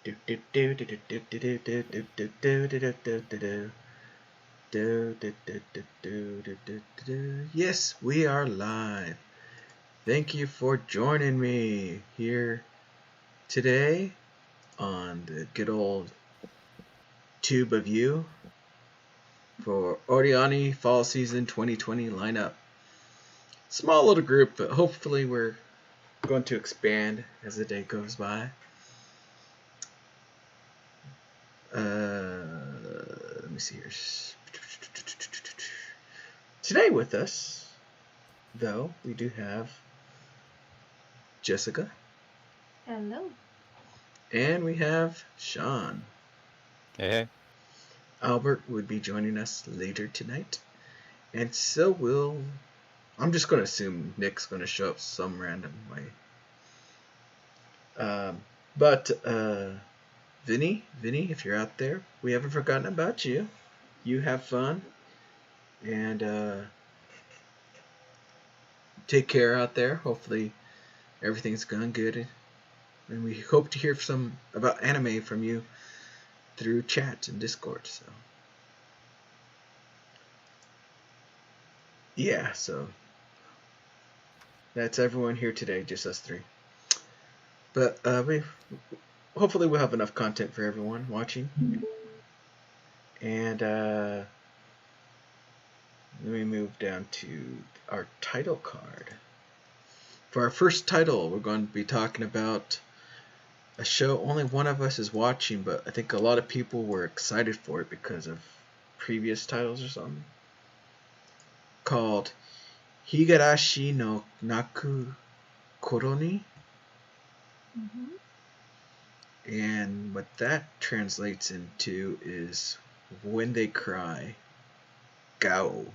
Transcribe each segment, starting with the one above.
Do, do, do, do, do, do, do, do, do, do, do, do, do, do, do, do. Do, do, do, do, do, do, do, do. Yes, we are live. Thank you for joining me here today on the good old tube of you for OreAni Fall Season 2020 lineup. Small little group, but hopefully we're going to expand as the day goes by. Let me see here. Today with us, though, we do have Jessica. Hello. And we have Sean. Hey. Albert would be joining us later tonight. And so will... I'm just going to assume Nick's going to show up some random way. But Vinny, if you're out there, we haven't forgotten about you. You have fun. And take care out there. Hopefully everything's going good. And we hope to hear some about anime from you through chat and Discord. So yeah, so that's everyone here today, just us three. But hopefully we'll have enough content for everyone watching. And let me move down to our title card. For our first title, we're going to be talking about a show only one of us is watching, but I think a lot of people were excited for it because of previous titles or something. Called Higarashi no Naku Koroni. Mm-hmm. And what that translates into is When They Cry, Gao,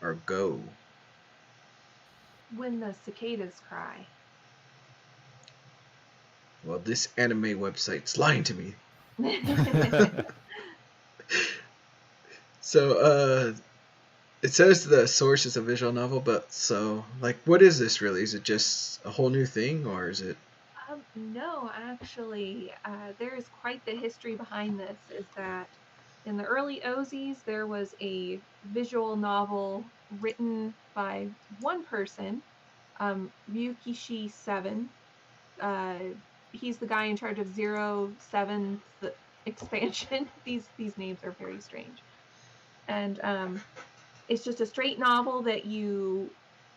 or Go. When the cicadas cry. Well, this anime website's lying to me. So, it says the source is a visual novel, but so, like, what is this really? Is it just a whole new thing, or is it... No, actually, there is quite the history behind this. Is that in the early OZs, there was a visual novel written by one person, Ryukishi 7. He's the guy in charge of 07, the expansion. These names are very strange. And it's just a straight novel that you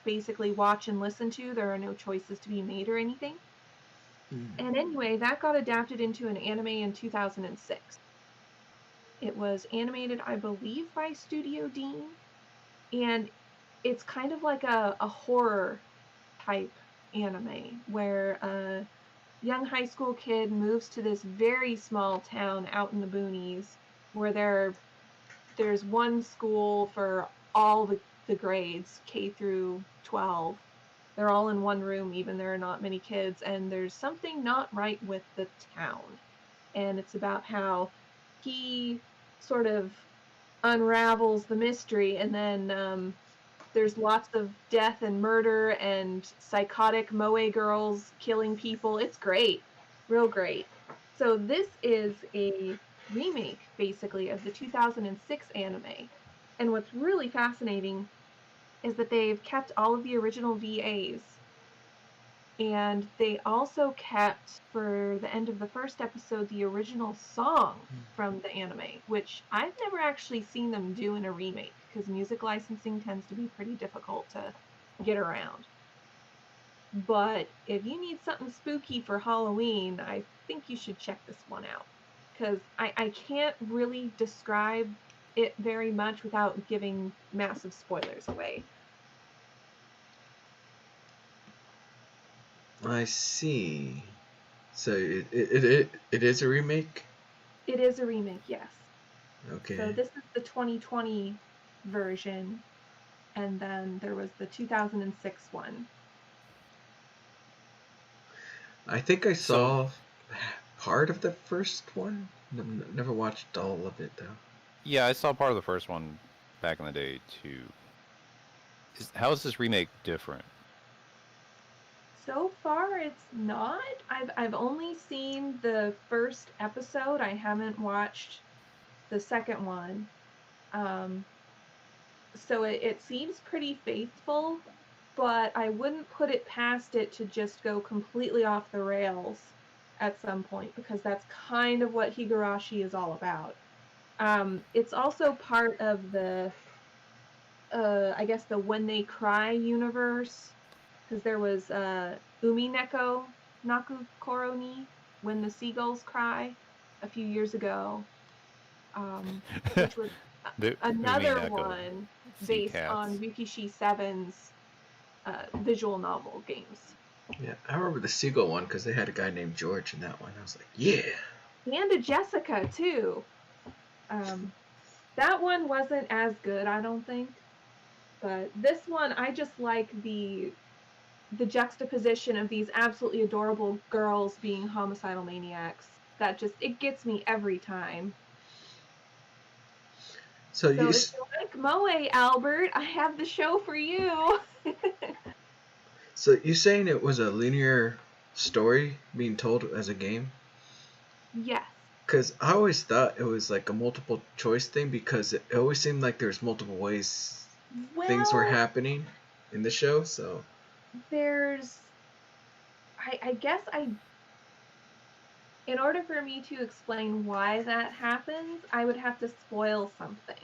basically watch and listen to. There are no choices to be made or anything. And anyway, that got adapted into an anime in 2006. It was animated, I believe, by Studio Dean. And it's kind of like a horror type anime where a young high school kid moves to this very small town out in the boonies where there's one school for all the grades, K through 12. They're all in one room, even there are not many kids, and there's something not right with the town. And it's about how he sort of unravels the mystery, and then there's lots of death and murder and psychotic moe girls killing people. It's great. Real great. So this is a remake, basically, of the 2006 anime. And what's really fascinating is that they've kept all of the original VAs. And they also kept, for the end of the first episode, the original song from the anime, which I've never actually seen them do in a remake, because music licensing tends to be pretty difficult to get around. But if you need something spooky for Halloween, I think you should check this one out. Because I can't really describe it very much without giving massive spoilers away. I see. So it is a remake? It is a remake, yes. Okay. So this is the 2020 version, and then there was the 2006 one. I think I saw part of the first one. Never watched all of it, though. Yeah, I saw part of the first one back in the day, too. How is this remake different? So far, it's not. I've only seen the first episode. I haven't watched the second one. Um, so it seems pretty faithful, but I wouldn't put it past it to just go completely off the rails at some point, because that's kind of what Higurashi is all about. It's also part of the, I guess, the When They Cry universe, because there was Umineko Nakukoro ni, When the Seagulls Cry, a few years ago, which was The another Umineko one sea based cats. on Rikishi Seven's visual novel games. Yeah, I remember the Seagull one because they had a guy named George in that one. I was like, yeah. And a Jessica, too. That one wasn't as good, I don't think. But this one, I just like the juxtaposition of these absolutely adorable girls being homicidal maniacs. That just, it gets me every time. So So you if you like Moe, Albert, I have the show for you. so you saying it was a linear story being told as a game? Yes. Because I always thought it was like a multiple choice thing because it always seemed like there's multiple ways things were Well, happening in the show. So there's, I guess in order for me to explain why that happens, I would have to spoil something.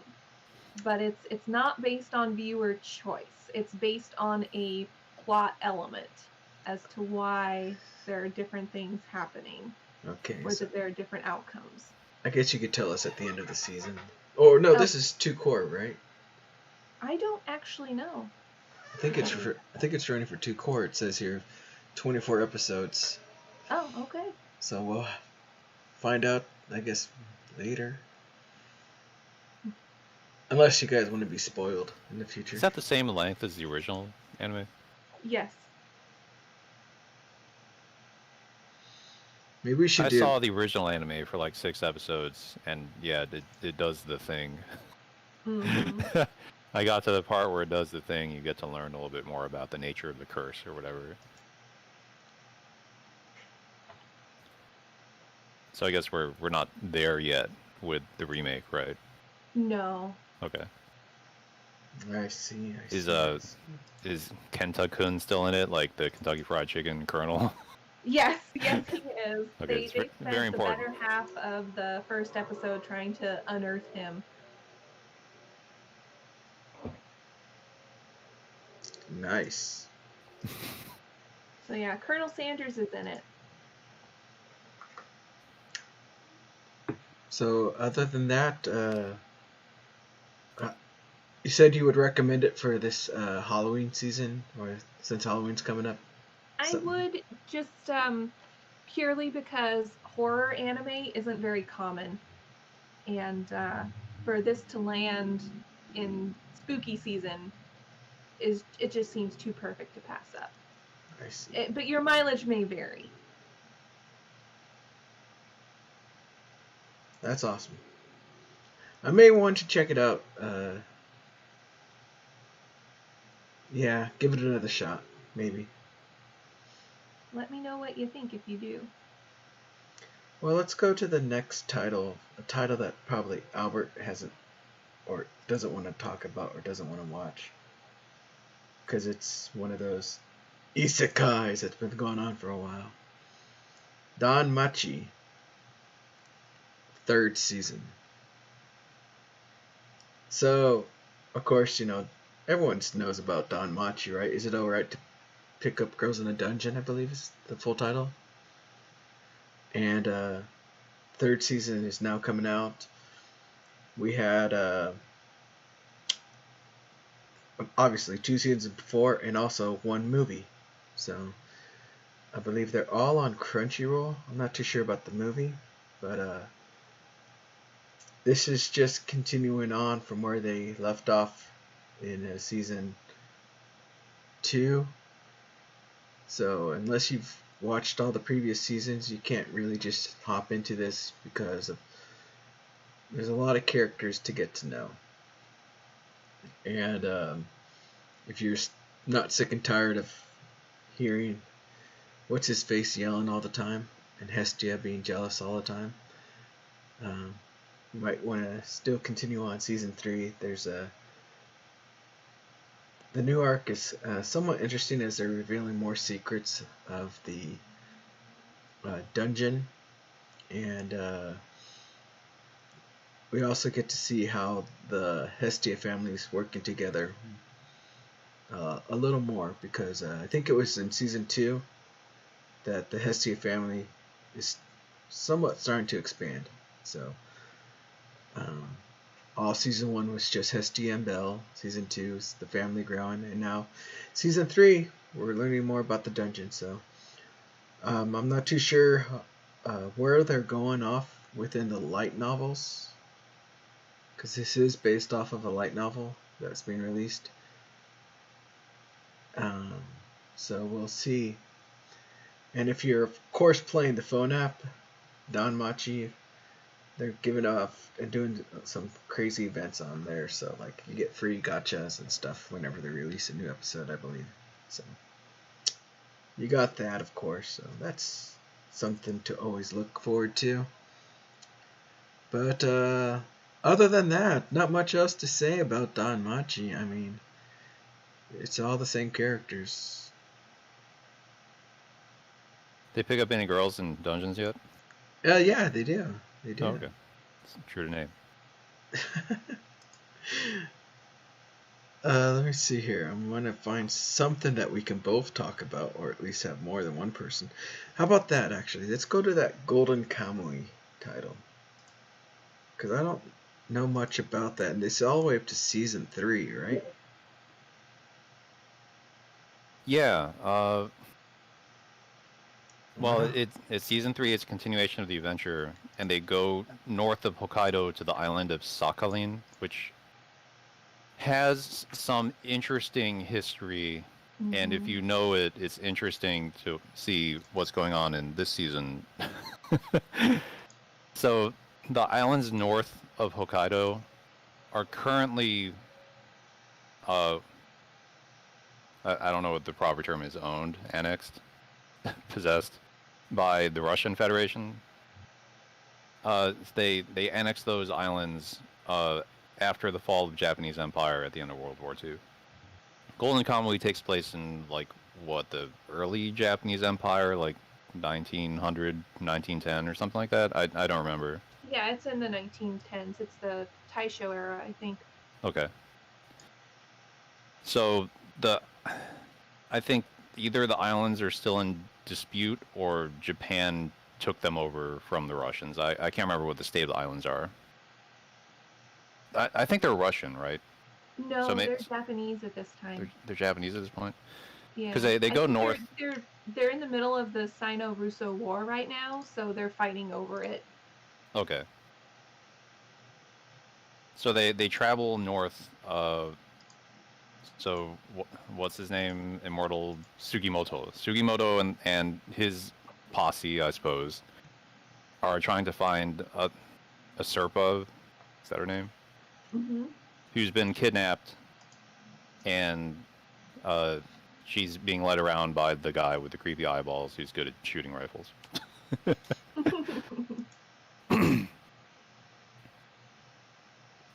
But it's not based on viewer choice. It's based on a plot element as to why there are different things happening, okay, or so that there are different outcomes. I guess you could tell us at the end of the season. Oh no, Oh, this is 2 core, right? I don't actually know. I think it's running for 2 core. It says here, 24 episodes. Oh, okay. So we'll find out, I guess, later. Unless you guys want to be spoiled in the future. Is that the same length as the original anime? Yes. Maybe we should I do. saw the original anime for like 6 episodes, and yeah, it does the thing. Mm-hmm. I got to the part where it does the thing. You get to learn a little bit more about the nature of the curse or whatever. So I guess we're not there yet with the remake, right? No. Okay. I see. Is Kenta-kun still in it, like the Kentucky Fried Chicken Colonel? Yes, yes, he is. Okay, it's They very spent the important. better half of the first episode trying to unearth him. Nice. So yeah, Colonel Sanders is in it. So other than that, you said you would recommend it for this Halloween season, or since Halloween's coming up. I would, just purely because horror anime isn't very common, and for this to land in spooky season it just seems too perfect to pass up. I see. But your mileage may vary. That's awesome. I may want to check it out. Yeah, give it another shot, maybe. Let me know what you think if you do. Well, let's go to the next title, a title that probably Albert hasn't or doesn't want to talk about or doesn't want to watch. Because it's one of those isekais that's been going on for a while. Don Machi, 3rd season. So, of course, everyone knows about Don Machi, right? Is it alright to pick up girls in a dungeon, I believe is the full title. And 3rd season is now coming out. We had obviously 2 seasons before and also 1 movie. So I believe they're all on Crunchyroll. I'm not too sure about the movie, but this is just continuing on from where they left off in season 2. So unless you've watched all the previous seasons, you can't really just hop into this because there's a lot of characters to get to know. And if you're not sick and tired of hearing what's his face yelling all the time, and Hestia being jealous all the time. You might want to still continue on season 3. There's the new arc is somewhat interesting as they're revealing more secrets of the dungeon, and we also get to see how the Hestia family is working together a little more, because I think it was in season 2 that the Hestia family is somewhat starting to expand. So all season 1 was just Hestia and Belle. Season 2 is the family growing, and now season 3 we're learning more about the dungeon. So I'm not too sure where they're going off within the light novels, because this is based off of a light novel that's being released. So we'll see. And if you're, of course, playing the phone app, Danmachi, they're giving off and doing some crazy events on there. So, like, you get free gachas and stuff whenever they release a new episode, I believe. So, you got that, of course. So, that's something to always look forward to. But, other than that, not much else to say about Danmachi. I mean, it's all the same characters. They pick up any girls in dungeons yet? Yeah, they do. They do. Oh, okay. It's true to name. Let me see here. I'm going to find something that we can both talk about, or at least have more than one person. How about that, actually? Let's go to that Golden Kamui title, because I don't know much about that. And it's all the way up to season 3, right? Yeah. Well, Wow. it's season 3. It's a continuation of the adventure, and they go north of Hokkaido to the island of Sakhalin, which has some interesting history. Mm-hmm. And if you know it, it's interesting to see what's going on in this season. So the islands north of Hokkaido are currently, I don't know what the proper term is, owned, annexed, possessed by the Russian Federation. They annexed those islands after the fall of the Japanese Empire at the end of World War II. Golden Kamui takes place in, like, what, the early Japanese Empire, like 1900, 1910 or something like that? I don't remember. Yeah, it's in the 1910s. It's the Taisho era, I think. Okay. So I think either the islands are still in dispute or Japan took them over from the Russians. I can't remember what the state of the islands are. I think they're Russian, right? No, So they're Japanese at this time. They're Japanese at this point? Yeah, Because they go north. They're in the middle of the Sino-Russo War right now, so they're fighting over it. Okay. So they travel north. So what's his name? Immortal Sugimoto. Sugimoto and his posse, I suppose, are trying to find a Serpa. Is that her name? Mm-hmm. Who's been kidnapped, and she's being led around by the guy with the creepy eyeballs who's good at shooting rifles.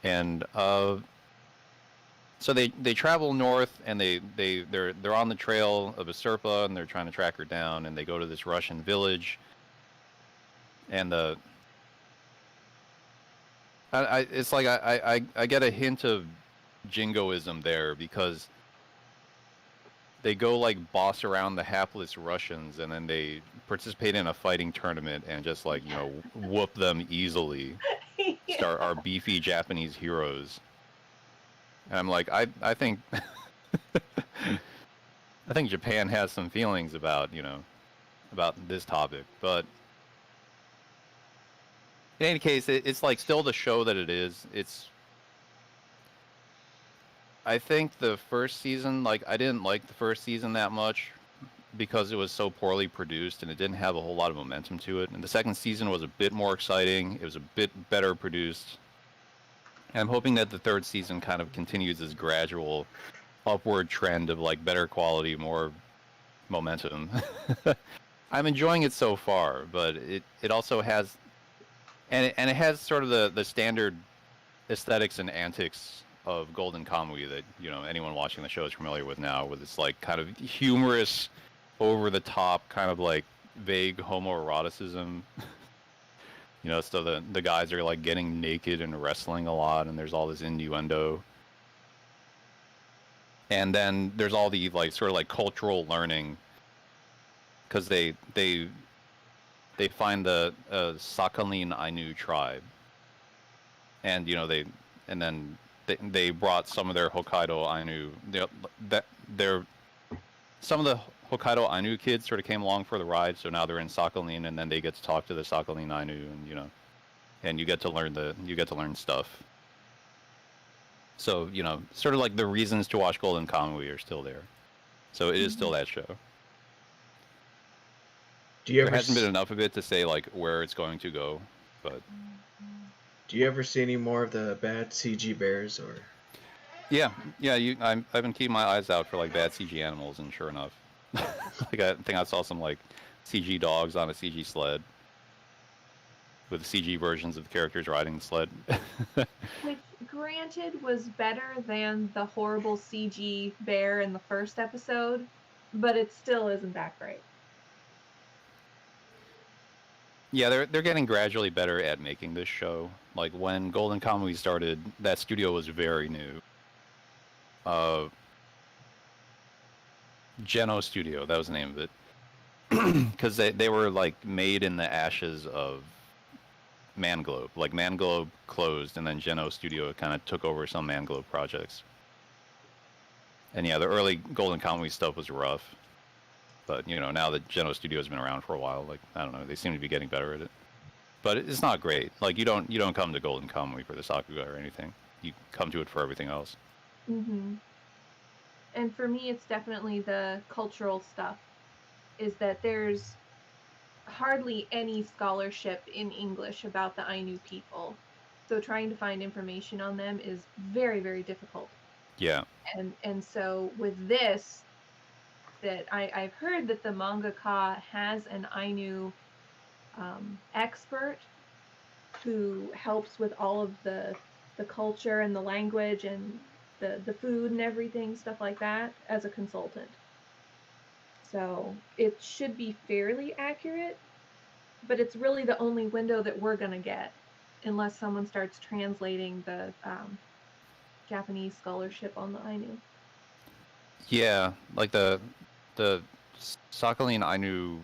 And so they travel north, and they're on the trail of a Serpa, and they're trying to track her down, and they go to this Russian village, and it's like I get a hint of jingoism there, because they go, like, boss around the hapless Russians, and then they participate in a fighting tournament and just, like, whoop them easily. Yeah. Start our beefy Japanese heroes. And I'm like, I think I think Japan has some feelings about this topic, but in any case, it's like still the show that it is. I think the first season, like, I didn't like the first season that much because it was so poorly produced and it didn't have a whole lot of momentum to it. And the second season was a bit more exciting. It was a bit better produced. And I'm hoping that the third season kind of continues this gradual upward trend of, like, better quality, more momentum. I'm enjoying it so far, but it also has, and it has sort of the standard aesthetics and antics of Golden Kamuy that anyone watching the show is familiar with now, with this like kind of humorous, over the top kind of like vague homoeroticism. So the guys are like getting naked and wrestling a lot, and there's all this innuendo. And then there's all the like sort of like cultural learning, because they find the Sakhalin Ainu tribe, and they brought some of their Hokkaido Ainu. They're some of the Hokkaido Ainu kids sort of came along for the ride, so now they're in Sakhalin, and then they get to talk to the Sakhalin Ainu, and you get to learn stuff. So sort of like the reasons to watch Golden Kamuy are still there. So it is still that show. There hasn't been enough of it to say like where it's going to go, but. Do you ever see any more of the bad CG bears or? Yeah. I've been keeping my eyes out for like bad CG animals, and sure enough, like I think I saw some like CG dogs on a CG sled, with CG versions of the characters riding the sled. Which, granted, was better than the horrible CG bear in the first episode, but it still isn't that great. Yeah, they're getting gradually better at making this show. Like when Golden Kamuy started, that studio was very new. Geno Studio, that was the name of it, because they were like made in the ashes of Manglobe. Like Manglobe closed, and then Geno Studio kind of took over some Manglobe projects. And yeah, the early Golden Kamuy stuff was rough. But now that Geno Studio has been around for a while, like I don't know, they seem to be getting better at it. But it's not great. Like you don't come to Golden Kamuy for the Sakuga or anything. You come to it for everything else. Mm-hmm. And for me, it's definitely the cultural stuff. Is that there's hardly any scholarship in English about the Ainu people, so trying to find information on them is very, very difficult. Yeah. And so with this, that I've heard that the mangaka has an Ainu expert who helps with all of the culture and the language and the food and everything, stuff like that, as a consultant. So it should be fairly accurate, but it's really the only window that we're going to get, unless someone starts translating the Japanese scholarship on the Ainu. Yeah, like the Sakhalin Ainu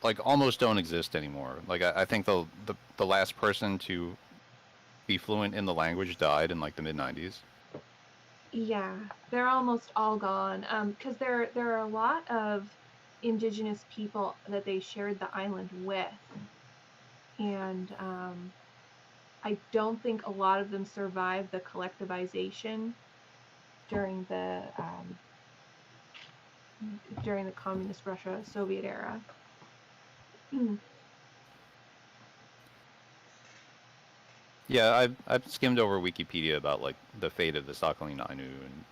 like almost don't exist anymore. Like I think the last person to be fluent in the language died in like the mid-90s. Yeah, they're almost all gone. Because there are a lot of indigenous people that they shared the island with, and I don't think a lot of them survived the collectivization during the communist Russia Soviet era. Yeah, I've skimmed over Wikipedia about like the fate of the Sakhalin Ainu, and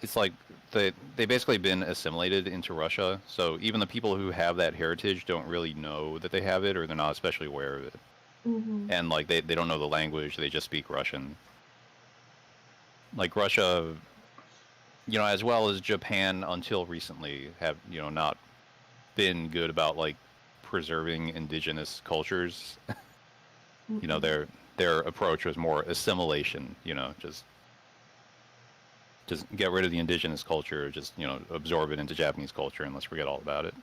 it's like they basically been assimilated into Russia. So even the people who have that heritage don't really know that they have it, or they're not especially aware of it. Mm-hmm. And like they don't know the language; they just speak Russian. Like Russia, as well as Japan until recently, have not been good about like preserving indigenous cultures. Mm-hmm. Their approach was more assimilation. Just get rid of the indigenous culture, just absorb it into Japanese culture, and let's forget all about it.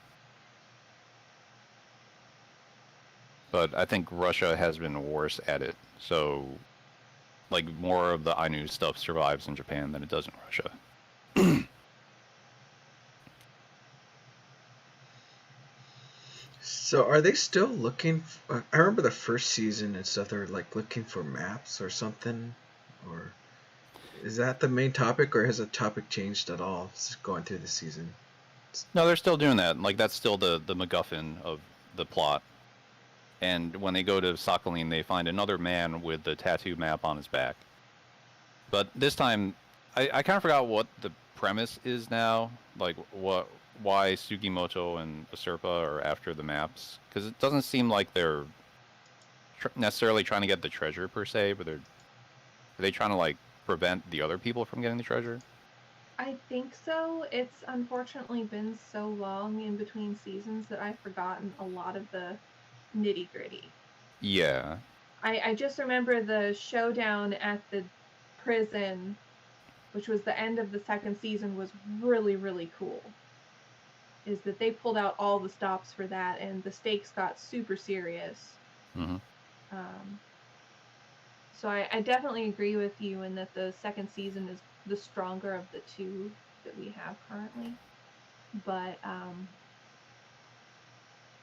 But I think Russia has been worse at it. So, like, more of the Ainu stuff survives in Japan than it does in Russia. So are they still looking? I remember the first season and stuff. They're like looking for maps or something, or is that the main topic, or has the topic changed at all going through the season? No, they're still doing that. Like that's still the MacGuffin of the plot. And when they go to Sakhalin, they find another man with the tattoo map on his back. But this time, I kind of forgot what the premise is now. Like why Sugimoto and Usurpa are after the maps? Because it doesn't seem like they're necessarily trying to get the treasure per se, but are they trying to like prevent the other people from getting the treasure? I think so. It's unfortunately been so long in between seasons that I've forgotten a lot of the nitty gritty. Yeah. I just remember the showdown at the prison, which was the end of the second season, was really, really cool. Is that they pulled out all the stops for that, and the stakes got super serious. Mm-hmm. So I definitely agree with you in that the second season is the stronger of the two that we have currently. But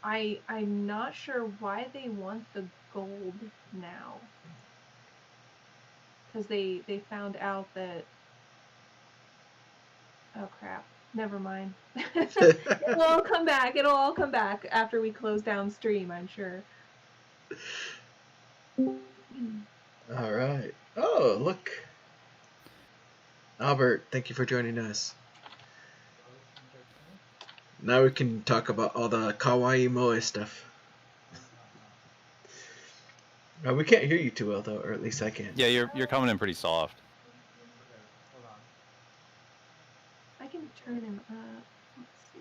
I'm not sure why they want the gold now. Because they found out that, oh crap, never mind. It'll all come back. It'll all come back after we close down stream, I'm sure. All right. Oh, look. Albert, thank you for joining us. Now we can talk about all the kawaii moe stuff. We can't hear you too well though, or at least I can't. Yeah, you're coming in pretty soft. I can turn him up. Let's see.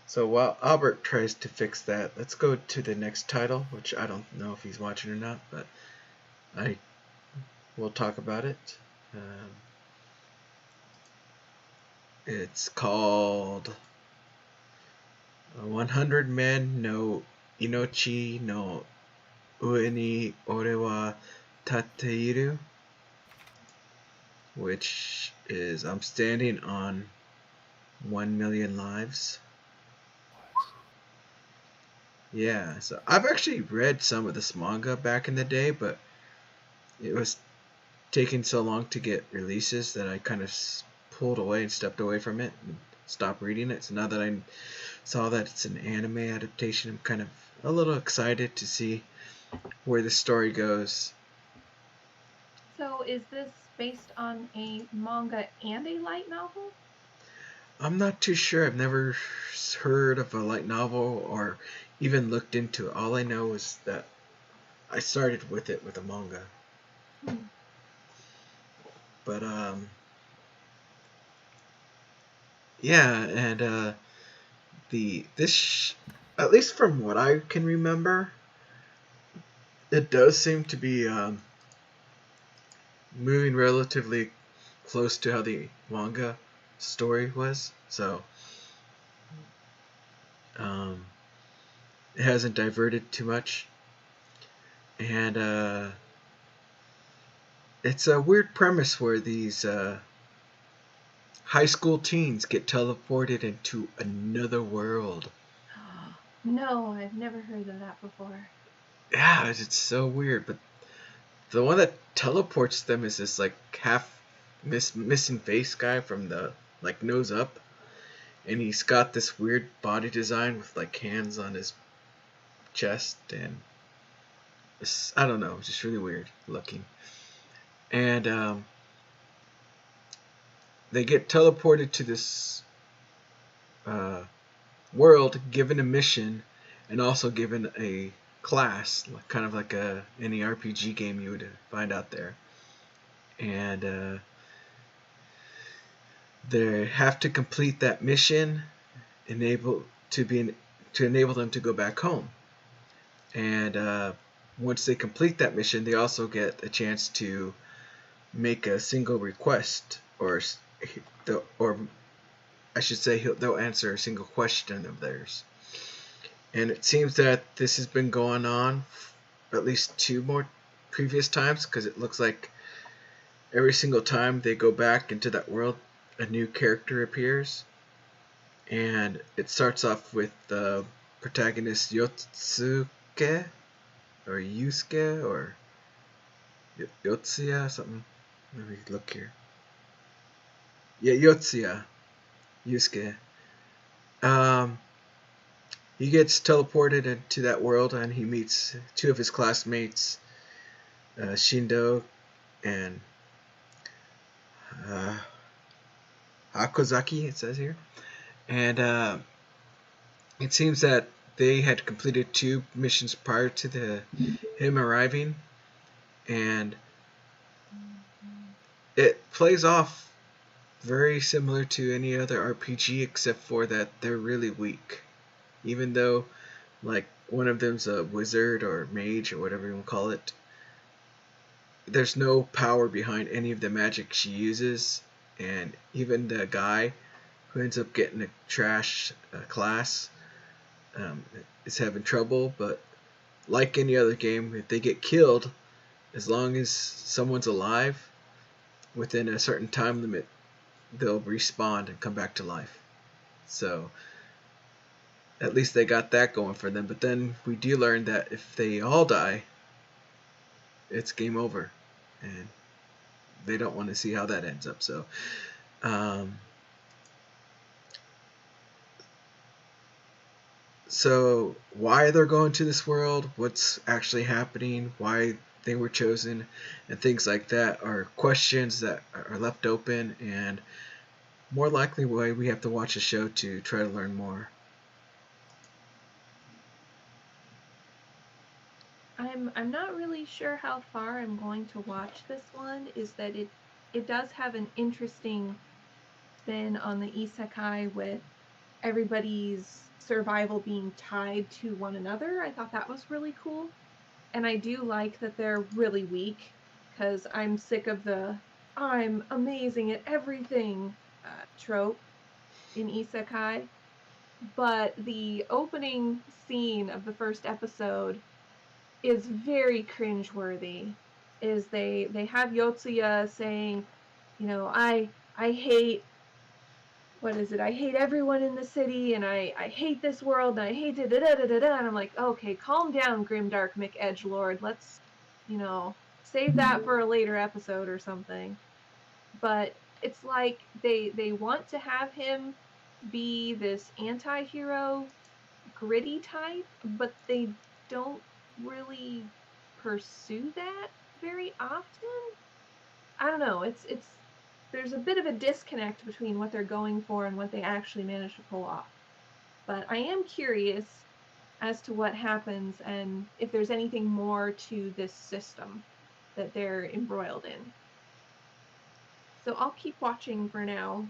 So while Albert tries to fix that, let's go to the next title, which I don't know if he's watching or not, but I will talk about it. It's called 100 Men no Inochi no Ue ni Ore wa Tateiru, which is I'm standing on 1 million lives. Yeah, so I've actually read some of this manga back in the day, but it was taking so long to get releases that I kind of pulled away and stepped away from it and stopped reading it. So now that I saw that it's an anime adaptation, I'm kind of a little excited to see where the story goes. So is this based on a manga and a light novel? I'm not too sure. I've never heard of a light novel or even looked into it. All I know is that I started with it with a manga. But yeah, and this at least from what I can remember, it does seem to be moving relatively close to how the manga story was. So it hasn't diverted too much, and it's a weird premise where these high school teens get teleported into another world. No, I've never heard of that before. Yeah, it's so weird. But the one that teleports them is this like half missing face guy from the like nose up, and he's got this weird body design with like hands on his chest, and it's, I don't know, just really weird looking. And they get teleported to this world, given a mission, and also given a class, kind of like any RPG game you would find out there. And they have to complete that mission, to enable them to go back home. And once they complete that mission, they also get a chance to make a single request, or I should say they'll answer a single question of theirs. And it seems that this has been going on at least 2 more previous times, because it looks like every single time they go back into that world, a new character appears. And it starts off with the protagonist Yotsuke, or Yusuke, or Yotsuya, something. Let me look here. Yeah, Yotsuya. Yusuke. he gets teleported into that world, and he meets two of his classmates, Shindo and uh, Hakozaki, it says here. And it seems that they had completed 2 missions prior to him arriving, and it plays off very similar to any other RPG, except for that they're really weak. Even though, like, one of them's a wizard or mage or whatever you want to call it, there's no power behind any of the magic she uses, and even the guy who ends up getting a trash class is having trouble. But like any other game, if they get killed, as long as someone's alive within a certain time limit, they'll respawn and come back to life. So at least they got that going for them. But then we do learn that if they all die, it's game over, and they don't want to see how that ends up. So why they're going to this world, what's actually happening, why they were chosen, and things like that are questions that are left open, and more likely why we have to watch a show to try to learn more. I'm not really sure how far I'm going to watch this one. Is that it does have an interesting spin on the isekai with everybody's survival being tied to one another. I thought that was really cool. And I do like that they're really weak, because I'm sick of the I'm amazing at everything trope in isekai. But the opening scene of the first episode is very cringeworthy. Is they have Yotsuya saying, I hate, what is it? I hate everyone in the city, and I hate this world, and I hate da da da da da. And I'm like, okay, calm down, Grimdark McEdgelord. Let's, save that for a later episode or something. But it's like they want to have him be this anti-hero, gritty type, but they don't really pursue that very often. I don't know. It's there's a bit of a disconnect between what they're going for and what they actually manage to pull off. But I am curious as to what happens and if there's anything more to this system that they're embroiled in. So I'll keep watching for now.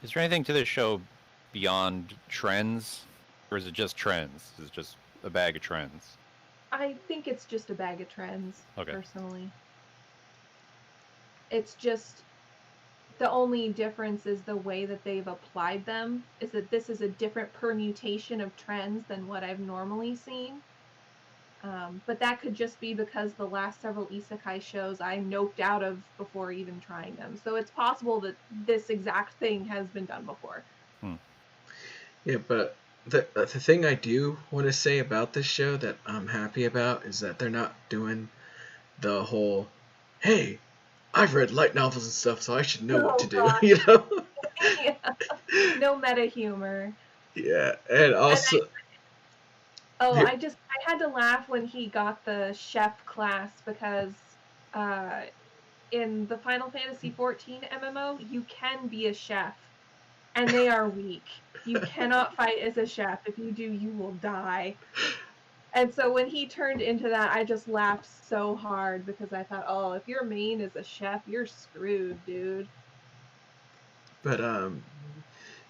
Is there anything to this show beyond trends, or is it just trends? Is it just a bag of trends? I think it's just a bag of trends, Okay. personally. It's just the only difference is the way that they've applied them, is that this is a different permutation of trends than what I've normally seen. But that could just be because the last several isekai shows I noped out of before even trying them. So it's possible that this exact thing has been done before. Yeah, but the thing I do want to say about this show that I'm happy about is that they're not doing the whole, hey, I've read light novels and stuff, so I should know what to do, Yeah. No meta humor. Yeah, and also... I had to laugh when he got the chef class, because in the Final Fantasy XIV MMO, you can be a chef, and they are weak. You cannot fight as a chef. If you do, you will die. And so when he turned into that, I just laughed so hard, because I thought, oh, if your main is a chef, you're screwed, dude. But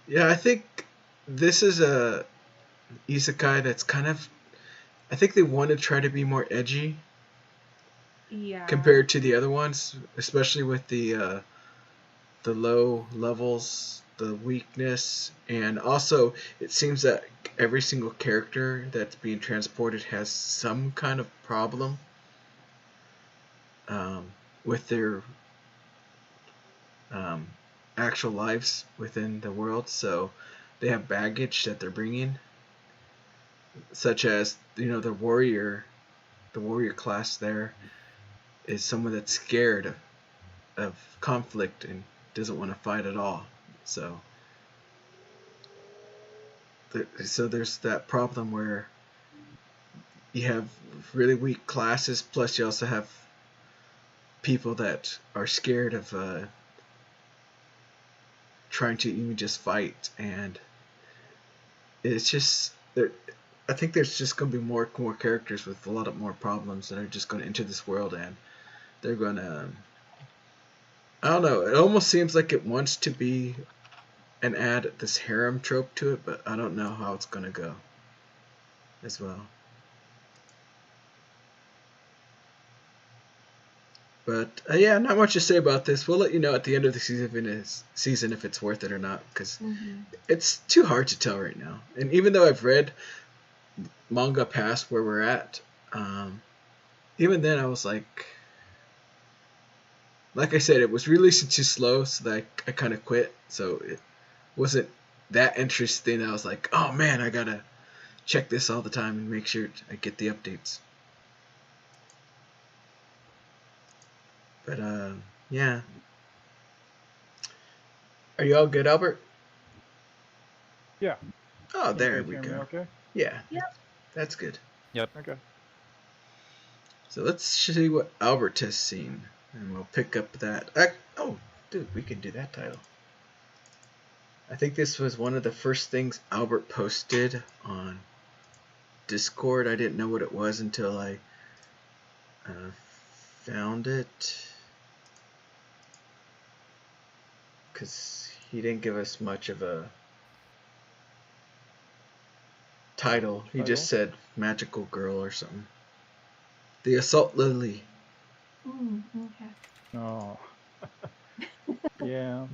yeah, I think this is a isekai that's kind of, I think they want to try to be more edgy. Yeah. Compared to the other ones, especially with the low levels, the weakness, and also it seems that every single character that's being transported has some kind of problem with their actual lives within the world. So they have baggage that they're bringing, such as the warrior class there is someone that's scared of conflict and doesn't want to fight at all. So there's that problem where you have really weak classes, plus you also have people that are scared of trying to even just fight, and it's just there. I think there's just going to be more characters with a lot of more problems that are just going to enter this world, and they're going to. I don't know. It almost seems like it wants to be and add this harem trope to it, but I don't know how it's going to go as well. But yeah, not much to say about this. We'll let you know at the end of the season if it's worth it or not, because it's too hard to tell right now. And even though I've read manga past where we're at, even then I was like I said, it was releasing too slow, so that I kind of quit. So it wasn't that interesting. I was like, oh man, I gotta check this all the time and make sure I get the updates. But yeah. Are you all good, Albert? Yeah. Oh, Can you there guys we hear me go. okay? Yeah. Yep. That's good. Yep. Okay. So let's see what Albert has seen, and we'll pick up that. Oh, dude, we can do that title. I think this was one of the first things Albert posted on Discord. I didn't know what it was until I found it, because he didn't give us much of a title. He just said Magical Girl or something. The Assault Lily. Okay. Oh. Yeah.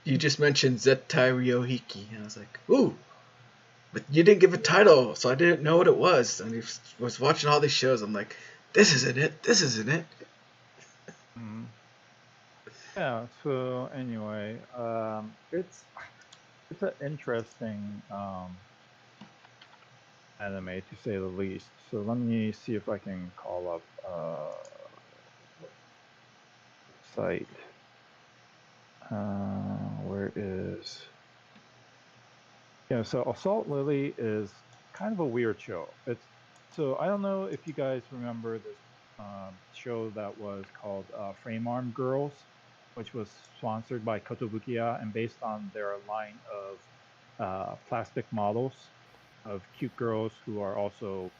You just mentioned Zettai Ryohiki, and I was like, ooh. But you didn't give a title, so I didn't know what it was. And I was watching all these shows. I'm like, this isn't it. This isn't it. Yeah. So anyway, it's an interesting anime to say the least. So let me see if I can call up site. Where is? Yeah. So Assault Lily is kind of a weird show. So I don't know if you guys remember this show that was called Frame Arm Girls, which was sponsored by Kotobukiya and based on their line of plastic models of cute girls who are also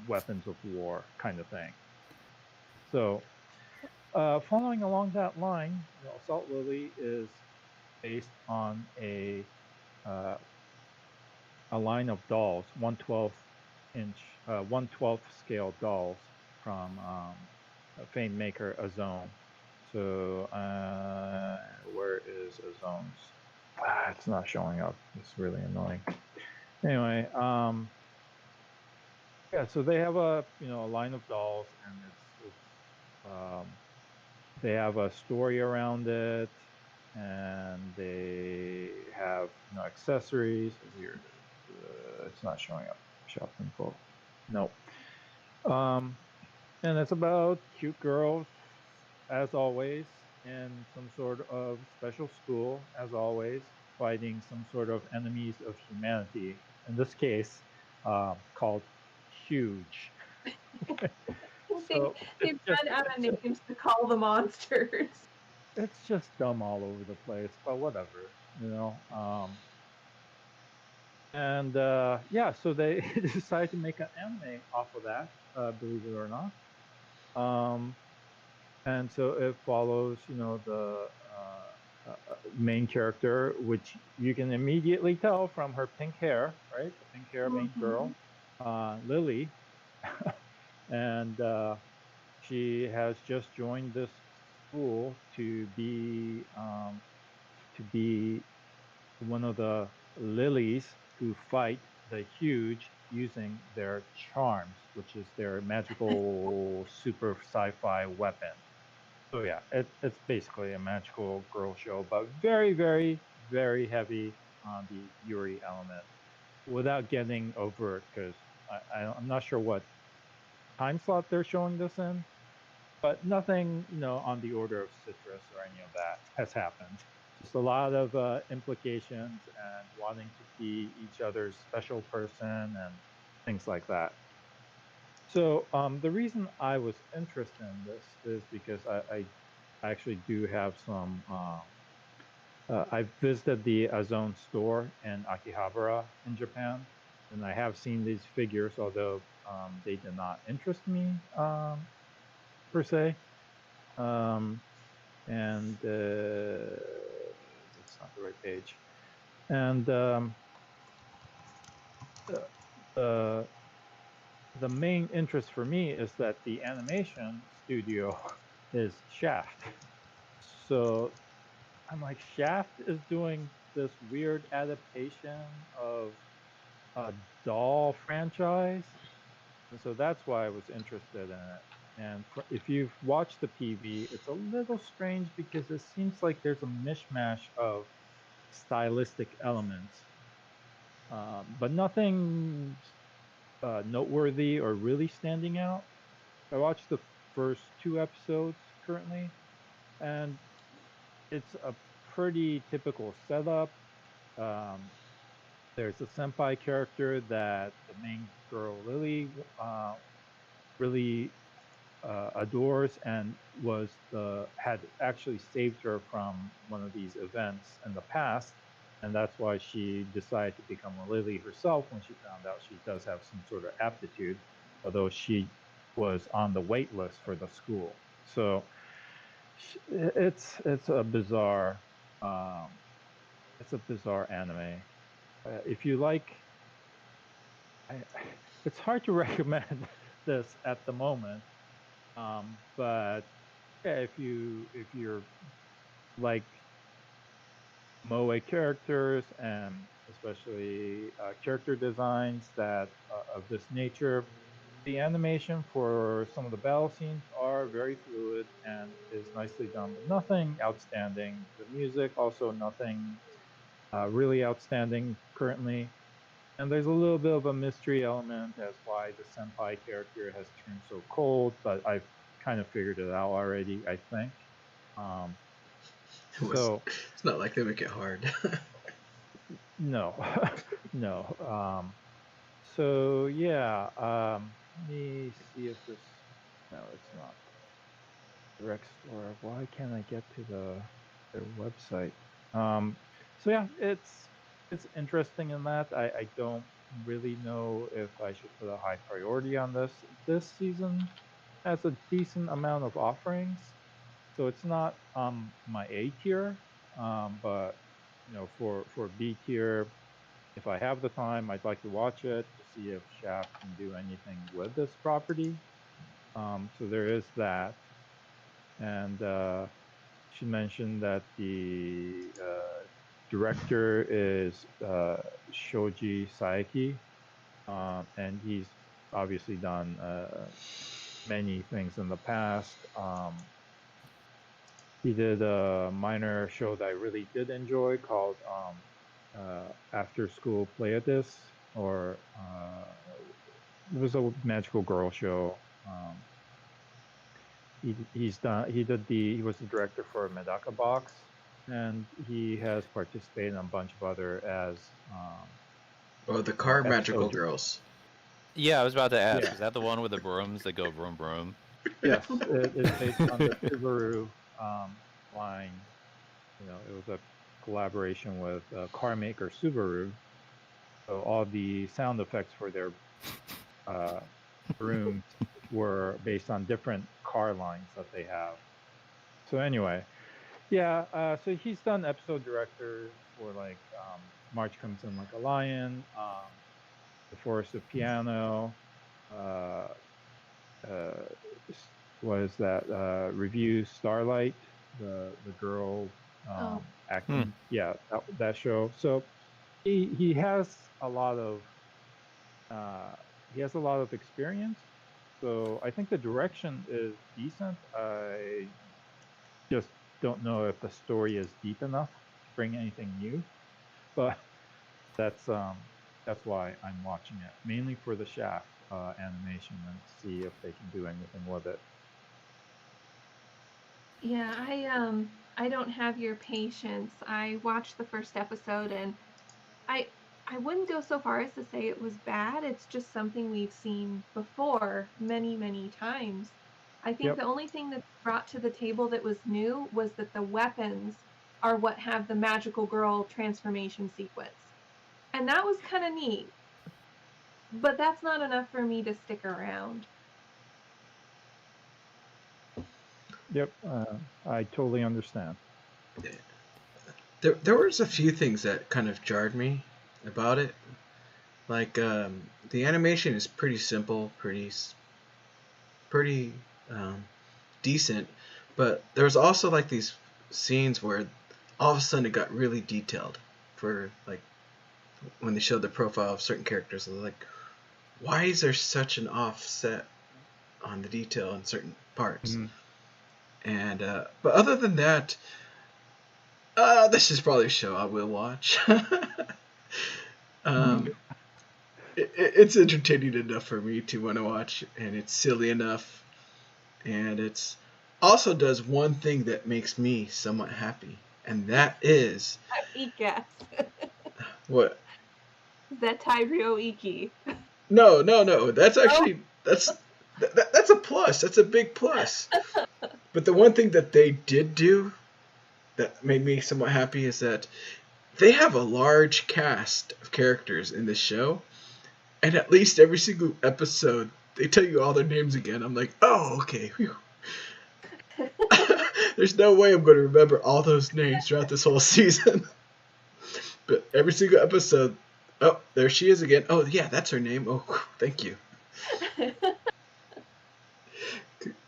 weapons of war kind of thing. So following along that line, Assault Lily is based on a line of dolls, 1/12 inch, 1/12 scale dolls from famed maker Azone. So where is Azone's? It's not showing up. It's really annoying. Anyway, yeah. So they have a line of dolls, and they have a story around it, and they have accessories. Weird. It's not showing up. Shop info. Nope. And it's about cute girls, as always, in some sort of special school, as always, fighting some sort of enemies of humanity. In this case, called Huge. They've run out of names to call the monsters. It's just dumb all over the place, but whatever, And yeah, so they decided to make an anime off of that, believe it or not. And so it follows, the main character, which you can immediately tell from her pink hair, right? The pink hair main girl, Lily, and she has just joined this school to be one of the lilies who fight the huge using their charms, which is their magical super sci-fi weapon. So yeah, it's basically a magical girl show, but very, very, very heavy on the Yuri element, without getting overt, because I'm not sure what time slot they're showing this in. but nothing, on the order of Citrus or any of that has happened. Just a lot of implications and wanting to be each other's special person and things like that. So the reason I was interested in this is because I actually do have some. I've visited the Azone store in Akihabara in Japan, and I have seen these figures, although they did not interest me per se. And that's not the right page. And the main interest for me is that the animation studio is Shaft. So I'm like, Shaft is doing this weird adaptation of a doll franchise, and so that's why I was interested in it. And if you've watched the PV, it's a little strange because it seems like there's a mishmash of stylistic elements, but nothing noteworthy or really standing out. I watched the first 2 episodes currently, and it's a pretty typical setup. There's a senpai character that the main girl Lily really adores, and had actually saved her from one of these events in the past, and that's why she decided to become a Lily herself when she found out she does have some sort of aptitude, although she was on the wait list for the school. So it's a bizarre anime. If you like, it's hard to recommend this at the moment, but yeah, if you're like moe characters, and especially character designs that of this nature, the animation for some of the battle scenes are very fluid and is nicely done, but nothing outstanding. The music also nothing really outstanding currently. And there's a little bit of a mystery element as why the senpai character has turned so cold, but I've kind of figured it out already, I think. So it's not like they make it hard. no, no. So yeah, let me see if this. No, it's not direct store. Why can't I get to their website? So yeah, it's interesting in that I don't really know if I should put a high priority on this. This season has a decent amount of offerings, so it's not my A tier, but for B tier, if I have the time, I'd like to watch it to see if Shaft can do anything with this property. So there is that. And she mentioned that the director is Shoji Saeki, and he's obviously done many things in the past. He did a minor show that I really did enjoy called After School Pleiades, or it was a magical girl show. He was the director for Medaka Box, and he has participated in a bunch of other as Oh, the car magical episode. girls. Yeah, I was about to ask. Yeah. Is that the one with the brooms that go vroom vroom? Yes, it is based on the Subaru line. It was a collaboration with car maker Subaru. So all the sound effects for their brooms were based on different car lines that they have. So anyway, yeah. So he's done episode director for like March Comes In Like a Lion, The Forest of Piano. What is that? Review Starlight, the girl acting. Yeah, that show. So he has a lot of experience. So I think the direction is decent. I just don't know if the story is deep enough to bring anything new, but that's why I'm watching it, mainly for the Shaft animation and see if they can do anything with it. Yeah, I don't have your patience. I watched the first episode and I I wouldn't go so far as to say it was bad. It's just something we've seen before many, many times. I think Yep. the only thing that brought to the table that was new was that the weapons are what have the magical girl transformation sequence. And that was kind of neat, but that's not enough for me to stick around. Yep. I totally understand. There was a few things that kind of jarred me about it. Like the animation is pretty simple, pretty um, decent, but there was also like these scenes where all of a sudden it got really detailed. For like when they showed the profile of certain characters, I was like, why is there such an offset on the detail in certain parts? Mm-hmm. And but other than that, this is probably a show I will watch. um, it's entertaining enough for me to want to watch, and it's silly enough, and it's also does one thing that makes me somewhat happy, and that is Iki guess. what? Is that Tyreo Iki? No. That's Oh, actually that's a plus. That's a big plus. But the one thing that they did do that made me somewhat happy is that they have a large cast of characters in this show, and at least every single episode they tell you all their names again. I'm like, oh, okay. There's no way I'm going to remember all those names throughout this whole season. But every single episode, oh, there she is again. Oh, yeah, that's her name. Oh, thank you.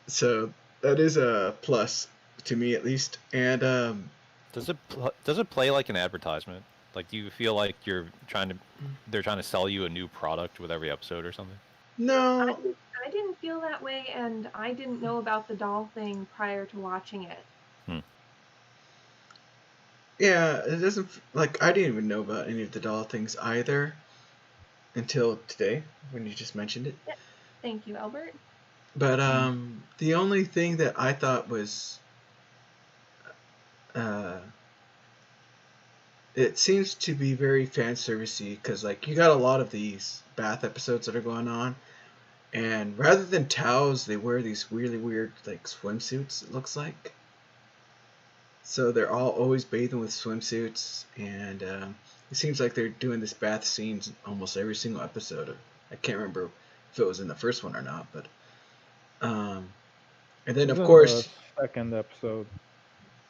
So that is a plus to me at least. And Does it play like an advertisement? Like, do you feel like they're trying to sell you a new product with every episode or something? no, I didn't feel that way, and I didn't know about the doll thing prior to watching it. yeah, it doesn't like I didn't even know about any of the doll things either until today when you just mentioned it. Thank you, Albert. But the only thing that I thought was uh, it seems to be very fan servicey because like you got a lot of these bath episodes that are going on, and rather than towels, they wear these really weird like swimsuits. It looks like. So they're all always bathing with swimsuits, and it seems like they're doing this bath scenes almost every single episode. I can't remember if it was in the first one or not, but and then It was of in the course, second episode.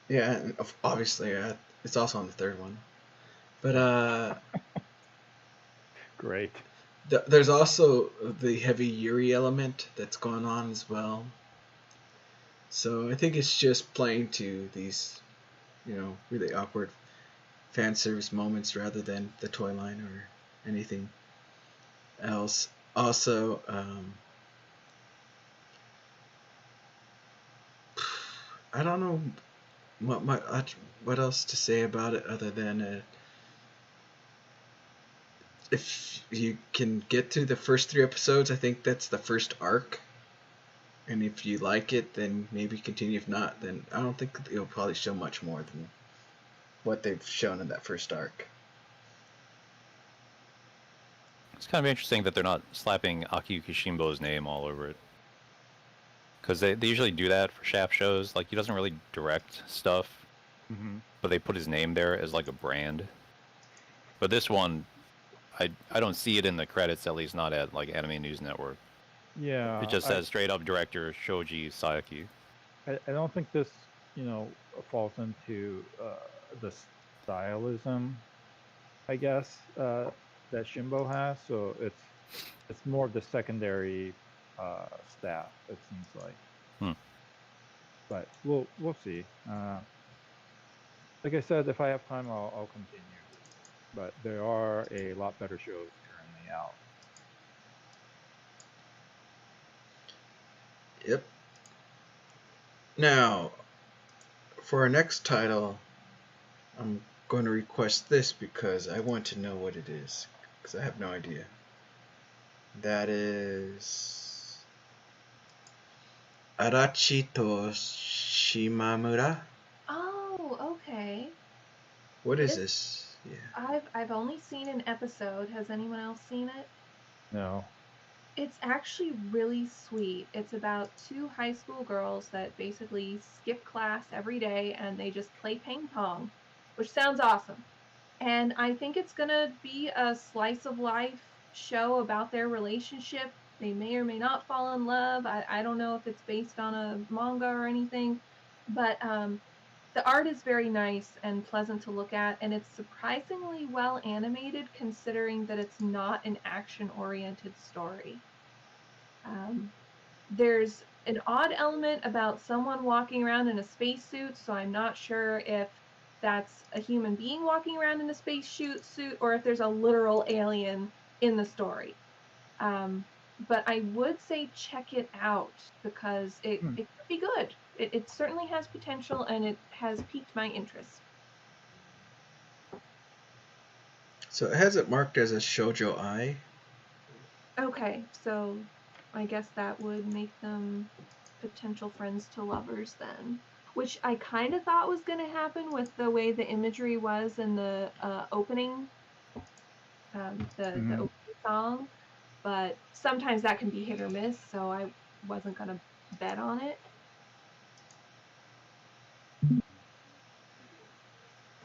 yeah, and obviously it's also on the third one. But Great. there's also the heavy Yuri element that's going on as well. So I think it's just playing to these, really awkward fan service moments rather than the toy line or anything else. Also, I don't know what else to say about it other than if you can get through the first 3 episodes, I think that's the first arc. And if you like it, then maybe continue. If not, then I don't think it'll probably show much more than what they've shown in that first arc. It's kind of interesting that they're not slapping Aki Kishimbo's name all over it. Because they usually do that for Shaft shows. Like, he doesn't really direct stuff, but they put his name there as like a brand. But this one, I don't see it in the credits, at least not at like Anime News Network. Yeah. It just says straight up director Shoji Sayaki. I don't think this, falls into the stylism, I guess, that Shimbo has. So it's more of the secondary staff. It seems like. But we'll see. Like I said, if I have time, I'll continue. But there are a lot better shows currently out. Yep. Now, for our next title, I'm going to request this because I want to know what it is, because I have no idea. That is Arachi to Shimamura. Oh, okay. What is This this? Yeah. I've only seen an episode. Has anyone else seen it? No. It's actually really sweet. It's about two high school girls that basically skip class every day and they just play ping pong, which sounds awesome. And I think it's gonna be a slice of life show about their relationship. They may or may not fall in love. I don't know if it's based on a manga or anything, but the art is very nice and pleasant to look at, and it's surprisingly well animated considering that it's not an action-oriented story. Um, there's an odd element about someone walking around in a spacesuit, so I'm not sure if that's a human being walking around in a spacesuit or if there's a literal alien in the story. But I would say check it out because Hmm. it could be good. It certainly has potential and it has piqued my interest. So it has it marked as a shoujo ai. Okay, so I guess that would make them potential friends to lovers then. Which I kind of thought was going to happen with the way the imagery was in the opening, the Mhm. opening song, but sometimes that can be hit or miss, so I wasn't going to bet on it.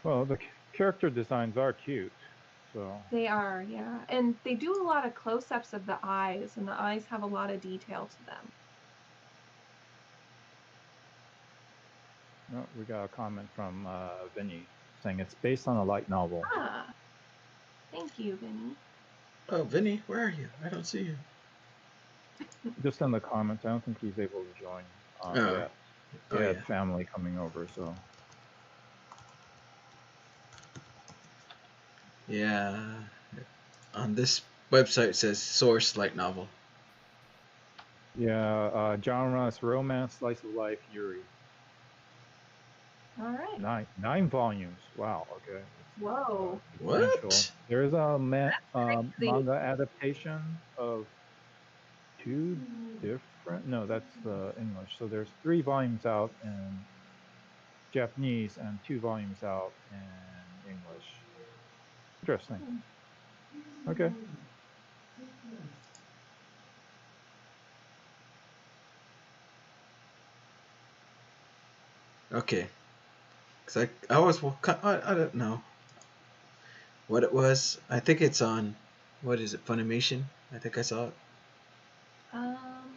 Well, the character designs are cute, so They are, yeah, and they do a lot of close-ups of the eyes, and the eyes have a lot of detail to them. oh, we got a comment from Vinny saying it's based on a light novel. Ah, thank you, Vinny. Oh, Vinny, where are you? I don't see you. Just in the comments, I don't think he's able to join Oh. yet. He Oh had yeah. family coming over, so Yeah. On this website it says source light novel. yeah. Genre is romance, slice of life, Yuri. All right. Nine volumes. Wow. Okay. Whoa. Substantial. What? There is a Crazy. manga adaptation of two different. No, that's the English. So there's 3 volumes out in Japanese and 2 volumes out in English. Interesting. Okay. Okay. Cause I was I don't know what it was. I think it's on, what is it, Funimation? I think I saw it,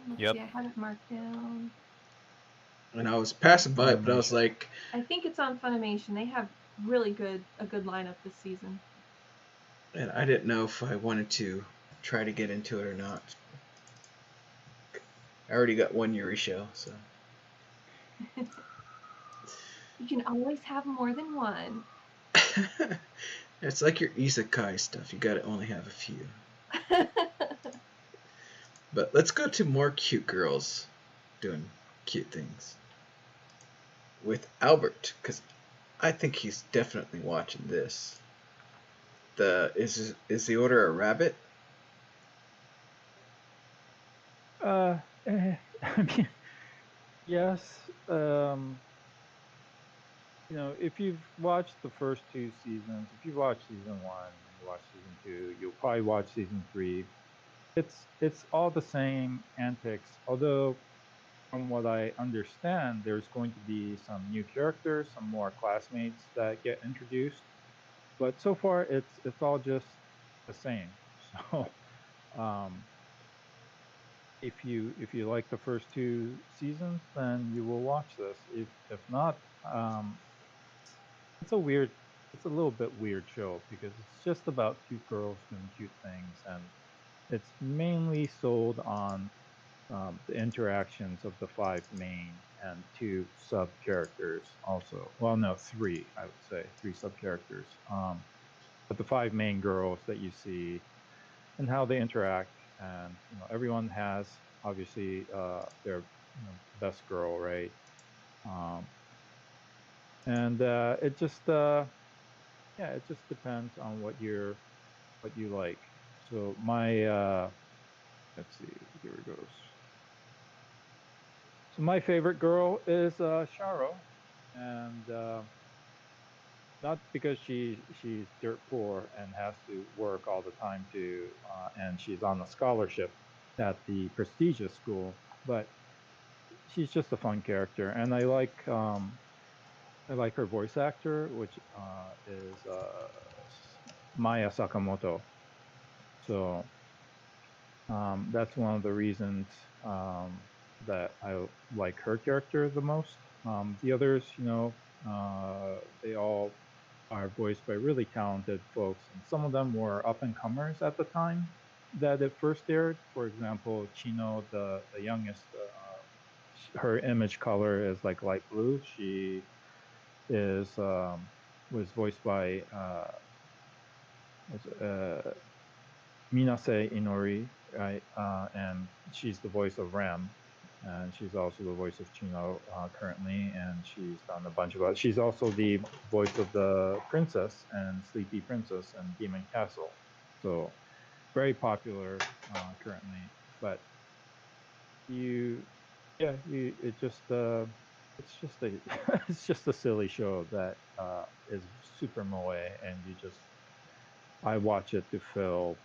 Let's Yep. see, I have it marked down. and I was passing by it, but I was Funimation. like, I think it's on Funimation. They have really a good lineup this season. and I didn't know if I wanted to try to get into it or not. I already got one Yuri show, so. You can always have more than one. It's like your isekai stuff. You gotta only have a few. But let's go to more cute girls doing cute things with Albert, because I think he's definitely watching this. Is the order a rabbit? I mean, yes. If you've watched the first 2 seasons, if you've watched season 1 and you watch season 2, you'll probably watch season 3. It's all the same antics. Although, from what I understand, there's going to be some new characters, some more classmates that get introduced. But so far, it's all just the same. So, um, if you like the first 2 seasons, then you will watch this. If not, it's a weird, it's a little bit weird show because it's just about cute girls doing cute things, and it's mainly sold on the interactions of the 5 main and 2 sub characters. Also, well, no, 3. I would say 3 sub characters. But the 5 main girls that you see and how they interact, and everyone has obviously their best girl, right? Um, and it just depends on what you like. So my let's see, here it goes. My favorite girl is Sharo, and not because she's dirt poor and has to work all the time to, and she's on a scholarship at the prestigious school, but she's just a fun character, and I like her voice actor, which is Maya Sakamoto. So that's one of the reasons that I like her character the most. The others, they all are voiced by really talented folks, and some of them were up and comers at the time that it first aired. For example, Chino, the youngest, her image color is like light blue. She is was voiced by Minase Inori, right? And she's the voice of Ram, and she's also the voice of Chino currently, and she's done a bunch of other. She's also the voice of the princess and Sleepy Princess and Demon Castle, so very popular currently. But it just it's just a it's just a silly show that is super moe, and I watch it to fill,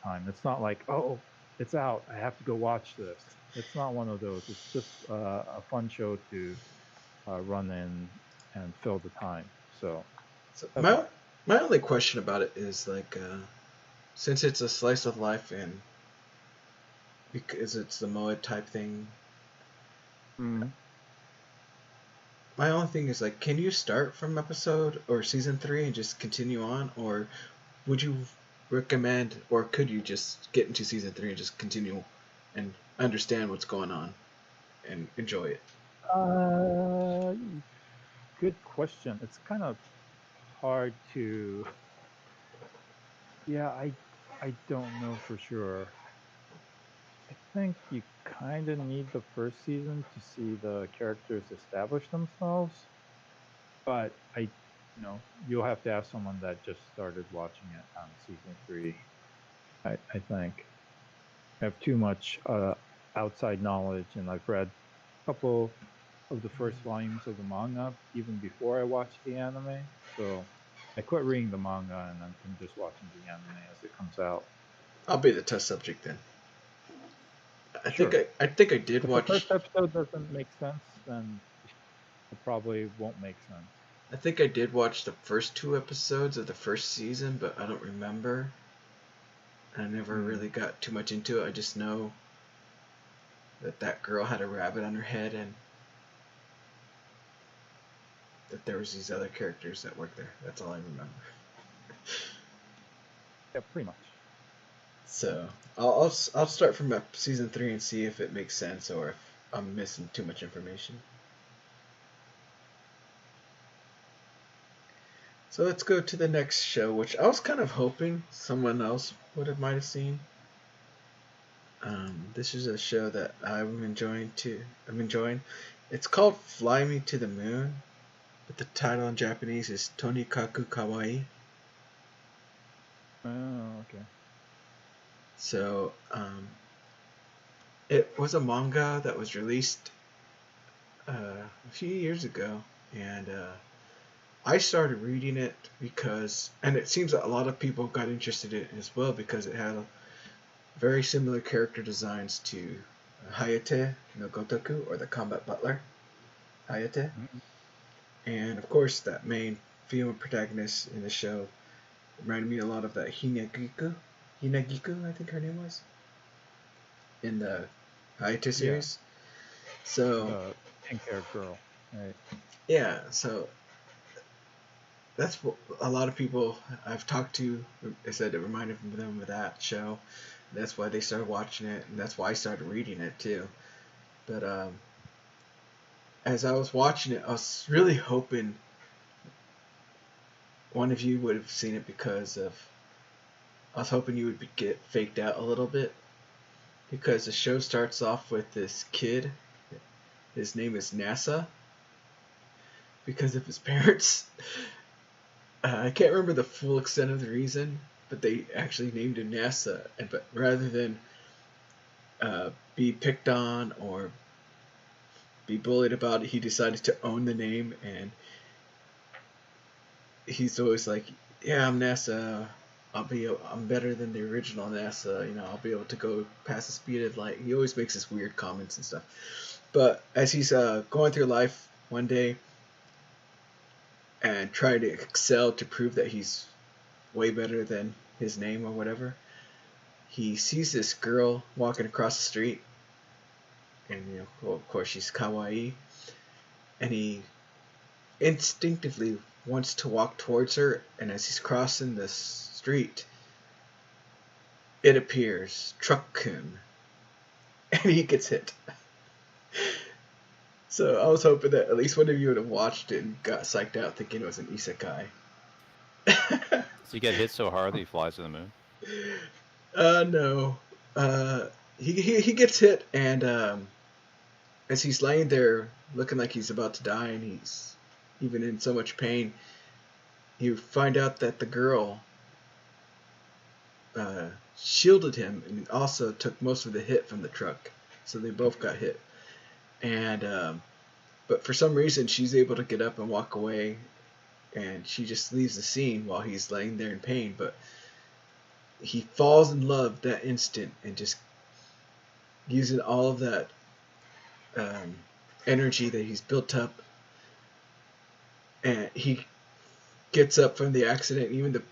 time. It's not like, oh, it's out, I have to go watch this. It's not one of those. It's just a fun show to run in and fill the time. So So that's why. my only question about it is like, since it's a slice of life and because it's the Moed type thing, Mm. my only thing is like, can you start from episode or season 3 and just continue on, or would you recommend, or could you just get into season 3 and just continue and understand what's going on and enjoy it? Uh, Good question. It's kind of hard to. Yeah, I don't know for sure. I think you kind of need the first season to see the characters establish themselves. But you'll have to ask someone that just started watching it on season 3. I think I have too much outside knowledge, and I've read a couple of the first volumes of the manga even before I watched the anime. So I quit reading the manga, and I'm just watching the anime as it comes out. I'll be the test subject then. Sure. I think I did If the watch. first episode doesn't make sense, then it probably won't make sense. I think I did watch the first 2 episodes of the first season, but I don't remember. I never really got too much into it. I just know that girl had a rabbit on her head and that there was these other characters that worked there. That's all I remember. Yeah, pretty much. So I'll start from season 3 and see if it makes sense or if I'm missing too much information. So let's go to the next show, which I was kind of hoping someone else might have seen. This is a show that I'm enjoying. It's called Fly Me to the Moon, but the title in Japanese is Tonikaku Kawaii. Oh, okay. So it was a manga that was released a few years ago, and I started reading it and it seems that a lot of people got interested in it as well because it had very similar character designs to Hayate no Gotoku, or the Combat Butler, Hayate. Mm-hmm. And of course, that main female protagonist in the show reminded me a lot of that Hinagiku, I think her name was, in the Hayate series. Yeah. So, the pink-haired girl, right? Yeah, so that's what a lot of people I've talked to, they said it reminded them of that show. That's why they started watching it, and that's why I started reading it too. But as I was watching it, I was really hoping one of you would have seen it because I was hoping you would get faked out a little bit, because the show starts off with this kid. His name is NASA because of his parents. I can't remember the full extent of the reason, but they actually named him NASA. But rather than be picked on or be bullied about it, he decided to own the name, and he's always like, "Yeah, I'm NASA. I'm better than the original NASA. You know, I'll be able to go past the speed of light." He always makes his weird comments and stuff. But as he's going through life one day and trying to excel to prove that he's way better than his name or whatever, he sees this girl walking across the street, and you know, well, of course, she's kawaii, and he instinctively wants to walk towards her, and as he's crossing the street, it appears Truck-kun, and he gets hit. So I was hoping that at least one of you would have watched it and got psyched out thinking it was an isekai. Does he get hit so hard that he flies to the moon? No. He gets hit, and as he's laying there looking like he's about to die, and he's even in so much pain, you find out that the girl shielded him and also took most of the hit from the truck. So they both got hit. And but for some reason she's able to get up and walk away, and she just leaves the scene while he's laying there in pain. But he falls in love that instant, and just using all of that energy that he's built up, and he gets up from the accident. Even the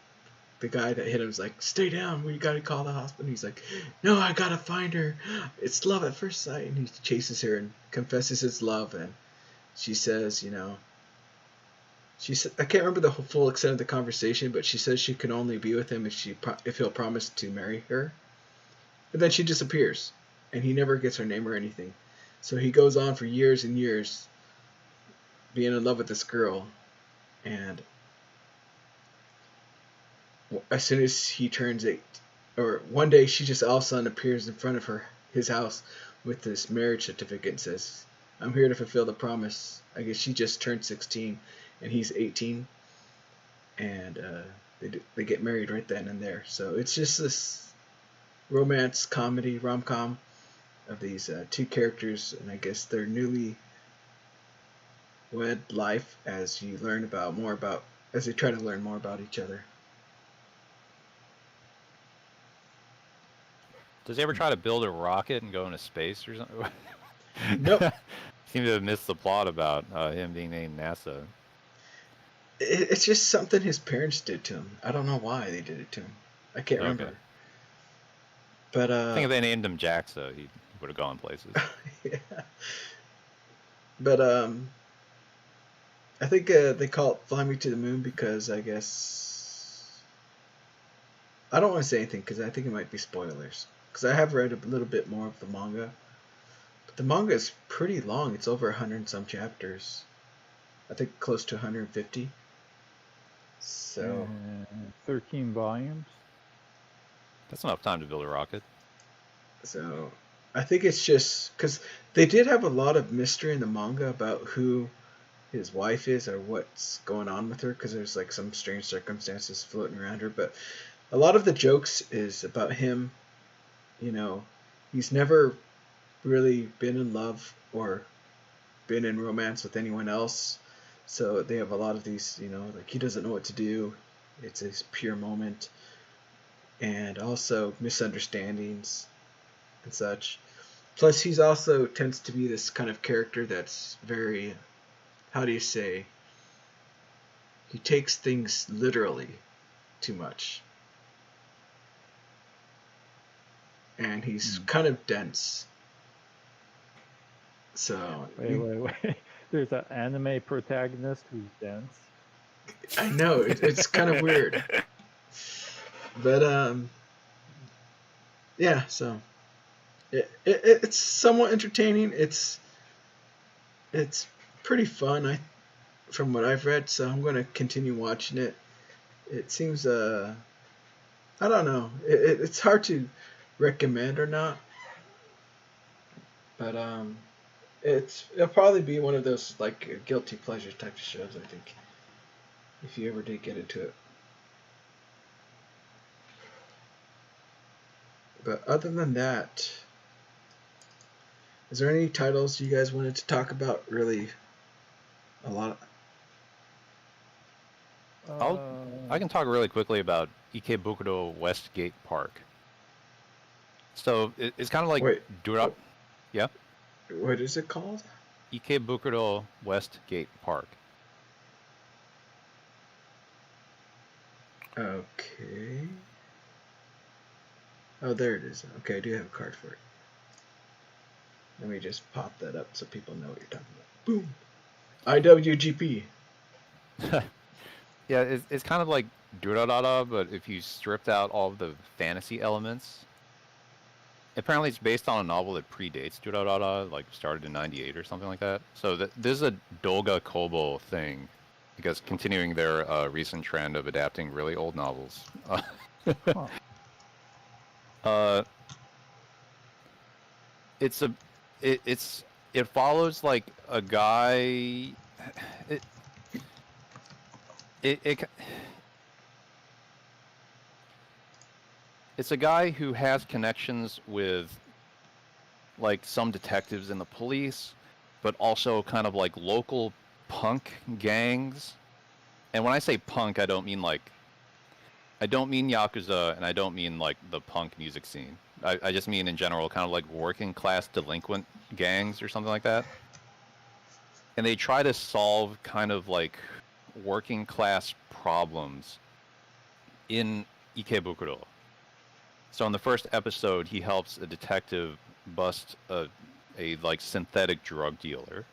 guy that hit him is like, "Stay down, we gotta call the hospital." He's like, "No, I gotta find her. It's love at first sight." And he chases her and confesses his love, and she says, you know, I can't remember the full extent of the conversation, but she says she can only be with him if he'll promise to marry her. And then she disappears, and he never gets her name or anything. So he goes on for years and years being in love with this girl, and as soon as he turns 8, or one day, she just all of a sudden appears in front of his house with this marriage certificate and says, "I'm here to fulfill the promise." I guess she just turned 16 and he's 18, and they get married right then and there. So it's just this romance comedy rom-com of these two characters, and I guess their newly wed life as you learn as they try to learn more about each other. Does he ever try to build a rocket and go into space or something? Nope. Seem to have missed the plot about him being named NASA. It's just something his parents did to him. I don't know why they did it to him. I can't remember. But I think if they named him JAXA, he would have gone places. Yeah. But I think they call it "Fly Me to the Moon" because I guess I don't want to say anything because I think it might be spoilers. Because I have read a little bit more of the manga, but the manga is pretty long. It's over 100 and some chapters. I think close to 150. So 13 volumes. That's enough time to build a rocket. So I think it's just because they did have a lot of mystery in the manga about who his wife is or what's going on with her, because there's like some strange circumstances floating around her. But a lot of the jokes is about him. You know, he's never really been in love or been in romance with anyone else. So they have a lot of these, you know, like he doesn't know what to do. It's a pure moment. And also misunderstandings and such. Plus, he's also tends to be this kind of character that's very, how do you say, he takes things literally too much. And he's kind of dense. So Wait. There's an anime protagonist who's dense. I know it's kind of weird, but yeah. So it's somewhat entertaining. It's pretty fun. From what I've read, so I'm going to continue watching it. It seems I don't know. It's hard to recommend or not, but it'll probably be one of those like guilty pleasure type of shows, I think, if you ever did get into it. But other than that, Is there any titles you guys wanted to talk about? Really, a lot. I can talk really quickly about Ikebukuro Westgate Park. So it's kind of like Wait. Dura. Oh. Yeah. What is it called? Ikebukuro Westgate Park. Okay. Oh, there it is. Okay, I do have a card for it. Let me just pop that up so people know what you're talking about. Boom. IWGP. Yeah, it's kind of like Durarara, but if you stripped out all of the fantasy elements. Apparently, it's based on a novel that predates Durarara, like started in '98 or something like that. So this is a Doga Kobo thing, because continuing their recent trend of adapting really old novels. It follows like a guy. It's a guy who has connections with like some detectives in the police, but also kind of like local punk gangs. And when I say punk, I don't mean Yakuza, and I don't mean like the punk music scene. I just mean in general, kind of like working class delinquent gangs or something like that. And they try to solve kind of like working class problems in Ikebukuro. So in the first episode, he helps a detective bust a like synthetic drug dealer.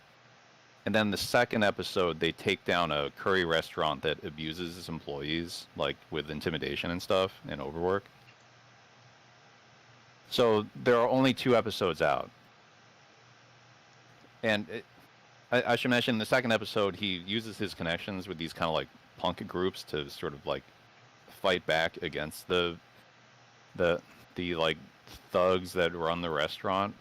And then the second episode, they take down a curry restaurant that abuses its employees, like with intimidation and stuff and overwork. So there are only 2 episodes out. And I should mention, in the second episode, he uses his connections with these kind of like punk groups to sort of like fight back against the like thugs that run the restaurant.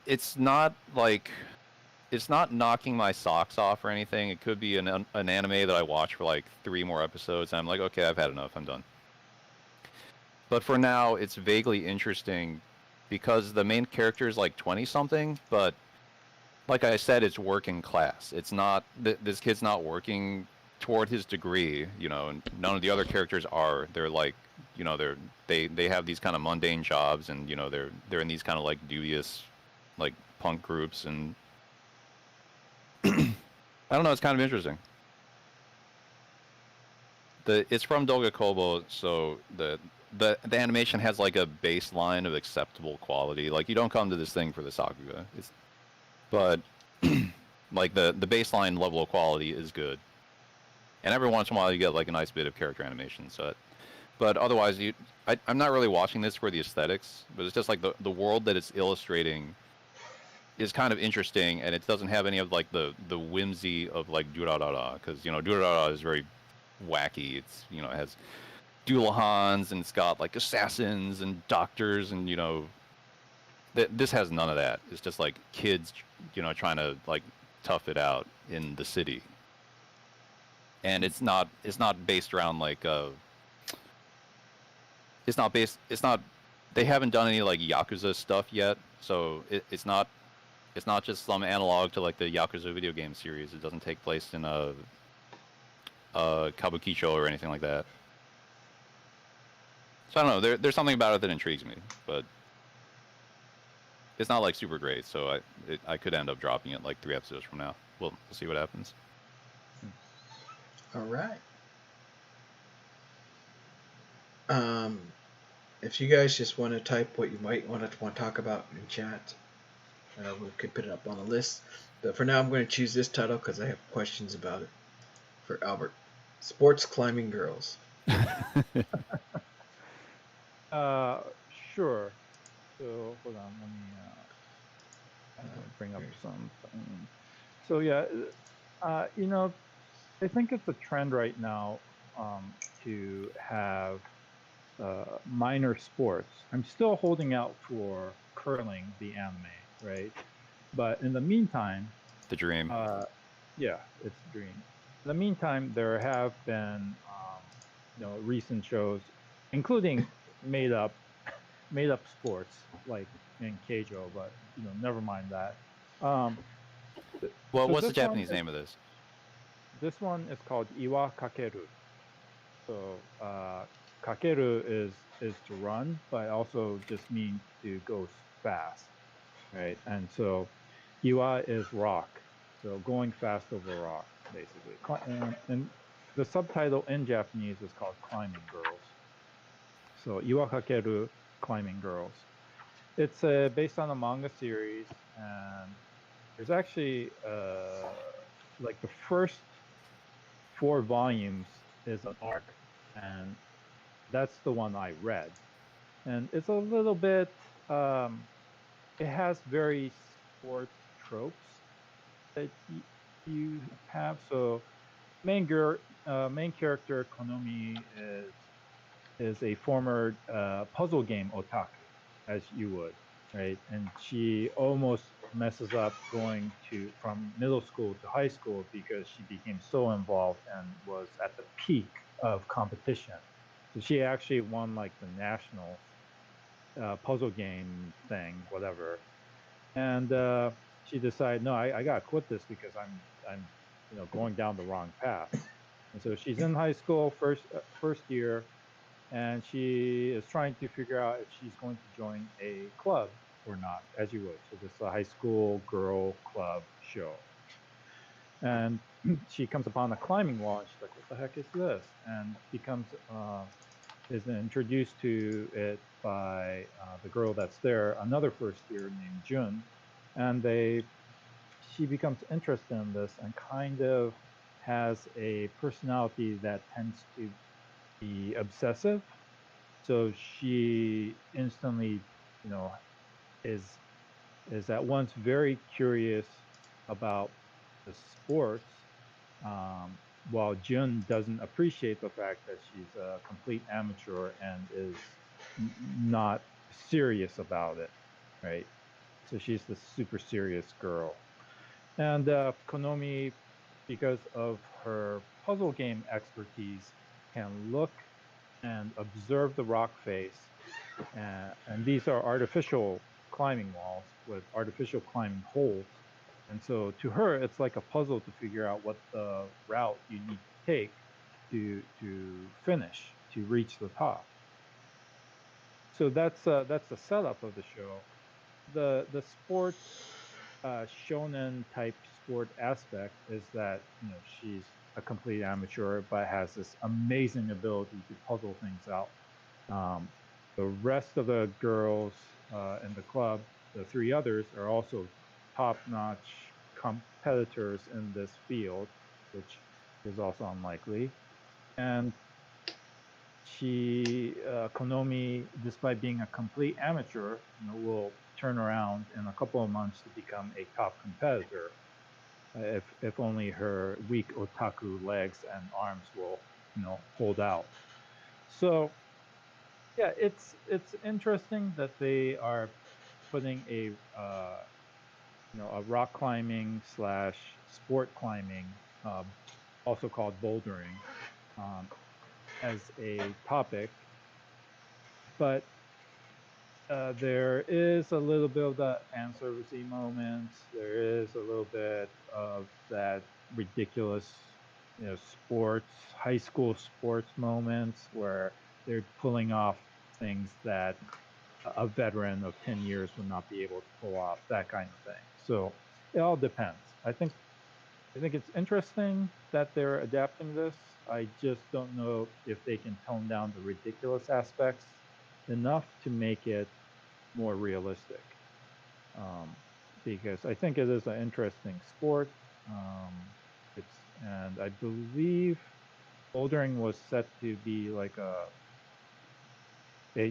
It's not like, it's not knocking my socks off or anything. It could be an anime that I watch for like 3 more episodes and I'm like, okay, I've had enough, I'm done. But for now, it's vaguely interesting because the main character is like 20 something, but like I said, it's working class. It's not, this kid's not working toward his degree, you know, and none of the other characters are. They're like, you know, they have these kind of mundane jobs, and you know, they're in these kind of like dubious like punk groups, and I don't know, it's kind of interesting. It's from Doga Kobo, so the animation has like a baseline of acceptable quality. Like, you don't come to this thing for the sakuga. But like the baseline level of quality is good. And every once in a while you get like a nice bit of character animation. So, but otherwise, I'm not really watching this for the aesthetics, but it's just like the world that it's illustrating is kind of interesting, and it doesn't have any of like the whimsy of like Durarara, because you know Durarara is very wacky. It's, you know, it has Dulahans, and it's got like assassins and doctors, and you know, this has none of that. It's just like kids, you know, trying to like tough it out in the city. And it's not based around like they haven't done any like Yakuza stuff yet, so it's not just some analog to like the Yakuza video game series. It doesn't take place in a Kabukicho or anything like that. So I don't know, there's something about it that intrigues me, but it's not like super great, so I could end up dropping it like 3 episodes from now. We'll see what happens. All right. If you guys just want to type what you might want to talk about in chat, we could put it up on the list. But for now, I'm going to choose this title because I have questions about it for Albert. Sports Climbing Girls. Sure. So hold on, let me bring up something. So yeah, you know, I think it's a trend right now to have minor sports. I'm still holding out for curling, the anime, right? But in the meantime, The dream. yeah, it's a dream. In the meantime, there have been, you know, recent shows, including made up made up sports like in Keijo, but never mind that. Um, Well, so what's the Japanese name of this? this one is called Iwa Kakeru. So kakeru is to run, but also just means to go fast, right? And so iwa is rock, so going fast over rock, basically. And the subtitle in Japanese is called Climbing Girls. So iwa kakeru, Climbing Girls. It's based on a manga series, and there's actually like the first 4 volumes is an arc, and that's the one I read. And it's a little bit, it has very sport tropes that you have. So main character Konomi is a former puzzle game otaku, as you would, right? And she almost messes up going to from middle school to high school because she became so involved and was at the peak of competition. So she actually won like the nationals puzzle game thing, whatever. And she decided, no, I gotta quit this because I'm going down the wrong path. And so she's in high school first year, and she is trying to figure out if she's going to join a club or not, as you would. So this is a high school girl club show. And she comes upon a climbing wall, and she's like, "What the heck is this?" And becomes is introduced to it by the girl that's there, another first year named Jun, and she becomes interested in this and kind of has a personality that tends to be obsessive. So she instantly, you know, is at once very curious about the sports, while Jun doesn't appreciate the fact that she's a complete amateur and is not serious about it, right? So she's the super serious girl. And Konomi, because of her puzzle game expertise, can look and observe the rock face. And these are artificial climbing walls with artificial climbing holes. And so to her, it's like a puzzle to figure out what the route you need to take to finish, to reach the top. So that's the setup of the show. The sports shonen type sport aspect is that she's a complete amateur but has this amazing ability to puzzle things out. Um, the rest of the girls in the club, the 3 others, are also top-notch competitors in this field, which is also unlikely. And Konomi, despite being a complete amateur, will turn around in a couple of months to become a top competitor, if only her weak otaku legs and arms will, hold out. So yeah, it's interesting that they are putting a rock climbing slash sport climbing, also called bouldering, um, as a topic, but there is a little bit of that fan servicey moments. There is a little bit of that ridiculous, sports, high school sports moments where they're pulling off things that a veteran of 10 years would not be able to pull off, that kind of thing. So it all depends. I think it's interesting that they're adapting this. I just don't know if they can tone down the ridiculous aspects enough to make it more realistic. Because I think it is an interesting sport. Um, and I believe bouldering was set to be like a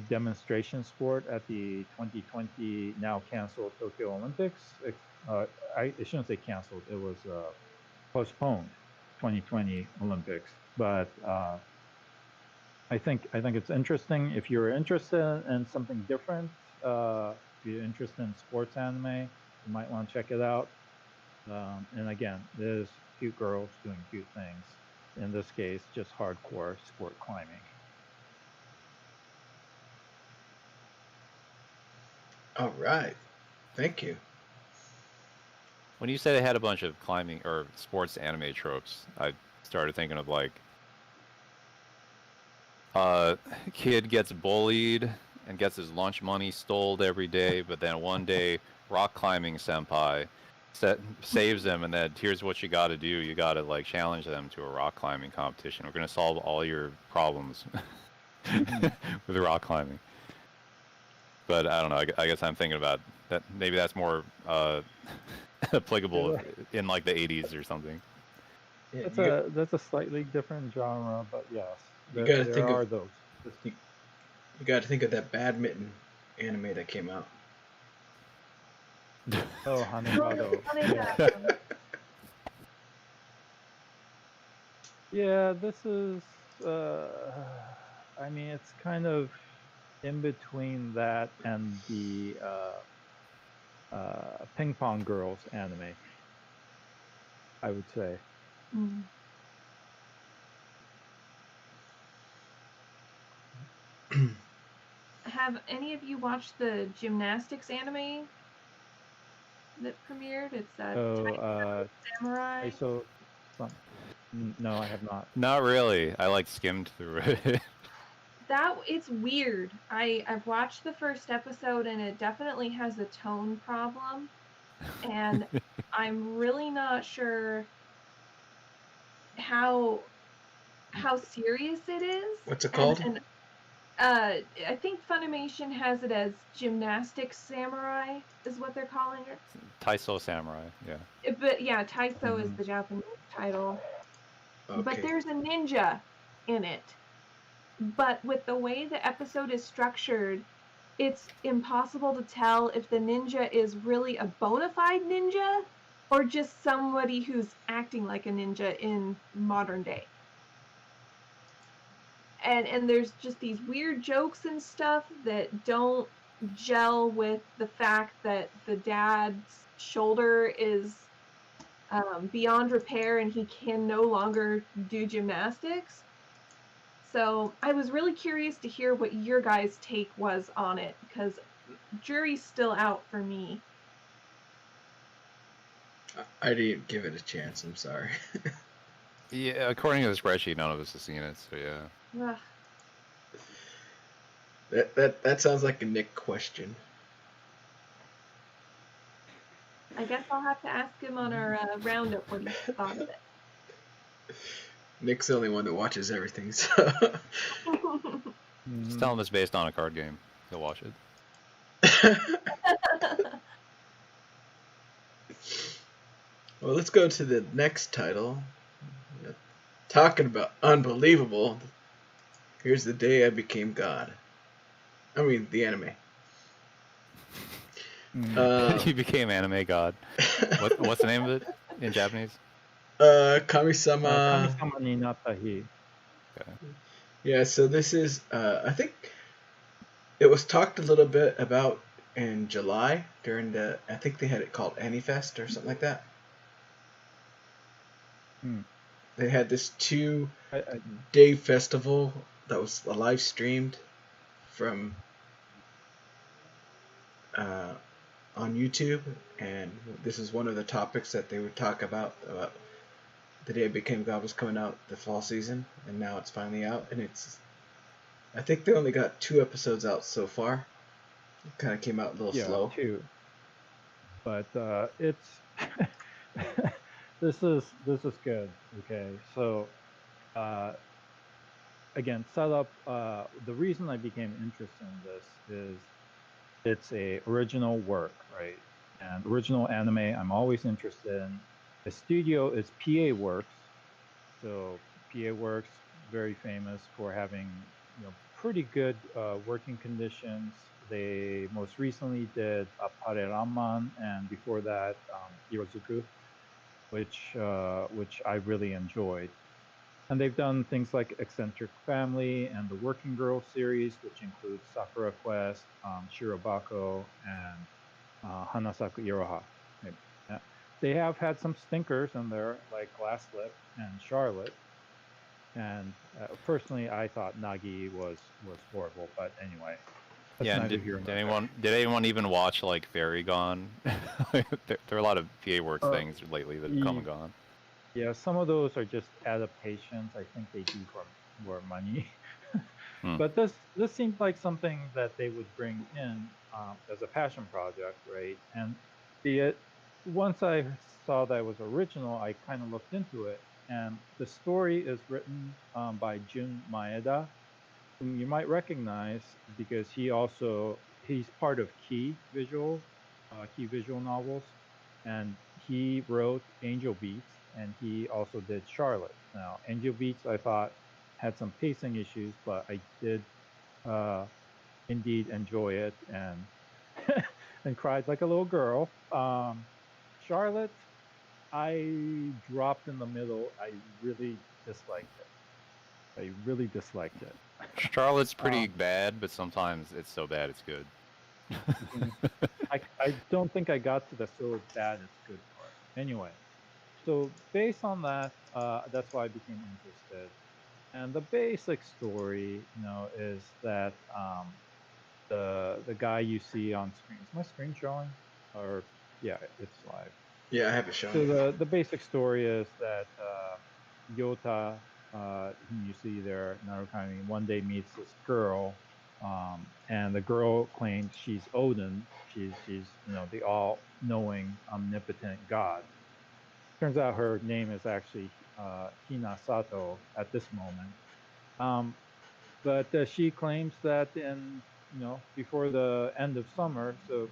demonstration sport at the 2020 now canceled Tokyo Olympics. I shouldn't say canceled; it was postponed 2020 Olympics. But I think it's interesting. If you're interested in something different, if you're interested in sports anime, you might want to check it out. And again, there's cute girls doing cute things. In this case, just hardcore sport climbing. All right. Thank you. When you say they had a bunch of climbing or sports anime tropes, I started thinking of like, kid gets bullied and gets his lunch money stole every day, but then one day rock climbing senpai saves him, and then here's what you got to do: you got to like challenge them to a rock climbing competition. We're gonna solve all your problems with rock climbing. But I don't know. I guess I'm thinking about that. Maybe that's more applicable in like the 80s or something. Yeah, That's a slightly different genre, but yes, you got to there think are of those. you, you got to think of that badminton anime that came out. Oh, Hanebado. Yeah. Yeah, this is. I mean, it's kind of in between that and the Ping Pong Girls anime, I would say. Mm. Have any of you watched the gymnastics anime that premiered? It's So, Samurai. so some. No, I have not. Not really. I like skimmed through it. That it's weird. I've watched the first episode and it definitely has a tone problem, and I'm really not sure how serious it is. What's it called? And I think Funimation has it as Gymnastics Samurai is what they're calling it. Taiso Samurai, yeah. But yeah, Taiso is the Japanese title. Okay. But there's a ninja in it. But with the way the episode is structured, it's impossible to tell if the ninja is really a bona fide ninja or just somebody who's acting like a ninja in modern day. And there's just these weird jokes and stuff that don't gel with the fact that the dad's shoulder is beyond repair and he can no longer do gymnastics. So I was really curious to hear what your guys' take was on it, because jury's still out for me. I didn't give it a chance. I'm sorry. Yeah, according to the spreadsheet, none of us have seen it, so yeah. Ugh. That sounds like a Nick question. I guess I'll have to ask him on our roundup what he thought of it. Nick's the only one that watches everything, so. Just tell him it's based on a card game. He'll watch it. Well, let's go to the next title. Talking about unbelievable. Here's the day I became God. I mean, the anime. You became anime god. What's the name of it in Japanese? Kami-sama. Kami-sama ni natta hi. Okay. Yeah, so this is, I think it was talked a little bit about in July during I think they had it called AniFest or something like that. They had this 2-day festival that was live streamed from on YouTube, and this is one of the topics that they would talk about the day I became God was coming out the fall season, and now it's finally out, and I think they only got 2 episodes out so far. It kind of came out a little slow. 2. But it's this is good. Okay, so again, setup. The reason I became interested in this is it's a original work, right? And original anime, I'm always interested in. The studio is PA Works, so PA Works very famous for having pretty good working conditions. They most recently did Pareraman, and before that Irozuku, which I really enjoyed. And they've done things like Eccentric Family and the Working Girl series, which includes Sakura Quest, Shirobako, and Hanasaku Iroha. Yeah. They have had some stinkers in there, like Glass Lip and Charlotte. And personally, I thought Nagi was horrible, but anyway. That's Yeah, and neither here nor did anyone even watch like Fairy Gone? There are a lot of PA Works there. things lately that have come and gone. Yeah, some of those are just adaptations. I think they do for more money. Hmm. But this seemed like something that they would bring in as a passion project, right? And the once I saw that it was original, I kind of looked into it, and the story is written by Jun Maeda, whom you might recognize because he's part of Key Visual Novels, and he wrote Angel Beats, and he also did Charlotte. Now, Angel Beats, I thought had some pacing issues, but I did uh, indeed enjoy it and and cried like a little girl. Charlotte, I dropped in the middle. I really disliked it. I really disliked it. Charlotte's pretty Um, bad, but sometimes it's so bad it's good. mhm. I don't think I got to the so bad it's good part. Anyway, so based on that, that's why I became interested. And the basic story, is that the guy you see on screen. Is my screen showing? Or yeah, it's live. Yeah, I have it shown. So the basic story is that Yota, whom you see there, Narukami, one day meets this girl, and the girl claims she's Odin. She's the all-knowing, omnipotent god. Turns out her name is actually Hinasato at this moment. Um, but she claims that before the end of summer, so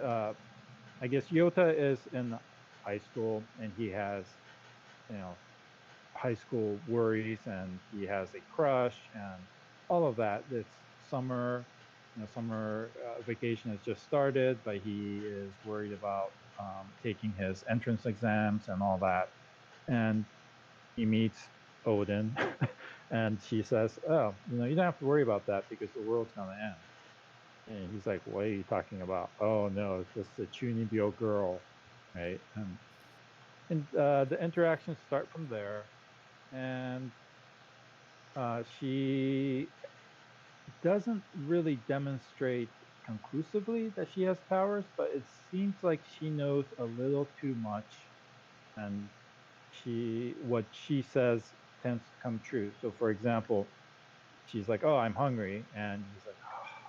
uh, I guess Yota is in high school and he has you know high school worries and he has a crush and all of that. It's summer, summer vacation has just started, but he is worried about taking his entrance exams and all that. And he meets Odin, and she says, "Oh, you don't have to worry about that because the world's gonna end." And he's like, "What are you talking about?" "Oh no, it's just a Chunibyo girl, right?" And the interactions start from there, and she doesn't really demonstrate conclusively that she has powers, but it seems like she knows a little too much, and what she says tends to come true. So, for example, she's like, "Oh, I'm hungry," and he's like,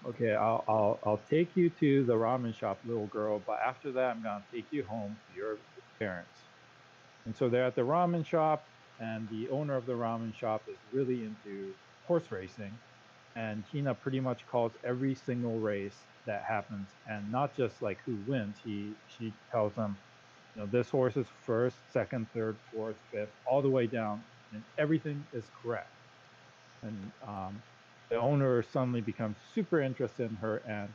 "Oh, okay, I'll take you to the ramen shop, little girl, but after that, I'm gonna take you home to your parents." And so they're at the ramen shop, and the owner of the ramen shop is really into horse racing, and Hina pretty much calls every single race that happens, and not just like who wins. She tells them, this horse is first, second, third, fourth, fifth, all the way down, and everything is correct. And the owner suddenly becomes super interested in her, and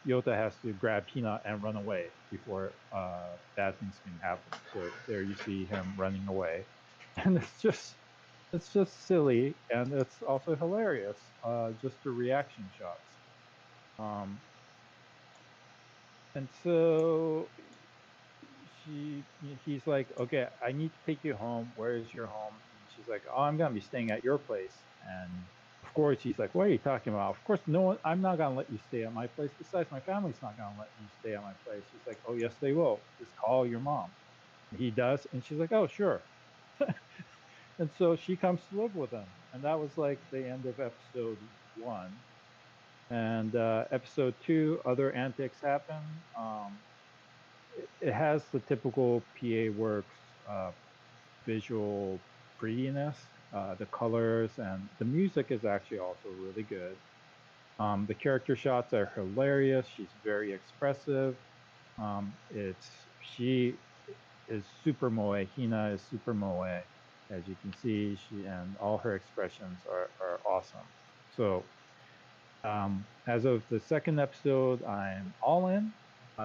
Yota has to grab Hina and run away before bad things can happen. So there you see him running away, and it's just silly, and it's also hilarious. Just the reaction shots. Um, and so he's like, "Okay, I need to take you home. Where is your home?" And she's like, "Oh, I'm gonna be staying at your place." And of course, he's like, "What are you talking about? Of course, no one. I'm not gonna let you stay at my place. Besides, my family's not gonna let you stay at my place." She's like, "Oh, yes, they will. Just call your mom." And he does, and she's like, "Oh, sure." And so she comes to live with him, and that was like the end of episode 1. And episode 2, other antics happen. It has the typical PA Works uh, visual prettiness. The colors and the music is actually also really good. The character shots are hilarious. She's very expressive. It's She is super moe. Hina is super moe, as you can see. And all her expressions are awesome. So as of the second episode, I'm all in.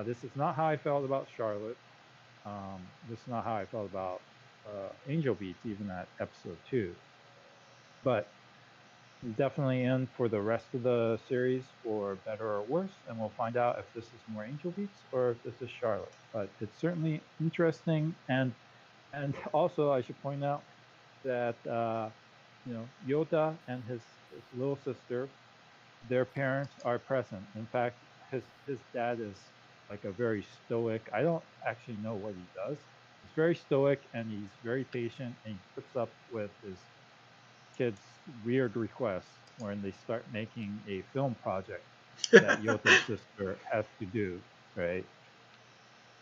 This is not how I felt about Charlotte. This is not how I felt about Angel Beats, even at episode 2. But I'm definitely in for the rest of the series, for better or worse, and we'll find out if this is more Angel Beats or if this is Charlotte. But it's certainly interesting, and also I should point out that Yota and his little sister their parents are present. In fact, his dad is like a very stoic. I don't actually know what he does. He's very stoic and he's very patient and he puts up with his kids' weird requests when they start making a film project that Yota's sister has to do, right?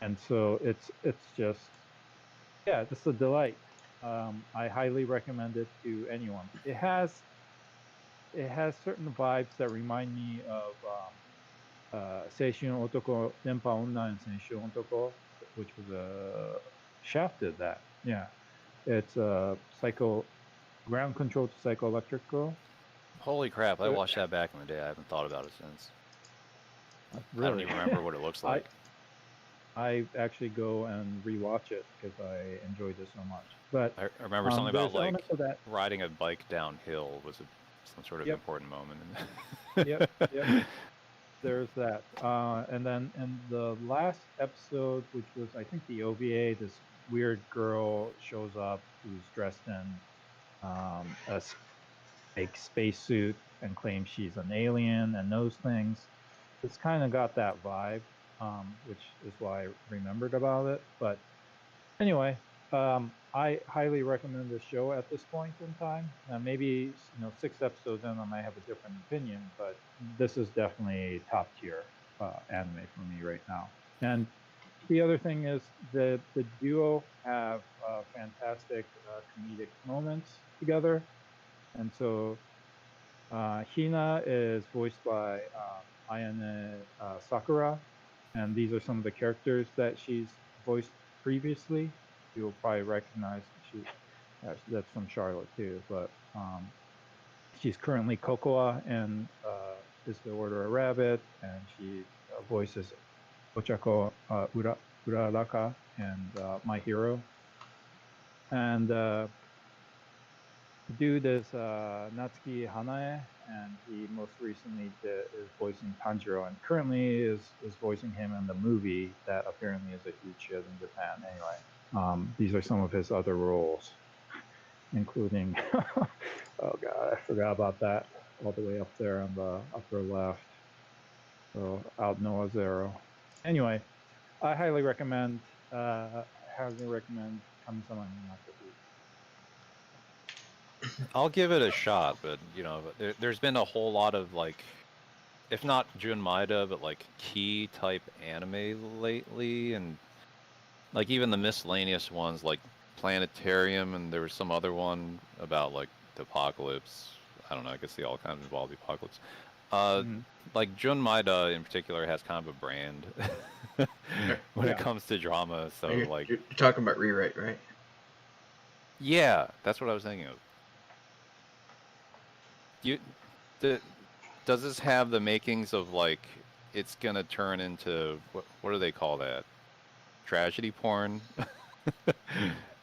And so it's just yeah, it's a delight. I highly recommend it to anyone. It has certain vibes that remind me of Seishun Otoko, Denpa Onna and Seishun Otoko, which was a Shaft did that. Yeah, it's a ground controlled psychoelectric girl. Holy crap! I Uh, watched that back in the day. I haven't thought about it since. I don't Really, even remember what it looks I like. I actually go and rewatch it because I enjoyed it so much. But I remember something about there's like elements of that. riding a bike downhill was some sort of Yep, important moment. yep, yep. There's that. And then in the last episode, which was I think the OVA, this weird girl shows up who's dressed in fake spacesuit and claims she's an alien and those things. It's kind of got that vibe, which is why I remembered about it. But anyway, I highly recommend this show at this point in time. Maybe 6 episodes in, I might have a different opinion, but this is definitely top tier anime for me right now. And the other thing is that the duo have fantastic comedic moments together, and so Hina is voiced by Ayane Sakura, and these are some of the characters that she's voiced previously. You'll probably recognize that's from Charlotte too, but she's currently Kokoa in Is the Order a Rabbit, and she voices Ochako Uraraka and My Hero. And dude is Natsuki Hanae, and he most recently is voicing Tanjiro, and currently is voicing him in the movie that apparently is a huge hit in Japan. Anyway, these are some of his other roles, including oh god, I forgot about that. All the way up there on the upper left. So out Noah Zero. Anyway, I highly recommend Kamisama ni Nakaku. I'll give it a shot, but there's been a whole lot of like, if not Jun Maeda, but like key type anime lately, and like even the miscellaneous ones like Planetarium, and there was some other one about like the apocalypse. I don't know. I guess they all kind of involve the apocalypse. Like Jun Maeda in particular has kind of a brand when it comes to drama. So like, you're talking about Rewrite, right? yeah, that's what I was thinking of. Does this have the makings of like it's gonna turn into what do they call that? Tragedy porn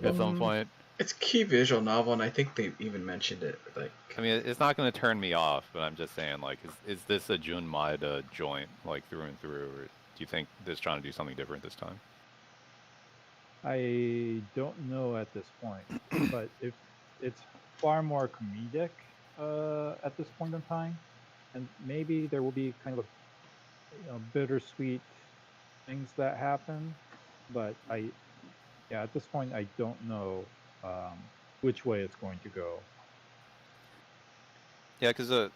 at some point? It's a key visual novel, and I think they even mentioned it. Like, I mean, it's not going to turn me off, but I'm just saying, like, is this a Jun Maeda joint, like, through and through, or do you think this is trying to do something different this time? I don't know at this point, but if it's far more comedic at this point in time, and maybe there will be kind of a bittersweet things that happen, but at this point I don't know which way it's going to go. Yeah, because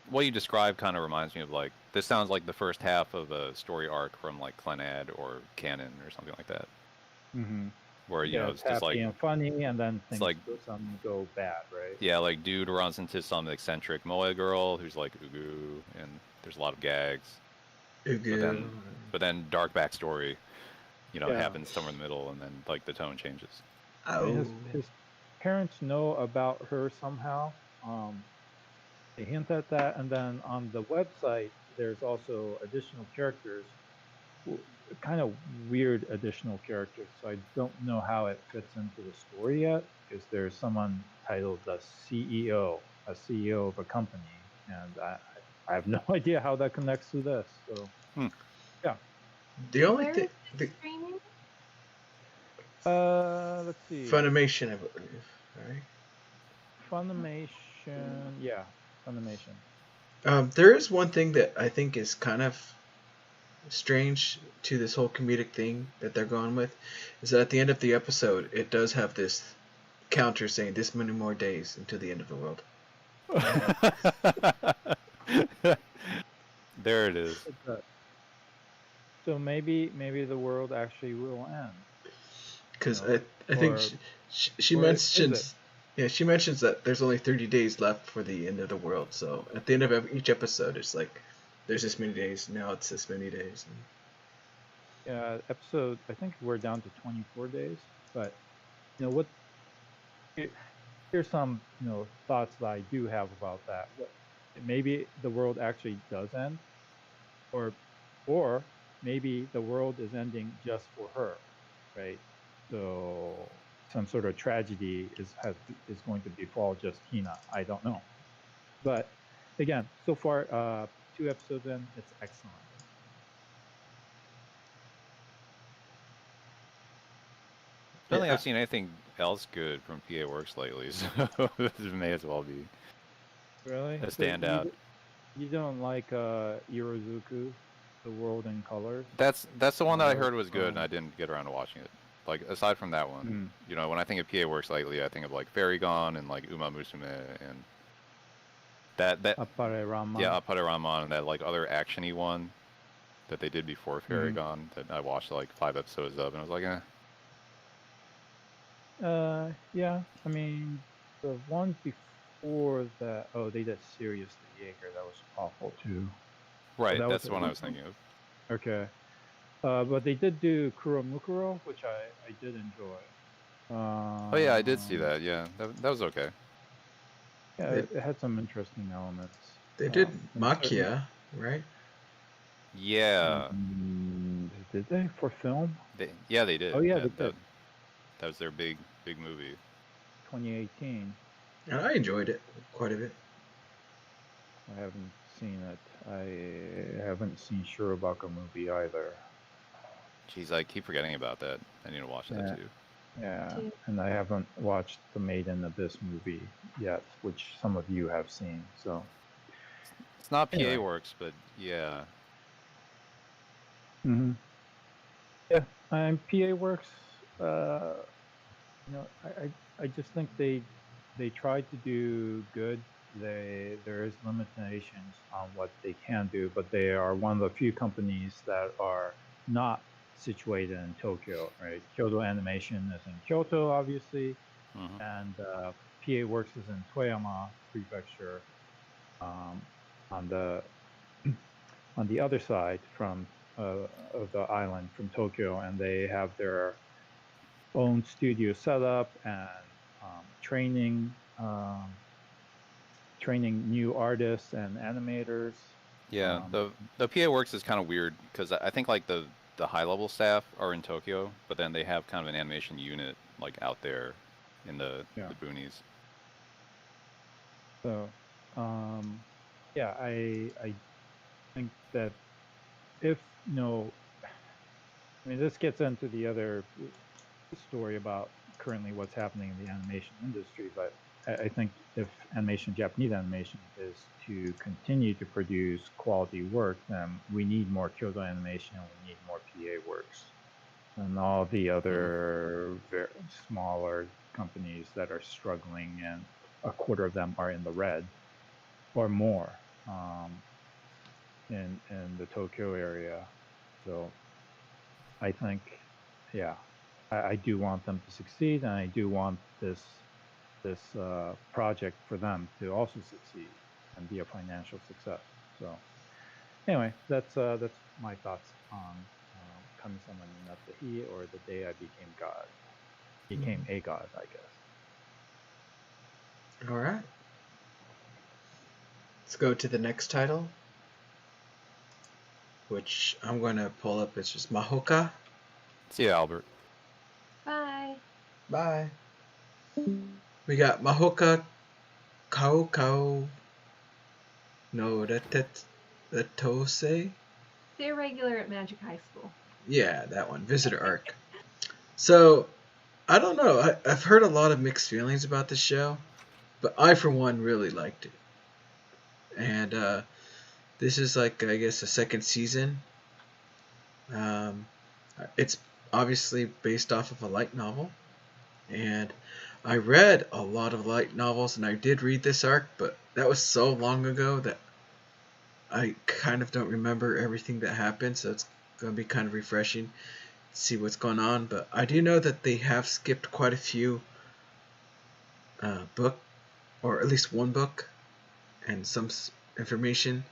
what you described kind of reminds me of like this sounds like the first half of a story arc from like Clannad or Canon or something like that. Mm-hmm. Where it's just like and funny, and then things like some go bad, right? Yeah, like dude runs into some eccentric moe girl who's like ugu, and there's a lot of gags. Ugu. But then dark backstory, happens somewhere in the middle, and then like the tone changes. Oh. His parents know about her somehow. They hint at that, and then on the website there's also additional characters, kind of weird additional characters. So I don't know how it fits into the story yet, because there's someone titled the CEO, a CEO of a company, and I have no idea how that connects to this. So yeah. The only Where thing. is this streaming? Let's see. Funimation, I believe, right? Funimation, yeah, Funimation. There is one thing that I think is kind of strange to this whole comedic thing that they're going with, is that at the end of the episode, it does have this counter saying this many more days until the end of the world. There it is. So maybe the world actually will end. Because No. I think Or- she or is mentions she mentions that there's only 30 days left for the end of the world. So at the end of each episode, it's like there's this many days. Now it's this many days. Yeah, episode. I think we're down to 24 days. But you know what? Here's some thoughts that I do have about that. Maybe the world actually does end, or maybe the world is ending just for her, right? So some sort of tragedy is going to befall just Hina. I don't know, but again, so far 2 episodes in, it's excellent. I don't think Yeah. I've seen anything else good from PA Works lately, so this may as well be Really, a standout. You don't like Irozuku, The World in Colors? That's the one that I heard Or, was good, and I didn't get around to watching it. Like, aside from that one, when I think of PA Works lately, I think of like Fairy Gone and like Uma Musume and that Appare Rama. yeah, Appare Raman, and that like other actiony one that they did before Fairy Gone that I watched like 5 episodes of, and I was like, eh. Yeah, I mean, the one before that, they did Seriously Jaeger, that was awful too. Right, that that's was the one I was thinking of. Okay. But they did do Kuromukuro, which I did enjoy. Oh yeah, I did see that. Yeah, that was okay. Yeah, it had some interesting elements. They did Makia, right? Yeah. Did they for film? They did. Oh yeah, they did. That was their big movie. 2018. And I enjoyed it quite a bit. I haven't seen it. I haven't seen Shirobaka movie either. Jeez, I keep forgetting about that. I need to watch that too. Yeah, and I haven't watched the Made in Abyss movie yet, which some of you have seen. So it's not PA Works, but yeah. Yeah, and PA Works. I just think they tried to do good. There is limitations on what they can do, but they are one of the few companies that are not situated in Tokyo, right? Kyoto Animation is in Kyoto, obviously, and PA Works is in Toyama Prefecture, on the other side from of the island from Tokyo, and they have their own studio setup and training new artists and animators. Yeah, the PA Works is kind of weird because I think like the high level staff are in Tokyo, but then they have kind of an animation unit like out there in the boonies. So, yeah, I think that if I mean, this gets into the other story about currently what's happening in the animation industry, but I think if Japanese animation is to continue to produce quality work, then we need more Kyoto Animation, and we need more PA Works, and all the other very smaller companies that are struggling, and a quarter of them are in the red or more in the Tokyo area. So I think, I do want them to succeed, and I do want this project for them to also succeed and be a financial success. So anyway, that's my thoughts on Kami-sama ni Nattahi, or The Day I Became God. Became a god, I guess. All right. Let's go to the next title, which I'm going to pull up. It's just Mahoka. See you, Albert. Bye. Bye. We got Mahoka Kao no Retose. They're regular at Magic High School. Yeah, that one. Visitor Arc. So, I don't know. I've heard a lot of mixed feelings about this show, but I, for one, really liked it. and this is like, I guess, a second season. It's obviously based off of a light novel, and I read a lot of light novels, and I did read this arc, but that was so long ago that I kind of don't remember everything that happened, so it's going to be kind of refreshing to see what's going on. But I do know that they have skipped quite a few book, or at least one book, and some information,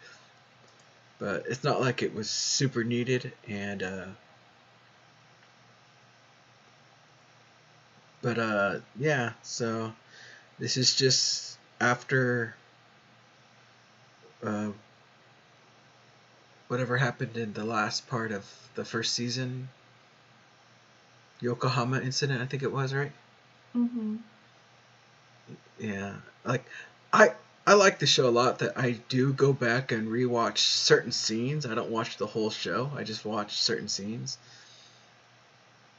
but it's not like it was super needed. And yeah, so this is just after uh, whatever happened in the last part of the first season, Yokohama incident, I think it was, right? Mm-hmm. Yeah, like I I like the show a lot. That I do go back and rewatch certain scenes. I don't watch the whole show. I just watch certain scenes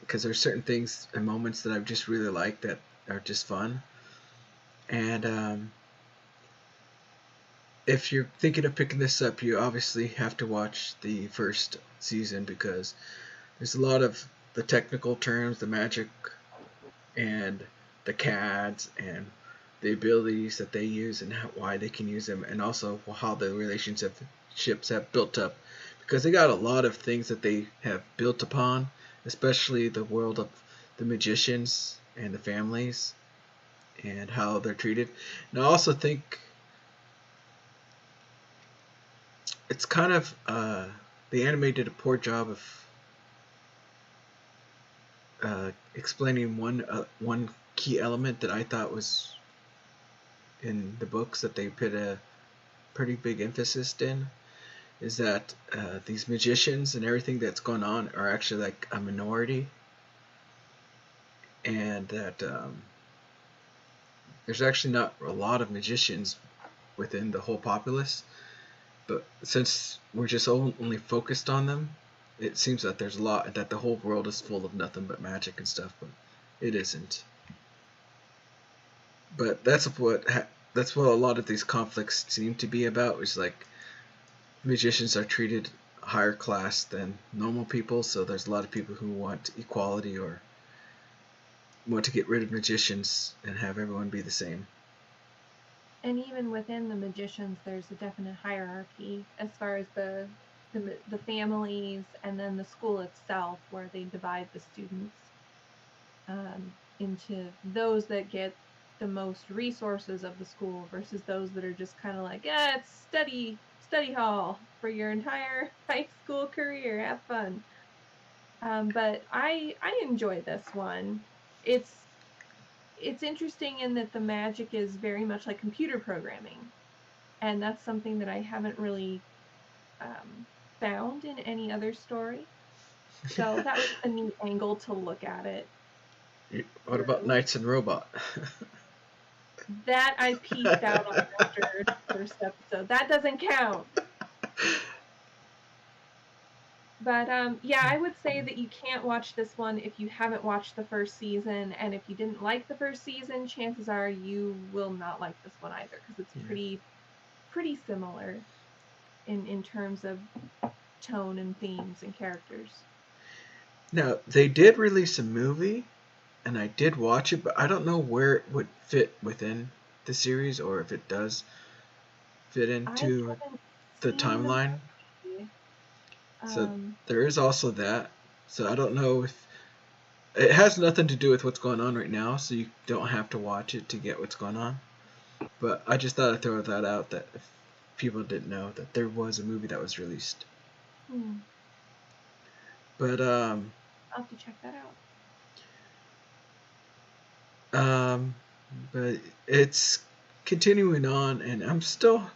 because there's certain things and moments that I just really like that are just fun. And if you're thinking of picking this up, you obviously have to watch the first season because there's a lot of the technical terms, the magic, and the CADs, and the abilities that they use and why they can use them, and also how the relationships have built up. Because they got a lot of things that they have built upon, especially the world of the magicians and the families and how they're treated. And I also think it's kind of the anime did a poor job of explaining one key element that I thought was in the books that they put a pretty big emphasis in, is that these magicians and everything that's going on are actually like a minority, and that there's actually not a lot of magicians within the whole populace. But since we're just only focused on them, it seems that there's a lot, that the whole world is full of nothing but magic and stuff, but it isn't. But that's what a lot of these conflicts seem to be about. Is like magicians are treated higher class than normal people, so there's a lot of people who want equality or want to get rid of magicians and have everyone be the same. And even within the magicians, there's a definite hierarchy as far as the families and then the school itself, where they divide the students into those that get the most resources of the school versus those that are just kind of like, yeah, it's study hall for your entire high school career. Have fun. But I enjoy this one. It's interesting in that the magic is very much like computer programming, and that's something that I haven't really found in any other story. So that was a neat angle to look at it What about through. Knights and Robot? That I peeked out on after the first episode. That doesn't count. But yeah, I would say that you can't watch this one if you haven't watched the first season, and if you didn't like the first season, chances are you will not like this one either, because it's pretty similar in terms of tone and themes and characters. Now, they did release a movie, and I did watch it, but I don't know where it would fit within the series, or if it does fit into the timeline. So there is also that. So I don't know if it has nothing to do with what's going on right now, so you don't have to watch it to get what's going on. But I just thought I'd throw that out, that if people didn't know that there was a movie that was released. But I'll have to check that out. But it's continuing on, and I'm still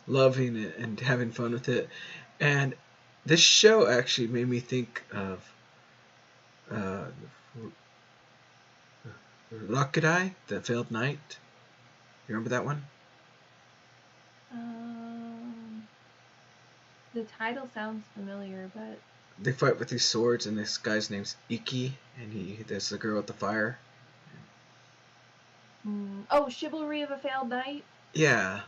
loving it and having fun with it. And this show actually made me think of Rakurai, the Failed Knight. You remember that one? The title sounds familiar, but they fight with these swords, and this guy's name's Iki, and there's the girl with the fire. Oh, Chivalry of a Failed Knight? Yeah.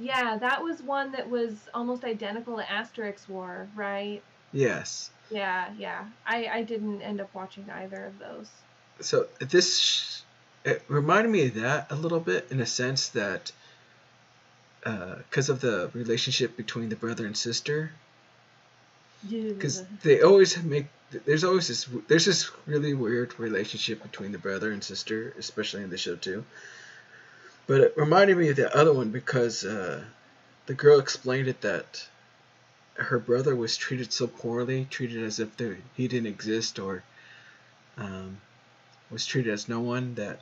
Yeah, that was one that was almost identical to Asterix War, right? Yes. Yeah. I didn't end up watching either of those. So it reminded me of that a little bit in a sense that because of the relationship between the brother and sister, because Ugh. they always make there's this really weird relationship between the brother and sister, especially in the show too. But it reminded me of the other one because the girl explained it that her brother was treated so poorly, treated as if he didn't exist, or um, was treated as no one, that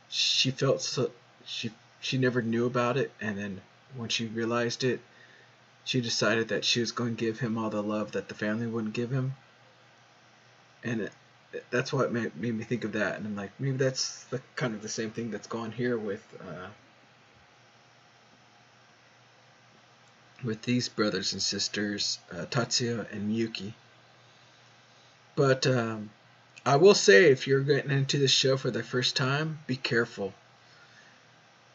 she felt so she never knew about it, and then when she realized it, she decided that she was going to give him all the love that the family wouldn't give him, and that's what made me think of that. And I'm like, maybe that's kind of the same thing that's going here with these brothers and sisters, Tatsuya and Miyuki. But I will say, if you're getting into this show for the first time, be careful.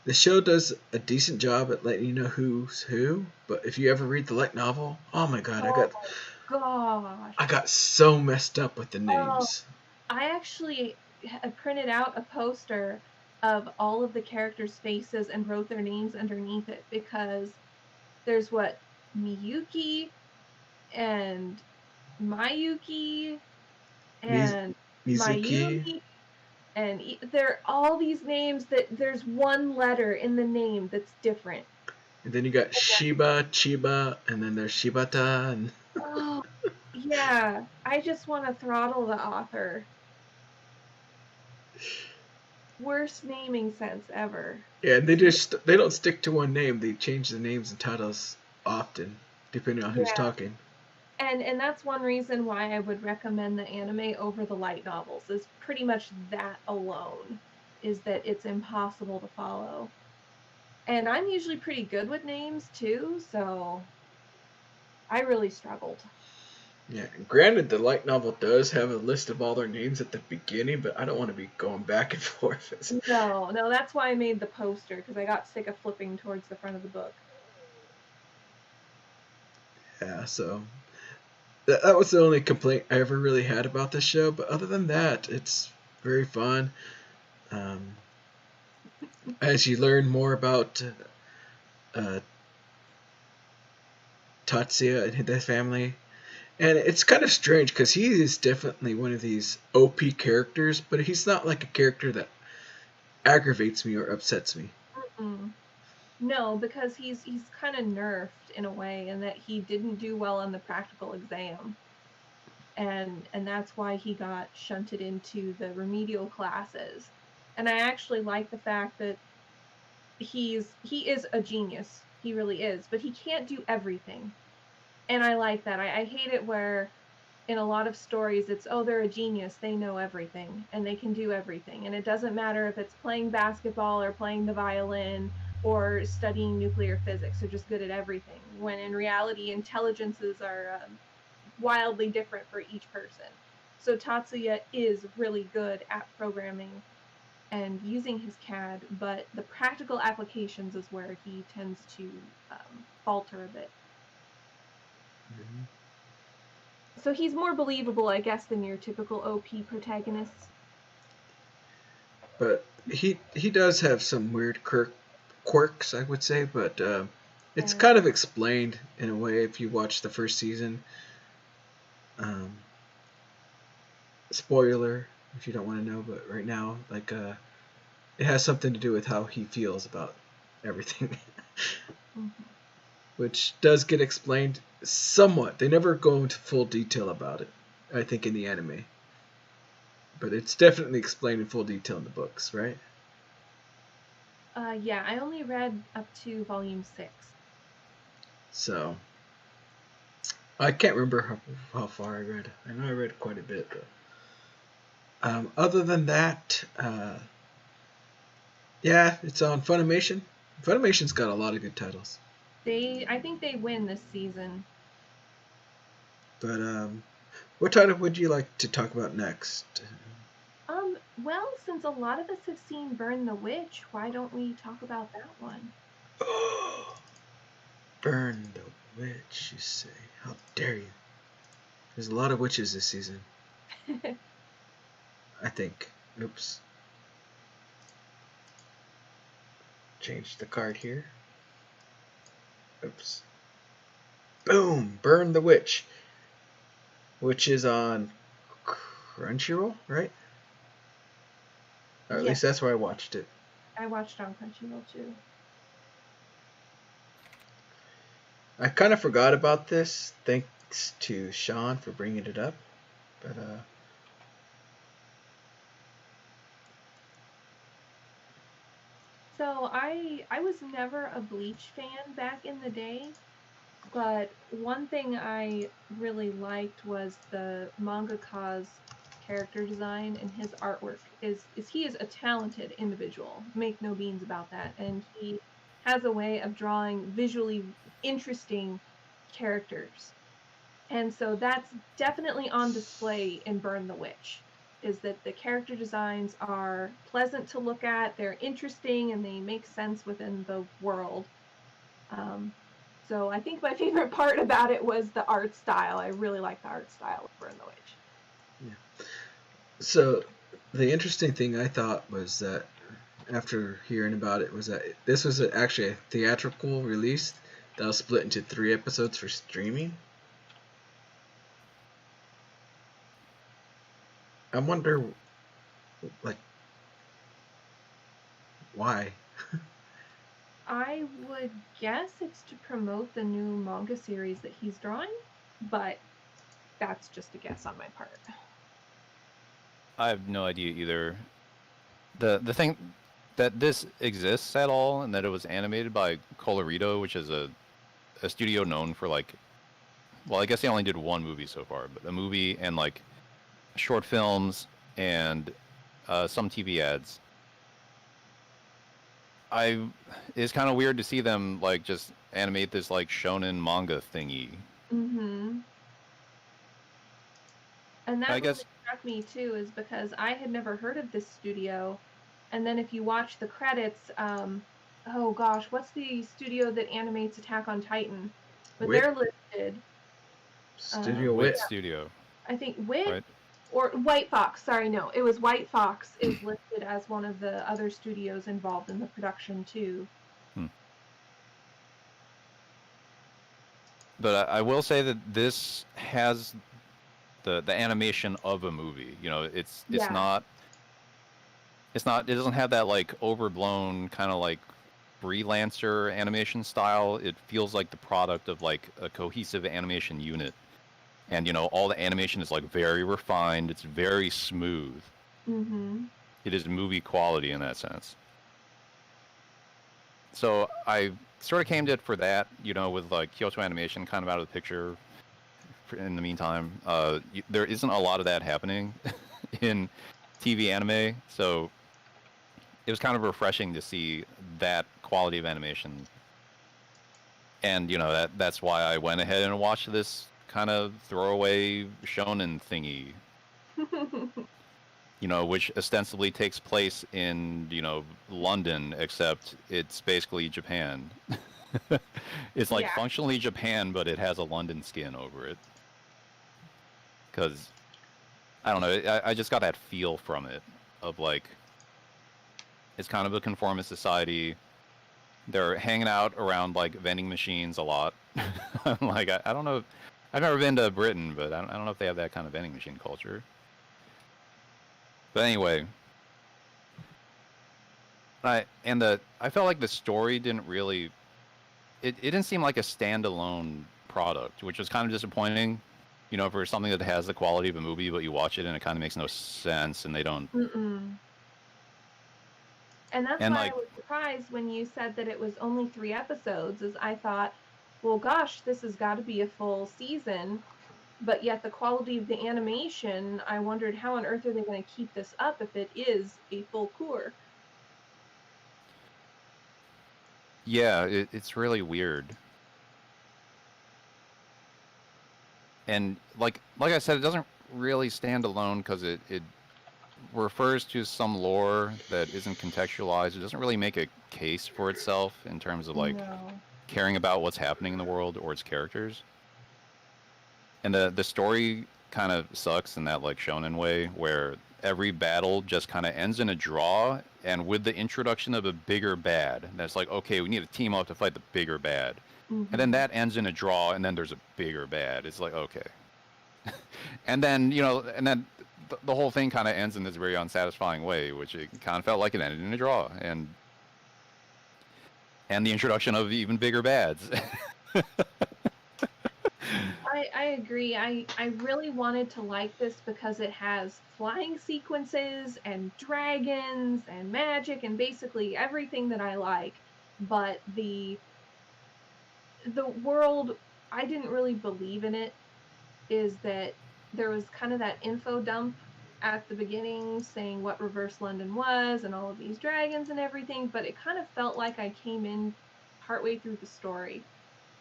The show does a decent job at letting you know who's who, but if you ever read the light novel, oh my god, Oh gosh. I got so messed up with the Oh, names. I actually printed out a poster of all of the characters' faces and wrote their names underneath it because there's Miyuki and Mayuki and Mizuki, Mayumi, and there are all these names that there's one letter in the name that's different. and then you got Shiba, Chiba, and then there's Shibata, and Oh, yeah. I just want to throttle the author. Worst naming sense ever. yeah, and they don't stick to one name. They change the names and titles often, depending on who's Yeah. talking. And that's one reason why I would recommend the anime over the light novels, is pretty much that alone, is that it's impossible to follow. And I'm usually pretty good with names too, so I really struggled. Yeah, and granted, the light novel does have a list of all their names at the beginning, but I don't want to be going back and forth. No, that's why I made the poster, because I got sick of flipping towards the front of the book. Yeah, so that was the only complaint I ever really had about this show. But other than that, it's very fun. Um, as you learn more about uh, Tatsuya and his family, and it's kind of strange because he is definitely one of these OP characters, but he's not like a character that aggravates me or upsets me. Mm-mm. No, because he's kind of nerfed in a way, in that he didn't do well on the practical exam. And that's why he got shunted into the remedial classes. And I actually like the fact that he is a genius. He really is, but he can't do everything. And I like that. I hate it where in a lot of stories it's, oh, they're a genius, they know everything and they can do everything, and it doesn't matter if it's playing basketball or playing the violin or studying nuclear physics. They're just good at everything, when in reality intelligences are wildly different for each person. So Tatsuya is really good at programming and using his CAD, but the practical applications is where he tends to falter a bit. Mm-hmm. So he's more believable, I guess, than your typical OP protagonists. But he does have some weird quirks, I would say, but it's kind of explained in a way if you watch the first season. Spoiler if you don't want to know, but right now, like, it has something to do with how he feels about everything, Mm-hmm. which does get explained somewhat. They never go into full detail about it, I think, in the anime, but it's definitely explained in full detail in the books, right? Yeah, I only read up to volume 6. So I can't remember how far I read. I know I read quite a bit, but other than that, yeah, it's on Funimation. Funimation's got a lot of good titles. I think they win this season. But what title would you like to talk about next? Well, since a lot of us have seen Burn the Witch, why don't we talk about that one? Burn the witch, you say? How dare you? There's a lot of witches this season. I think. Oops. Change the card here. Oops. Boom! Burn the witch. Which is on Crunchyroll, right? Or at least that's where I watched it. I watched on Crunchyroll too. I kind of forgot about this. Thanks to Sean for bringing it up. But So I was never a Bleach fan back in the day, but one thing I really liked was the mangaka's character design and his artwork. Is he is a talented individual, make no beans about that, and he has a way of drawing visually interesting characters. And so that's definitely on display in Burn the Witch, is that the character designs are pleasant to look at, they're interesting, and they make sense within the world. So I think my favorite part about it was the art style. I really like the art style of Burn the Witch. yeah. So the interesting thing I thought was that after hearing about it was that this was actually a theatrical release that was split into 3 episodes for streaming. I wonder, like, why? I would guess it's to promote the new manga series that he's drawing, but that's just a guess on my part. I have no idea either. The thing that this exists at all and that it was animated by Colorito, which is a studio known for, like, well, I guess they only did one movie so far, but a movie and like short films and some TV ads. It's kind of weird to see them like just animate this like shonen manga thingy. Mm-hmm. And that I really guess struck me too, is because I had never heard of this studio. And then if you watch the credits, oh gosh, what's the studio that animates Attack on Titan? But Wit? they're listed. Studio Wit Wit. Studio. I think Wit Right. or White Fox. Sorry, no, it was White Fox is listed as one of the other studios involved in the production too. But I will say that this has the animation of a movie. You know, it doesn't have that like overblown kind of like freelancer animation style. It feels like the product of like a cohesive animation unit. And, you know, all the animation is like very refined. It's very smooth. Mm-hmm. It is movie quality in that sense. So I sort of came to it for that, you know, with like Kyoto Animation kind of out of the picture in the meantime. There isn't a lot of that happening in TV anime, so it was kind of refreshing to see that quality of animation. And, you know, that's why I went ahead and watched this kind of throwaway shonen thingy, you know, which ostensibly takes place in, you know, London, except it's basically Japan. It's like functionally Japan, but it has a London skin over it. Because, I don't know, I just got that feel from it of like, it's kind of a conformist society. They're hanging out around like vending machines a lot. Like, I don't know. I've never been to Britain, but I don't know if they have that kind of vending machine culture. But anyway, I felt like the story didn't really. It didn't seem like a standalone product, which was kind of disappointing. You know, for something that has the quality of a movie, but you watch it and it kind of makes no sense, and they don't. Mm-mm. And that's And, why like, I was surprised when you said that it was only 3 episodes, is I thought, well, gosh, this has got to be a full season. But yet the quality of the animation, I wondered how on earth are they going to keep this up if it is a full cour? Yeah, it's really weird. And like I said, it doesn't really stand alone because it refers to some lore that isn't contextualized. It doesn't really make a case for itself in terms of like No. caring about what's happening in the world or its characters. And the story kind of sucks in that like shonen way where every battle just kind of ends in a draw, and with the introduction of a bigger bad, that's like, okay, we need to team up to fight the bigger bad. And then that ends in a draw, and then there's a bigger bad. It's like, okay. And then, you know, and then the whole thing kind of ends in this very unsatisfying way, which it kind of felt like it ended in a draw. And the introduction of even bigger bads. I agree. I really wanted to like this because it has flying sequences and dragons and magic and basically everything that I like. But the world, I didn't really believe in it. Is that there was kind of that info dump at the beginning saying what Reverse London was and all of these dragons and everything, but it kind of felt like I came in partway through the story.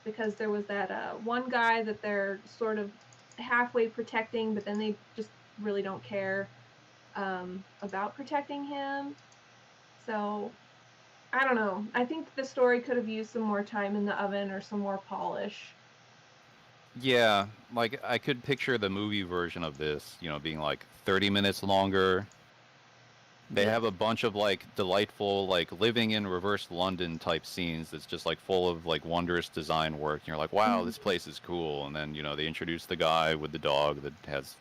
Because there was that one guy that they're sort of halfway protecting, but then they just really don't care about protecting him. So, I don't know. I think the story could have used some more time in the oven or some more polish. Yeah, like I could picture the movie version of this, you know, being like 30 minutes longer. They have a bunch of like delightful, like living in reverse London type scenes that's just like full of like wondrous design work. And you're like, wow, this place is cool. And then, you know, they introduce the guy with the dog that has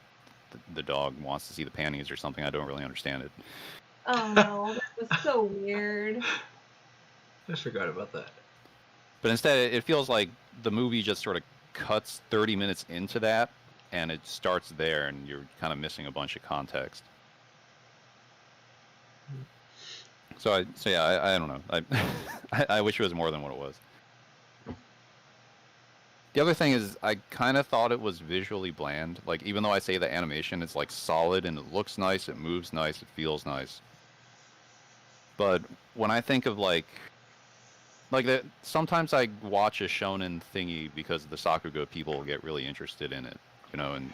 the dog wants to see the panties or something. I don't really understand it. Oh no, that was so weird. I forgot about that. But instead, it feels like the movie just sort of cuts 30 minutes into that, and it starts there, and you're kind of missing a bunch of context. So I don't know. I wish it was more than what it was. The other thing is, I kind of thought it was visually bland. Like, even though I say the animation is like solid and it looks nice, it moves nice, it feels nice. But when I think of like that, sometimes I watch a shonen thingy because the Sakuga people get really interested in it, you know, and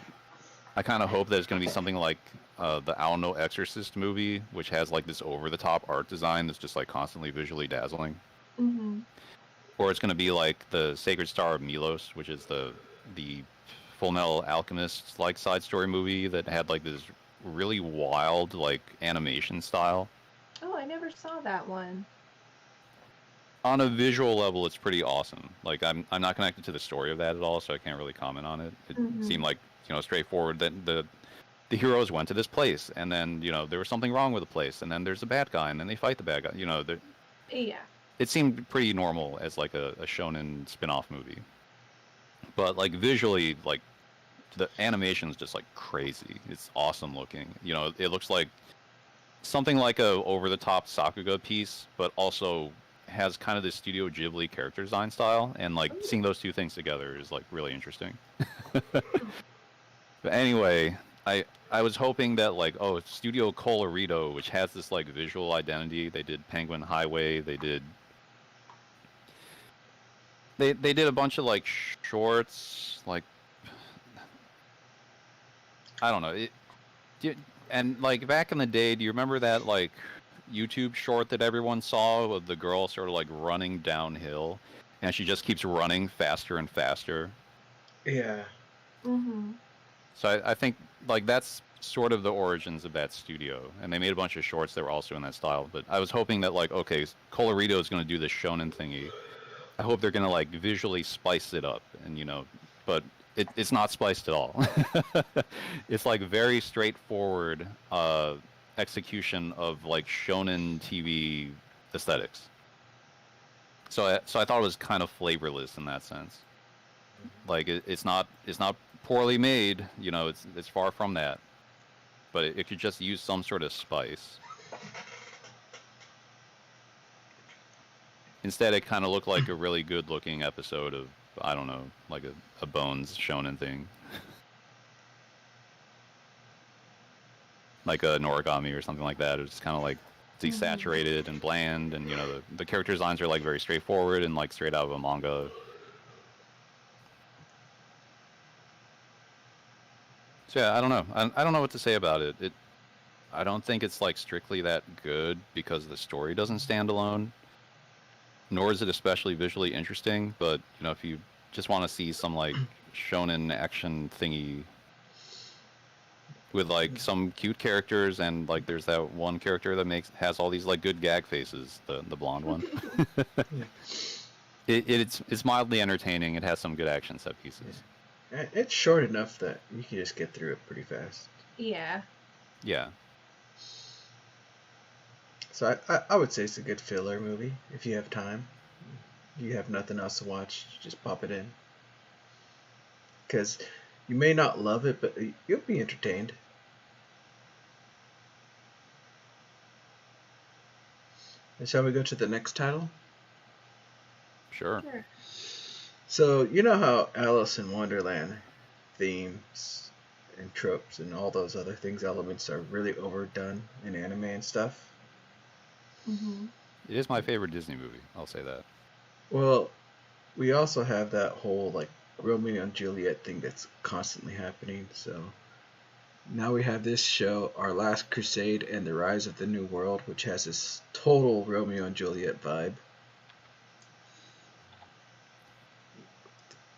I kind of hope that it's going to be something like the Ao Exorcist movie, which has like this over-the-top art design that's just like constantly visually dazzling. Mm-hmm. Or it's going to be like the Sacred Star of Milos, which is the Full Metal Alchemist like side story movie that had like this really wild like animation style. Oh, I never saw that one. On a visual level, it's pretty awesome. Like I'm not connected to the story of that at all, so I can't really comment on it. It seemed like, you know, straightforward that the heroes went to this place, and then, you know, there was something wrong with the place, and then there's a bad guy, and then they fight the bad guy. You know, yeah. It seemed pretty normal as like a shonen spin-off movie. But like visually, like the animation's just like crazy. It's awesome looking. You know, it looks like something like a over-the-top Sakuga piece, but also has kind of this Studio Ghibli character design style, and like seeing those two things together is like really interesting. But anyway, I was hoping that like, oh, Studio Colorito, which has this like visual identity, they did Penguin Highway, they did a bunch of like shorts, like I don't know, and like back in the day, do you remember that like YouTube short that everyone saw of the girl sort of like running downhill, and she just keeps running faster and faster? Yeah. Mm-hmm. So I think like that's sort of the origins of that studio, and they made a bunch of shorts that were also in that style. But I was hoping that like, okay, Colorito is going to do this shonen thingy. I hope they're going to like visually spice it up, and you know, but it's not spiced at all. It's like very straightforward execution of like shonen TV aesthetics. So I thought it was kind of flavorless in that sense. Like it's not poorly made, you know, it's far from that. But it could just use some sort of spice. Instead, it kind of looked like a really good-looking episode of, I don't know, like a Bones shonen thing. Like a Noragami or something like that. It was just kind of like desaturated and bland, and, you know, the character designs are like very straightforward and like straight out of a manga. So yeah, I don't know. I don't know what to say about it. I don't think it's like strictly that good because the story doesn't stand alone. nor is it especially visually interesting. But if you just want to see some like shonen action thingy with like some cute characters, and like there's that one character that has all these like good gag faces, the blonde one. Yeah. It's mildly entertaining. It has some good action set pieces. It's short enough that you can just get through it pretty fast. Yeah. Yeah. So I would say it's a good filler movie if you have time. You have nothing else to watch, just pop it in. Because you may not love it, but you'll be entertained. And shall we go to the next title? Sure. So, you know how Alice in Wonderland themes and tropes and all those other things, elements are really overdone in anime and stuff? Mm-hmm. It is my favorite Disney movie. I'll say that. Well, we also have that whole like Romeo and Juliet thing that's constantly happening. So now we have this show, Our Last Crusade and the Rise of the New World, which has this total Romeo and Juliet vibe.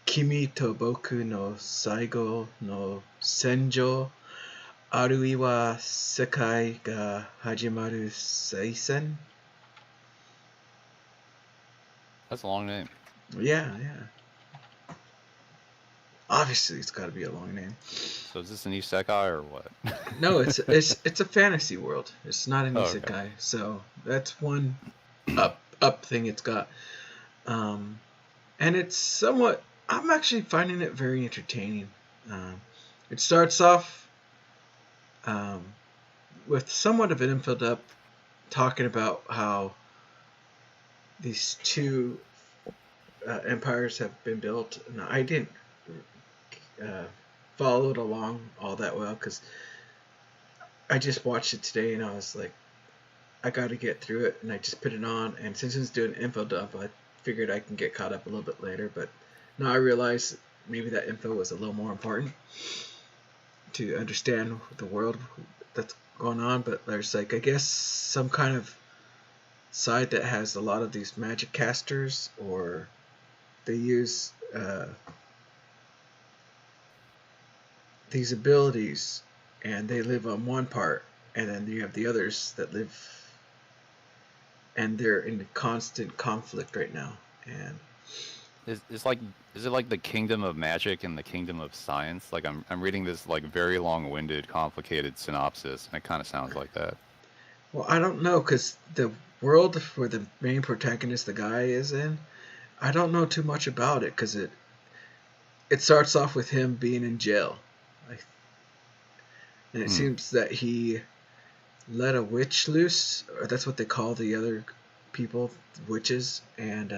Kimi to boku no saigo no senjo, arui wa sekai ga hajimaru seisen. That's a long name. Yeah. Obviously, it's got to be a long name. So is this an isekai or what? No, it's a fantasy world. It's not an isekai. Okay. So that's one up thing it's got. And it's somewhat. I'm actually finding it very entertaining. It starts off with somewhat of an info up, talking about how these two empires have been built. Now, I didn't follow it along all that well because I just watched it today and I was like, I got to get through it, and I just put it on. And since it's doing info dump, I figured I can get caught up a little bit later. But now I realize maybe that info was a little more important to understand the world that's going on. But there's like, I guess, some kind of side that has a lot of these magic casters, or they use these abilities and they live on one part, and then you have the others that live, and they're in constant conflict right now. And Is it like the kingdom of magic and the kingdom of science? Like I'm reading this like very long-winded, complicated synopsis, and it kind of sounds like that. well, I don't know, because the world where the main protagonist, the guy, is in, I don't know too much about it, because it starts off with him being in jail, and it seems that he let a witch loose, or that's what they call the other people, witches, and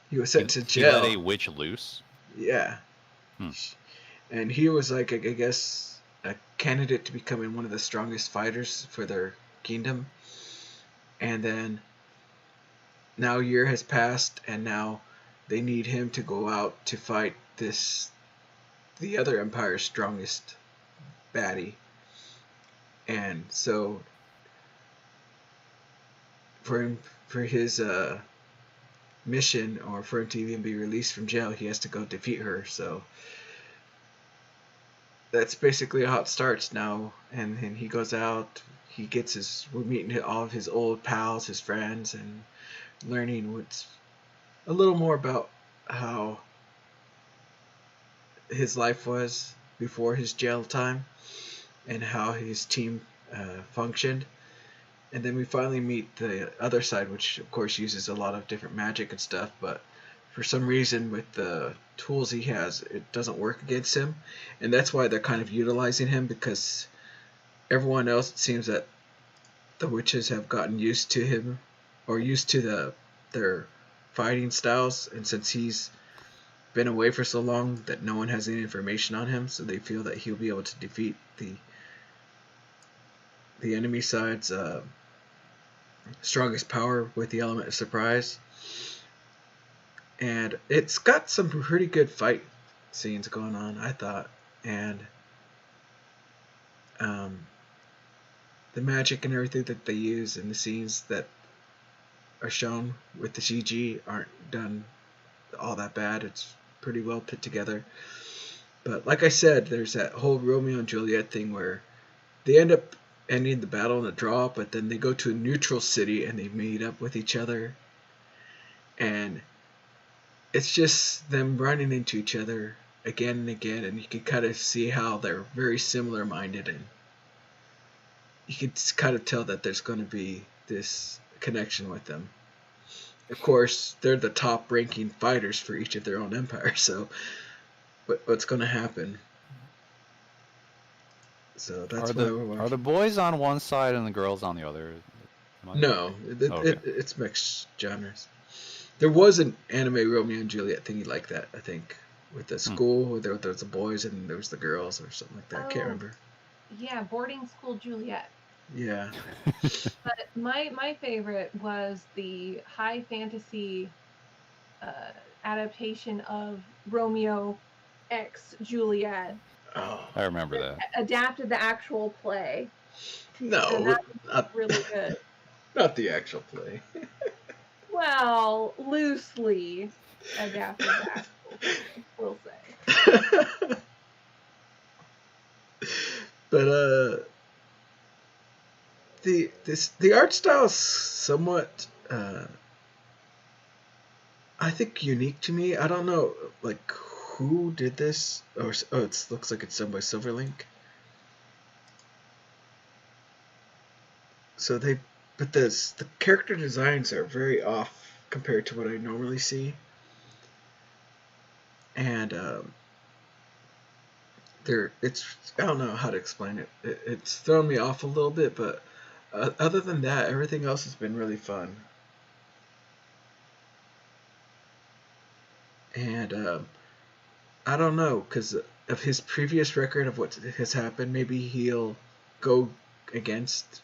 he was sent to jail. He let a witch loose? Yeah. And he was like, I guess, a candidate to becoming one of the strongest fighters for their kingdom. And then now a year has passed, and now they need him to go out to fight the other empire's strongest baddie. And so for his mission, or for him to even be released from jail, he has to go defeat her. So that's basically how it starts now. And he goes out, we're meeting all of his old pals, his friends, and learning what's a little more about how his life was before his jail time, and how his team functioned. And then we finally meet the other side, which of course uses a lot of different magic and stuff, but for some reason with the tools he has, it doesn't work against him. And that's why they're kind of utilizing him, because everyone else, it seems that the witches have gotten used to him, or used to their fighting styles, and since he's been away for so long that no one has any information on him, so they feel that he'll be able to defeat the enemy side's strongest power with the element of surprise. And it's got some pretty good fight scenes going on, I thought. And the magic and everything that they use, and the scenes that are shown with the CG aren't done all that bad. It's pretty well put together. But like I said, there's that whole Romeo and Juliet thing where they end up ending the battle in a draw, but then they go to a neutral city and they meet up with each other. And it's just them running into each other again and again, and you can kind of see how they're very similar minded, and you can kind of tell that there's going to be this connection with them. Of course, they're the top ranking fighters for each of their own empires, so what's going to happen? So that's why we're watching. Are the boys on one side and the girls on the other? No, Okay. it's mixed genres. There was an anime Romeo and Juliet thingy like that, I think, with the school where there was the boys and there was the girls or something like that. I can't remember. Yeah, Boarding School Juliet. Yeah. But my favorite was the high fantasy adaptation of Romeo X Juliet. Oh, I remember that. Adapted the actual play. No, not really good. Not the actual play. Well, loosely adapted the actual play, we'll say. But the art style is somewhat I think unique to me. I don't know like who did this, or it looks like it's done by Silverlink. So the character designs are very off compared to what I normally see, and I don't know how to explain it. It's thrown me off a little bit, but other than that, everything else has been really fun. And I don't know, because of his previous record of what has happened, maybe he'll go against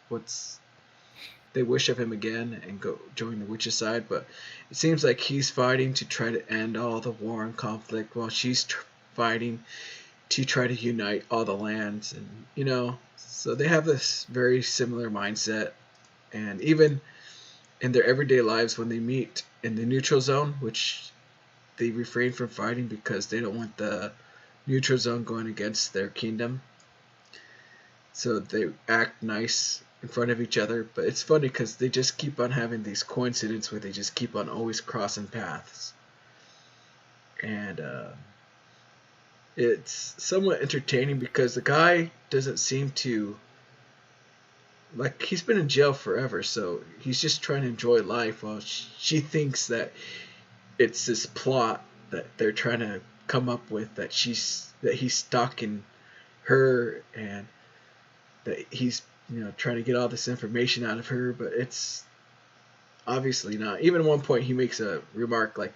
they wish of him again and go join the witch's side, but it seems like he's fighting to try to end all the war and conflict while she's fighting to try to unite all the lands, and so they have this very similar mindset, and even in their everyday lives when they meet in the neutral zone, which they refrain from fighting because they don't want the neutral zone going against their kingdom, so they act nice in front of each other. But it's funny because they just keep on having these coincidences where they just keep on always crossing paths, and it's somewhat entertaining because the guy doesn't seem to, like, he's been in jail forever, so he's just trying to enjoy life while she thinks that it's this plot that they're trying to come up with, that he's stalking her and that he's trying to get all this information out of her, but it's obviously not. Even at one point he makes a remark like,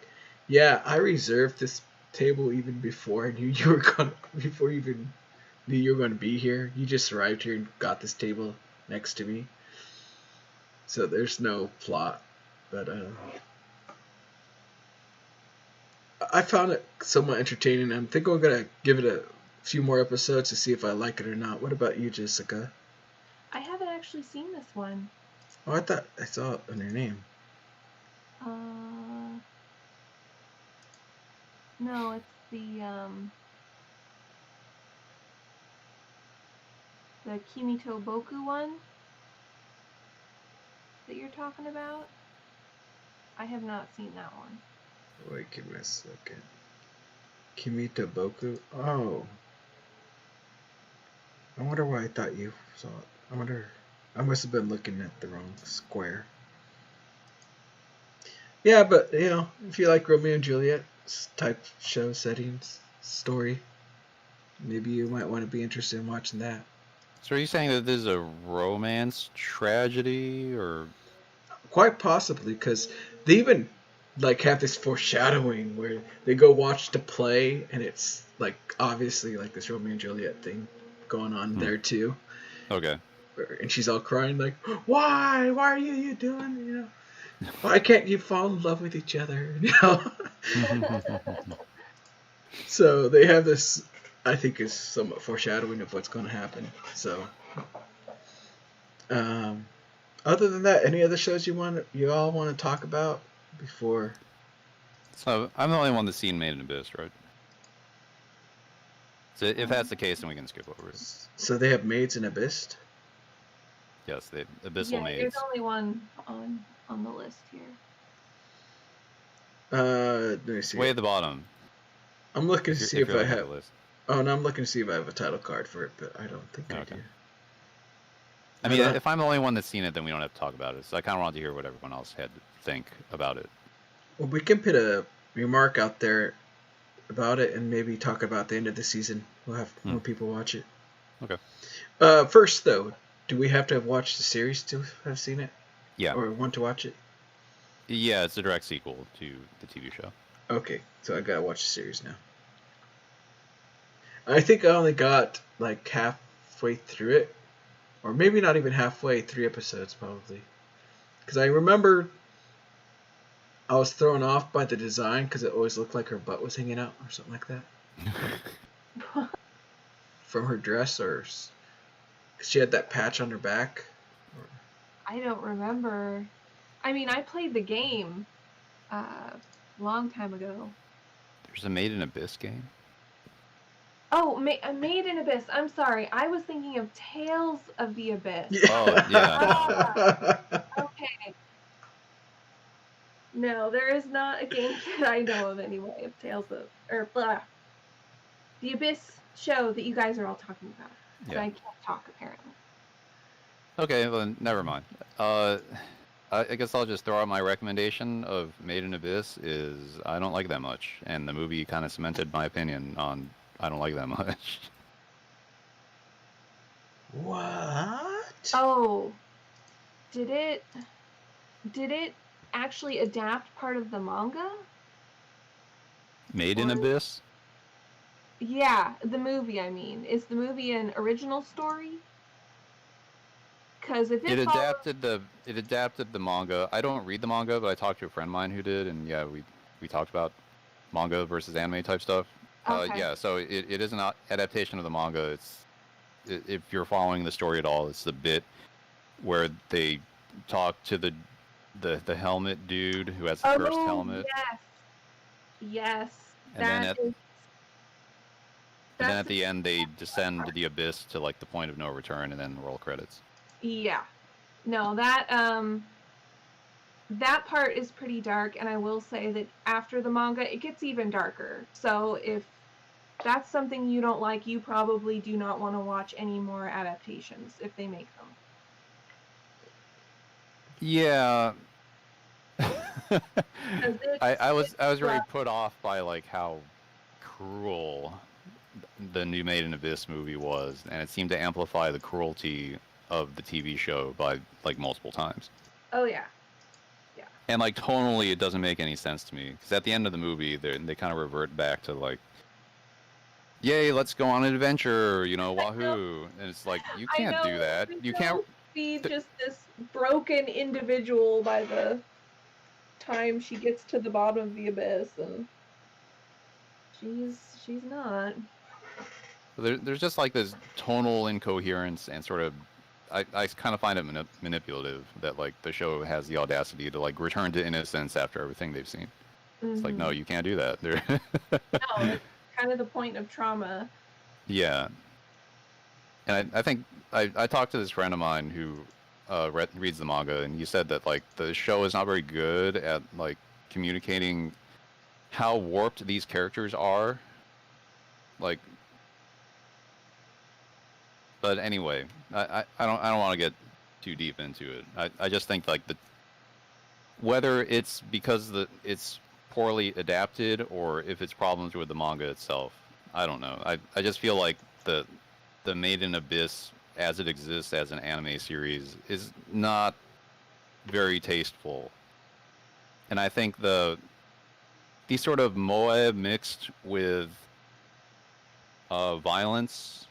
yeah, I reserved this table even before I knew you were before you even knew you were going to be here. You just arrived here and got this table next to me. So there's no plot, but I found it somewhat entertaining. I think I'm gonna give it a few more episodes to see if I like it or not. What about you, Jessica? I haven't actually seen this one. Oh, I thought I saw it on your name. No, it's the Kimito Boku one that you're talking about. I have not seen that one. Wait, give me a second. Kimito Boku? Oh. I wonder why I thought you saw it. I must have been looking at the wrong square. Yeah, but, if you like Romeo and Juliet type show settings, story, maybe you might want to be interested in watching that. So are you saying that this is a romance tragedy, or? Quite possibly, because they even have this foreshadowing where they go watch the play, and it's obviously this Romeo and Juliet thing going on there too. Okay. And she's all crying like, why are you doing, why can't you fall in love with each other, So they have this, I think, is somewhat foreshadowing of what's going to happen. So Other than that, any other shows you all want to talk about before? So I'm the only one that's seen Made in Abyss, right? So if that's the case, then we can skip over it. So they have Maids in Abyss. Yes, the Abyssal Yeah, Maids. there's only one on the list here. Let me see. Way at the bottom. I'm looking to see if you're I looking at have. the list. Oh no, I'm looking to see if I have a title card for it, but I don't think I Okay. do. I mean, if I'm the only one that's seen it, then we don't have to talk about it. So I kind of wanted to hear what everyone else had to think about it. Well, we can put a remark out there about it and maybe talk about the end of the season. We'll have more people watch it. Okay. First, though, do we have to have watched the series to have seen it? Yeah. Or want to watch it? Yeah, it's a direct sequel to the TV show. Okay, so I gotta watch the series now. I think I only got like halfway through it, or maybe not even halfway. 3 episodes probably, because I remember I was thrown off by the design because it always looked like her butt was hanging out or something like that from her dress, or cause she had that patch on her back. I don't remember. I mean, I played the game long time ago. There's a Made in Abyss game? Oh, Made in Abyss. I'm sorry. I was thinking of Tales of the Abyss. Yeah. Oh, yeah. Okay. No, there is not a game that I know of anyway of Tales of, or blah. The Abyss show that you guys are all talking about. Yeah. I can't talk, apparently. Okay, well, never mind. I guess I'll just throw out my recommendation of Made in Abyss is I don't like that much, and the movie kind of cemented my opinion on I don't like that much. What? Oh, did it actually adapt part of the manga? Made in Abyss? Yeah, the movie, I mean. Is the movie an original story? Because if It adapted the manga. I don't read the manga, but I talked to a friend of mine who did, and yeah, we talked about manga versus anime type stuff. Okay. Yeah, so it is an adaptation of the manga. If you're following the story at all, it's the bit where they talk to the helmet dude who has the first helmet. Yes. And then at the end they descend to the abyss to like the point of no return, and then roll credits. Yeah. No, that part is pretty dark, and I will say that after the manga, it gets even darker. So if that's something you don't like, you probably do not want to watch any more adaptations if they make them. Yeah. I was very put off by like how cruel the new Made in Abyss movie was, and it seemed to amplify the cruelty of the TV show by like multiple times. Oh yeah. And like tonally, it doesn't make any sense to me because at the end of the movie, they kind of revert back to like, "Yay, let's go on an adventure," wahoo! And it's like you can't do that. You can't be just this broken individual by the time she gets to the bottom of the abyss, and she's not. There's just like this tonal incoherence and sort of. I kind of find it manipulative that like the show has the audacity to like return to innocence after everything they've seen. Mm-hmm. It's like, no, you can't do that. No, it's kind of the point of trauma. Yeah. And I think I talked to this friend of mine who reads the manga, and he said that like the show is not very good at like communicating how warped these characters are. Like. But anyway, I don't want to get too deep into it. I just think like whether it's because it's poorly adapted or if it's problems with the manga itself, I don't know. I just feel like the Made in Abyss as it exists as an anime series is not very tasteful, and I think the sort of moe mixed with violence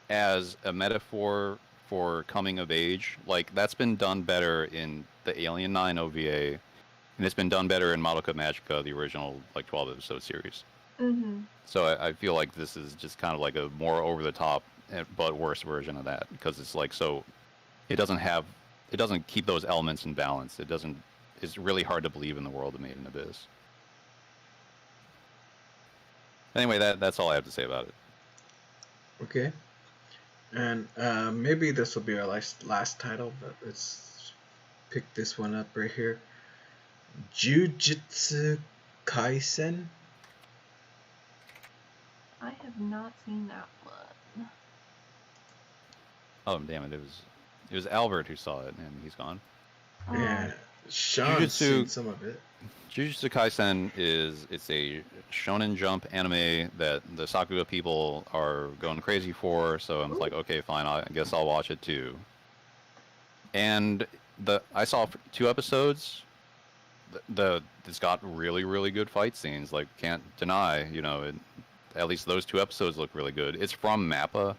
as a metaphor for coming of age, like that's been done better in the Alien 9 OVA, and it's been done better in Madoka Magica, the original like 12 episode series. Mm-hmm. So I feel like this is just kind of like a more over the top but worse version of that, because it's like, so it doesn't have it doesn't keep those elements in balance. It doesn't. It's really hard to believe in the world of Made in Abyss. Anyway, that's all I have to say about it. Okay. And maybe this will be our last title, but let's pick this one up right here. Jujutsu Kaisen. I have not seen that one. Oh damn it! It was Albert who saw it, and he's gone. Yeah, Sean's seen some of it. Jujutsu Kaisen it's a Shonen Jump anime that the Sakuga people are going crazy for. So I'm like, okay, fine, I guess I'll watch it too. And I saw 2 episodes. It's got really good fight scenes. Like, can't deny, at least those 2 episodes look really good. It's from Mappa.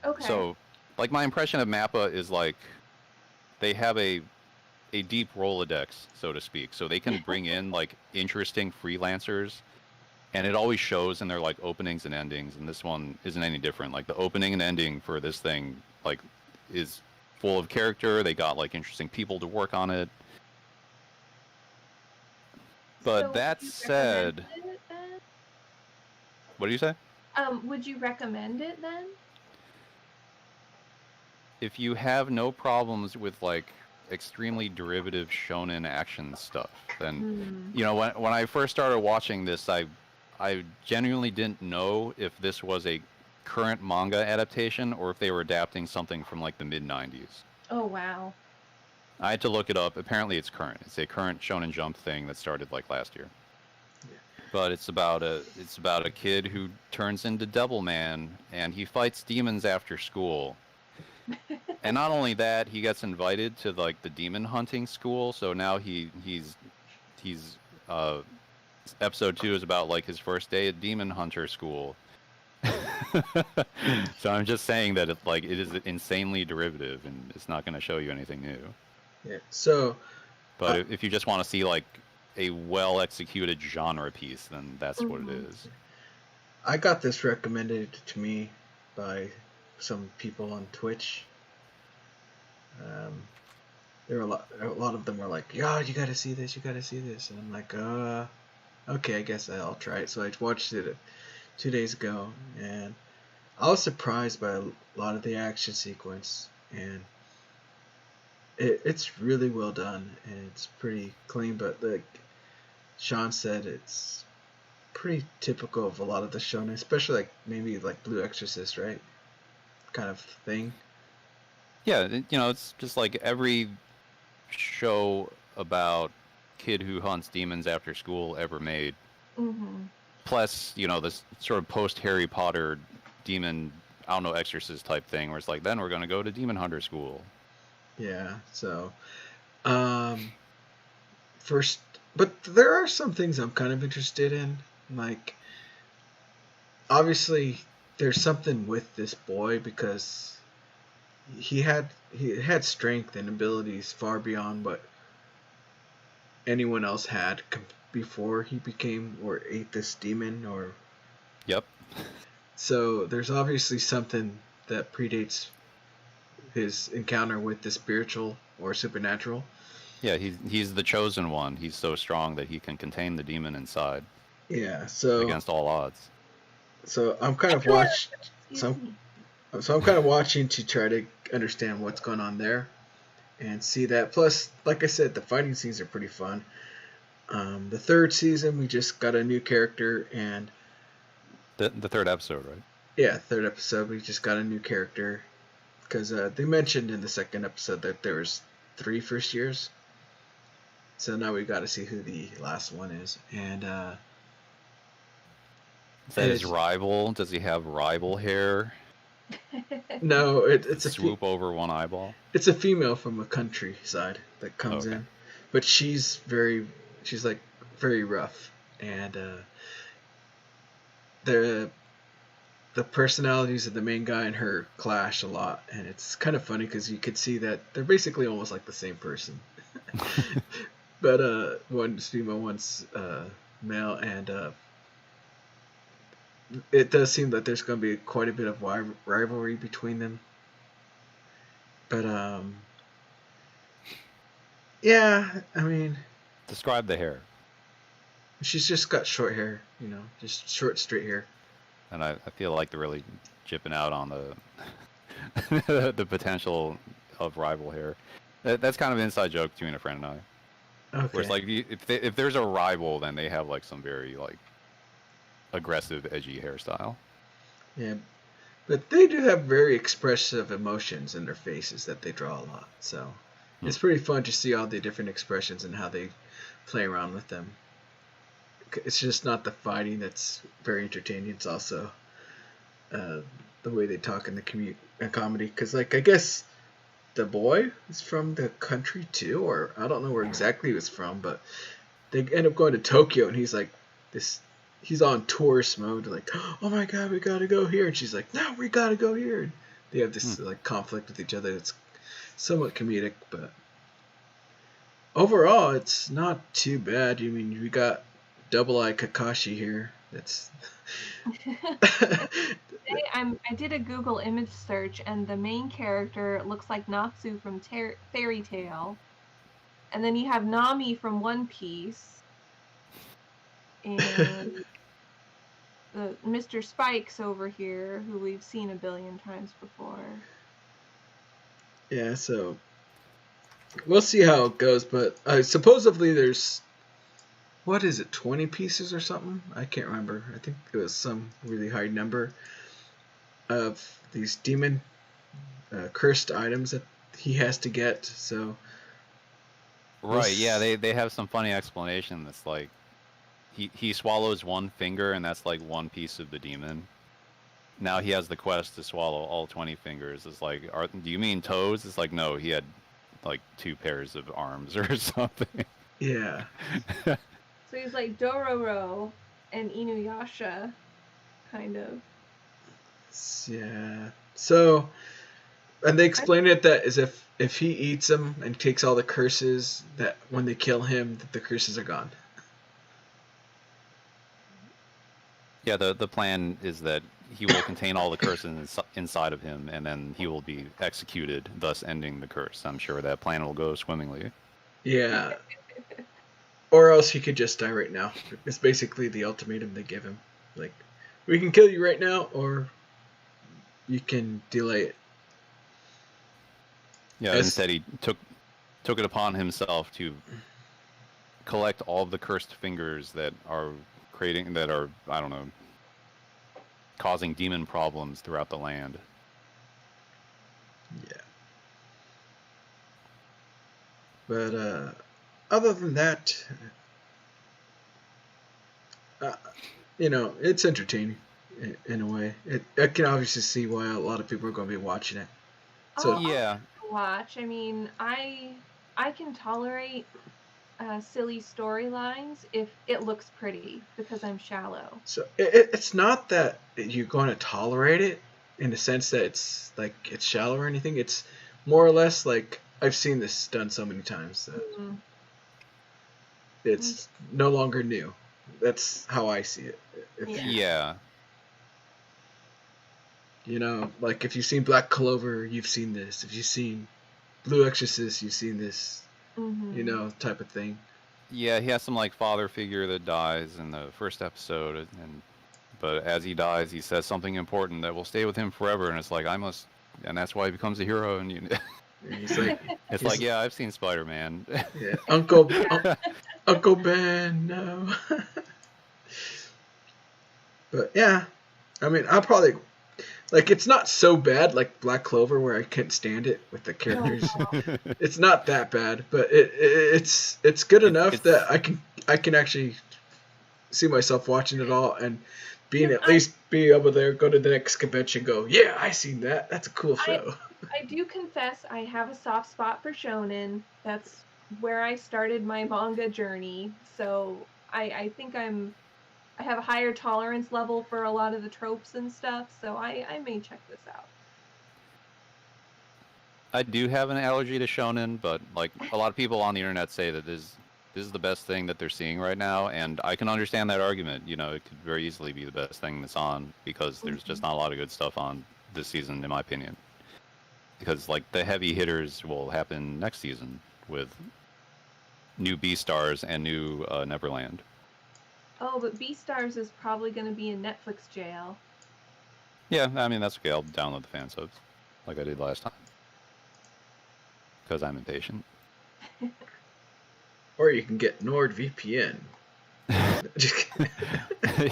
Okay. So, like, my impression of Mappa is like they have a deep Rolodex, so to speak. So they can bring in like interesting freelancers, and it always shows in their like openings and endings. And this one isn't any different. Like the opening and ending for this thing, like, is full of character. They got like interesting people to work on it. But So that said, what do you say? Would you recommend it then? If you have no problems with like extremely derivative shonen action stuff, then when I first started watching this, I genuinely didn't know if this was a current manga adaptation or if they were adapting something from like the mid-90s. Oh wow. I had to look it up. Apparently it's current. It's a current Shonen Jump thing that started like last year. Yeah. But it's about a kid who turns into Devilman, and he fights demons after school. And not only that, he gets invited to like the demon hunting school. So now he's episode 2 is about like his first day at demon hunter school. So I'm just saying that it is insanely derivative, and it's not going to show you anything new. Yeah. So, but if you just want to see like a well executed genre piece, then that's what it is. I got this recommended to me by some people on Twitch. There were a lot of them were like, "Yo, you gotta see this, and I'm like, okay, I guess I'll try it. So I watched it 2 days ago, and I was surprised by a lot of the action sequence, and it's really well done, and it's pretty clean. But like Sean said, it's pretty typical of a lot of the shonen, especially like maybe like Blue Exorcist, right? Kind of thing. Yeah, it's just like every show about kid who hunts demons after school ever made. Mm-hmm. Plus, this sort of post-Harry Potter demon, I don't know, exorcist type thing, where it's like, then we're going to go to demon hunter school. Yeah, so, first, but there are some things I'm kind of interested in. Like, obviously, there's something with this boy because he had strength and abilities far beyond what anyone else had before he became or ate this demon or. Yep. So there's obviously something that predates his encounter with the spiritual or supernatural. Yeah, he's the chosen one. He's so strong that he can contain the demon inside. Yeah, so against all odds. So I'm kind of I'm kind of watching to try to understand what's going on there and see that. Plus, like I said, the fighting scenes are pretty fun. The 3rd season, we just got a new character, and the 3rd episode, right? Yeah, 3rd episode, we just got a new character because they mentioned in the 2nd episode that there was 3 first years. So now we got to see who the last one is, and is that his rival? Does he have rival hair? No, it's a swoop over one eyeball. It's a female from a countryside that comes in, but she's like very rough, and the personalities of the main guy and her clash a lot, and it's kind of funny because you could see that they're basically almost like the same person. But one's female, one's male, and it does seem that there's going to be quite a bit of rivalry between them. But Yeah, I mean, Describe the hair. she's just got short hair, just short, straight hair. And I feel like they're really chipping out on the the potential of rival hair. That's kind of an inside joke between a friend and I. Where Okay. it's like if there's a rival, then they have like some very like aggressive, edgy hairstyle. Yeah, but they do have very expressive emotions in their faces that they draw a lot. So it's pretty fun to see all the different expressions and how they play around with them. It's just not the fighting that's very entertaining. It's also uh, the way they talk in the comedy. Because, like, I guess the boy is from the country too, or I don't know where exactly he was from, but they end up going to Tokyo, and he's like this. He's on tourist mode, like, oh my god, we gotta go here, and she's like, no, we gotta go here. And they have this like conflict with each other. It's somewhat comedic, but overall, it's not too bad. I mean, we got Double Eye Kakashi here. That's Today I did a Google image search, and the main character looks like Natsu from Fairy Tail, and then you have Nami from One Piece, and the Mr. Spikes over here, who we've seen a billion times before. yeah. So we'll see how it goes, but supposedly there's what is it, 20 pieces or something? I can't remember. I think it was some really high number of these demon cursed items that he has to get. So Right, yeah, they have some funny explanation that's like he swallows one finger and that's like one piece of the demon. Now he has the quest to swallow all 20 fingers. It's like, do you mean toes? It's like, no, he had like 2 pairs of arms or something. yeah. So he's like Dororo and Inuyasha, kind of. Yeah. So, and they explain it that as if he eats them and takes all the curses, that when they kill him, that the curses are gone. Yeah, the plan is that he will contain all the curses inside of him, and then he will be executed, thus ending the curse. I'm sure that plan will go swimmingly. Yeah. Or else he could just die right now. It's basically the ultimatum they give him. Like, we can kill you right now, or you can delay it. Yeah, instead he took it upon himself to collect all of the cursed fingers that are I don't know, causing demon problems throughout the land. Yeah. But other than that, it's entertaining in a way. I can obviously see why a lot of people are going to be watching it. So yeah, watch. I mean, I can tolerate silly storylines if it looks pretty because I'm shallow. So it's not that you're going to tolerate it in the sense that it's like it's shallow or anything. It's more or less like I've seen this done so many times that it's no longer new. That's how I see it. Yeah. Like if you've seen Black Clover, you've seen this. If you've seen Blue Exorcist, you've seen this. Type of thing. Yeah, he has some like father figure that dies in the first episode, but as he dies, he says something important that will stay with him forever, and it's like and that's why he becomes a hero. And he's like, yeah, I've seen Spider-Man. Yeah, Uncle Ben, no. But yeah, I mean, I'll probably like it's not so bad like Black Clover where I couldn't stand it with the characters. It's not that bad, but it's good enough that I can actually see myself watching it all and at least be able to go to the next convention and go, yeah, I seen that. That's a cool show. I do confess I have a soft spot for shonen. That's where I started my manga journey. So I think I have a higher tolerance level for a lot of the tropes and stuff, so I may check this out. I do have an allergy to shonen, but like a lot of people on the internet say that this is the best thing that they're seeing right now, and I can understand that argument. It could very easily be the best thing that's on because there's just not a lot of good stuff on this season, in my opinion. Because like the heavy hitters will happen next season with new Beastars and new Neverland. Oh, but Beastars is probably going to be in Netflix jail. Yeah, I mean, that's okay. I'll download the fan subs like I did last time. Because I'm impatient. Or you can get NordVPN.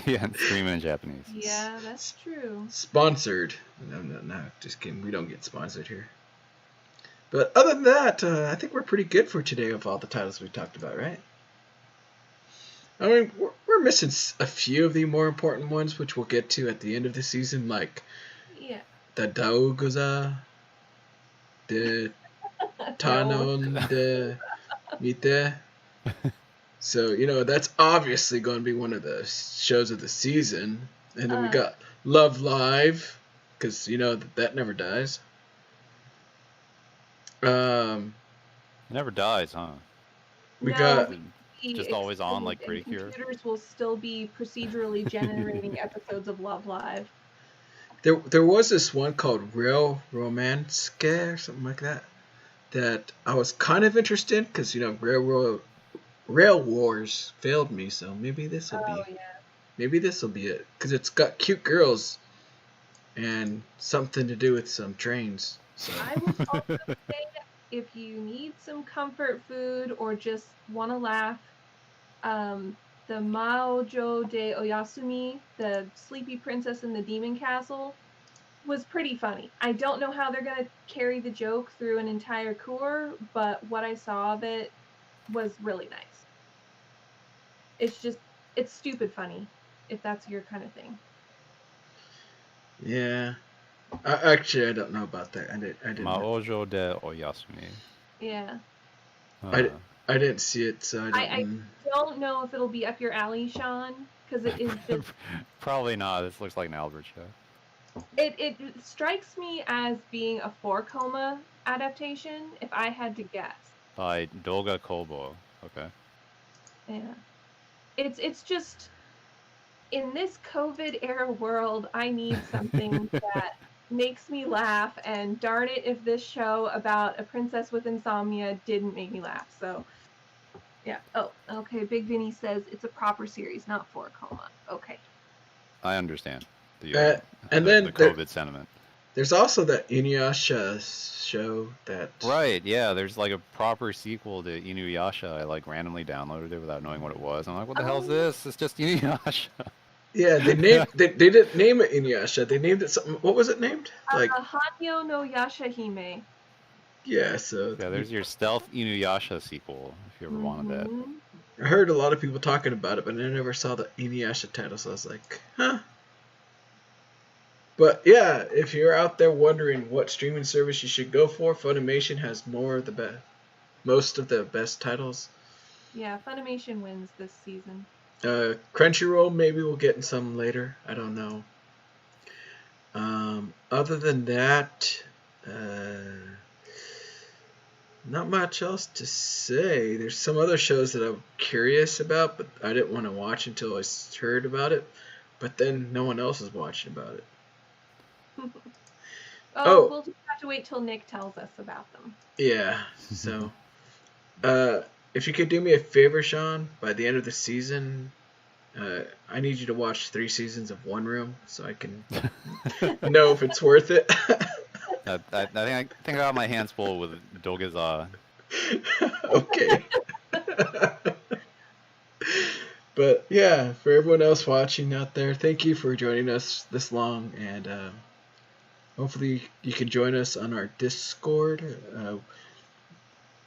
Yeah, and stream it in Japanese. Yeah, that's true. Sponsored. No, just kidding. We don't get sponsored here. But other than that, I think we're pretty good for today of all the titles we talked about, right? I mean, we're missing a few of the more important ones, which we'll get to at the end of the season, like the Daoguza, the Tanon de Mite. So, that's obviously going to be one of the shows of the season. And then we got Love Live, because, that never dies. It never dies, huh? We got... Just always on, like Pretty Cure. Computers will still be procedurally generating episodes of Love Live. There was this one called Real Romance or something like that I was kind of interested in because, Rail Wars failed me, so maybe this will be it. Because it's got cute girls and something to do with some trains. So. I will also say, if you need some comfort food or just want to laugh, the Maojo de Oyasumi, the Sleepy Princess in the Demon Castle, was pretty funny. I don't know how they're going to carry the joke through an entire cour, but what I saw of it was really nice. It's stupid funny, if that's your kind of thing. Yeah. Actually, I don't know about that. I didn't. Maojo de Oyasumi. Yeah. I didn't see it, so I don't know if it'll be up your alley, Sean, because it is just... Probably not. This looks like an Albert show. It strikes me as being a 4-Coma adaptation, if I had to guess. By Dolga Kobo. Okay. Yeah. It's just, in this COVID-era world, I need something that makes me laugh, and darn it if this show about a princess with insomnia didn't make me laugh. So, yeah. Oh, okay. Big Vinny says it's a proper series, not 4-Coma. Okay. I understand the COVID sentiment. There's also that Inuyasha show that... Right, yeah, there's like a proper sequel to Inuyasha. I like randomly downloaded it without knowing what it was. I'm like, what the hell is this? It's just Inuyasha. Yeah, they didn't name it Inuyasha. They named it something. What was it named? Like Hanyo no Yashahime. Yeah, so... Yeah, there's your stealth Inuyasha sequel, if you ever wanted that. I heard a lot of people talking about it, but I never saw the Inuyasha title, so I was like, huh. But yeah, if you're out there wondering what streaming service you should go for, Funimation has most of the best titles. Yeah, Funimation wins this season. Crunchyroll, maybe we'll get in some later. I don't know. Other than that, not much else to say. There's some other shows that I'm curious about, but I didn't want to watch until I heard about it. But then no one else is watching about it. We'll just have to wait till Nick tells us about them. Yeah, so if you could do me a favor, Sean, by the end of the season, I need you to watch 3 seasons of One Room so I can know if it's worth it. I think I got my hands full with Dogaza. Okay. But yeah, for everyone else watching out there, thank you for joining us this long, and hopefully you can join us on our Discord.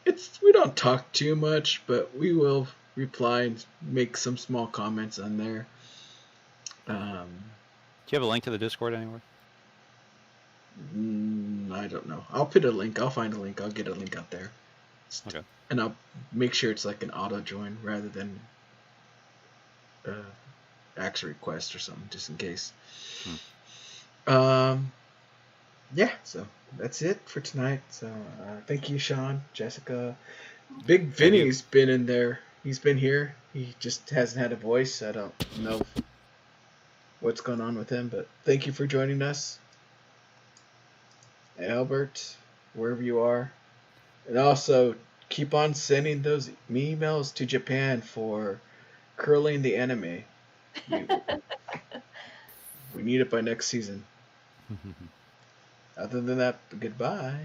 We don't talk too much, but we will reply and make some small comments on there. Do you have a link to the Discord anywhere? I don't know. I'll put a link. I'll find a link. I'll get a link out there. Okay. And I'll make sure it's like an auto join rather than action request or something, just in case. Yeah, so that's it for tonight. So thank you, Sean, Jessica. Big Vinny's been in there. He's been here. He just hasn't had a voice. I don't know what's going on with him, but thank you for joining us. Albert, wherever you are. And also, Keep on sending those emails to Japan for curling the anime. We need it by next season. Other than that, goodbye.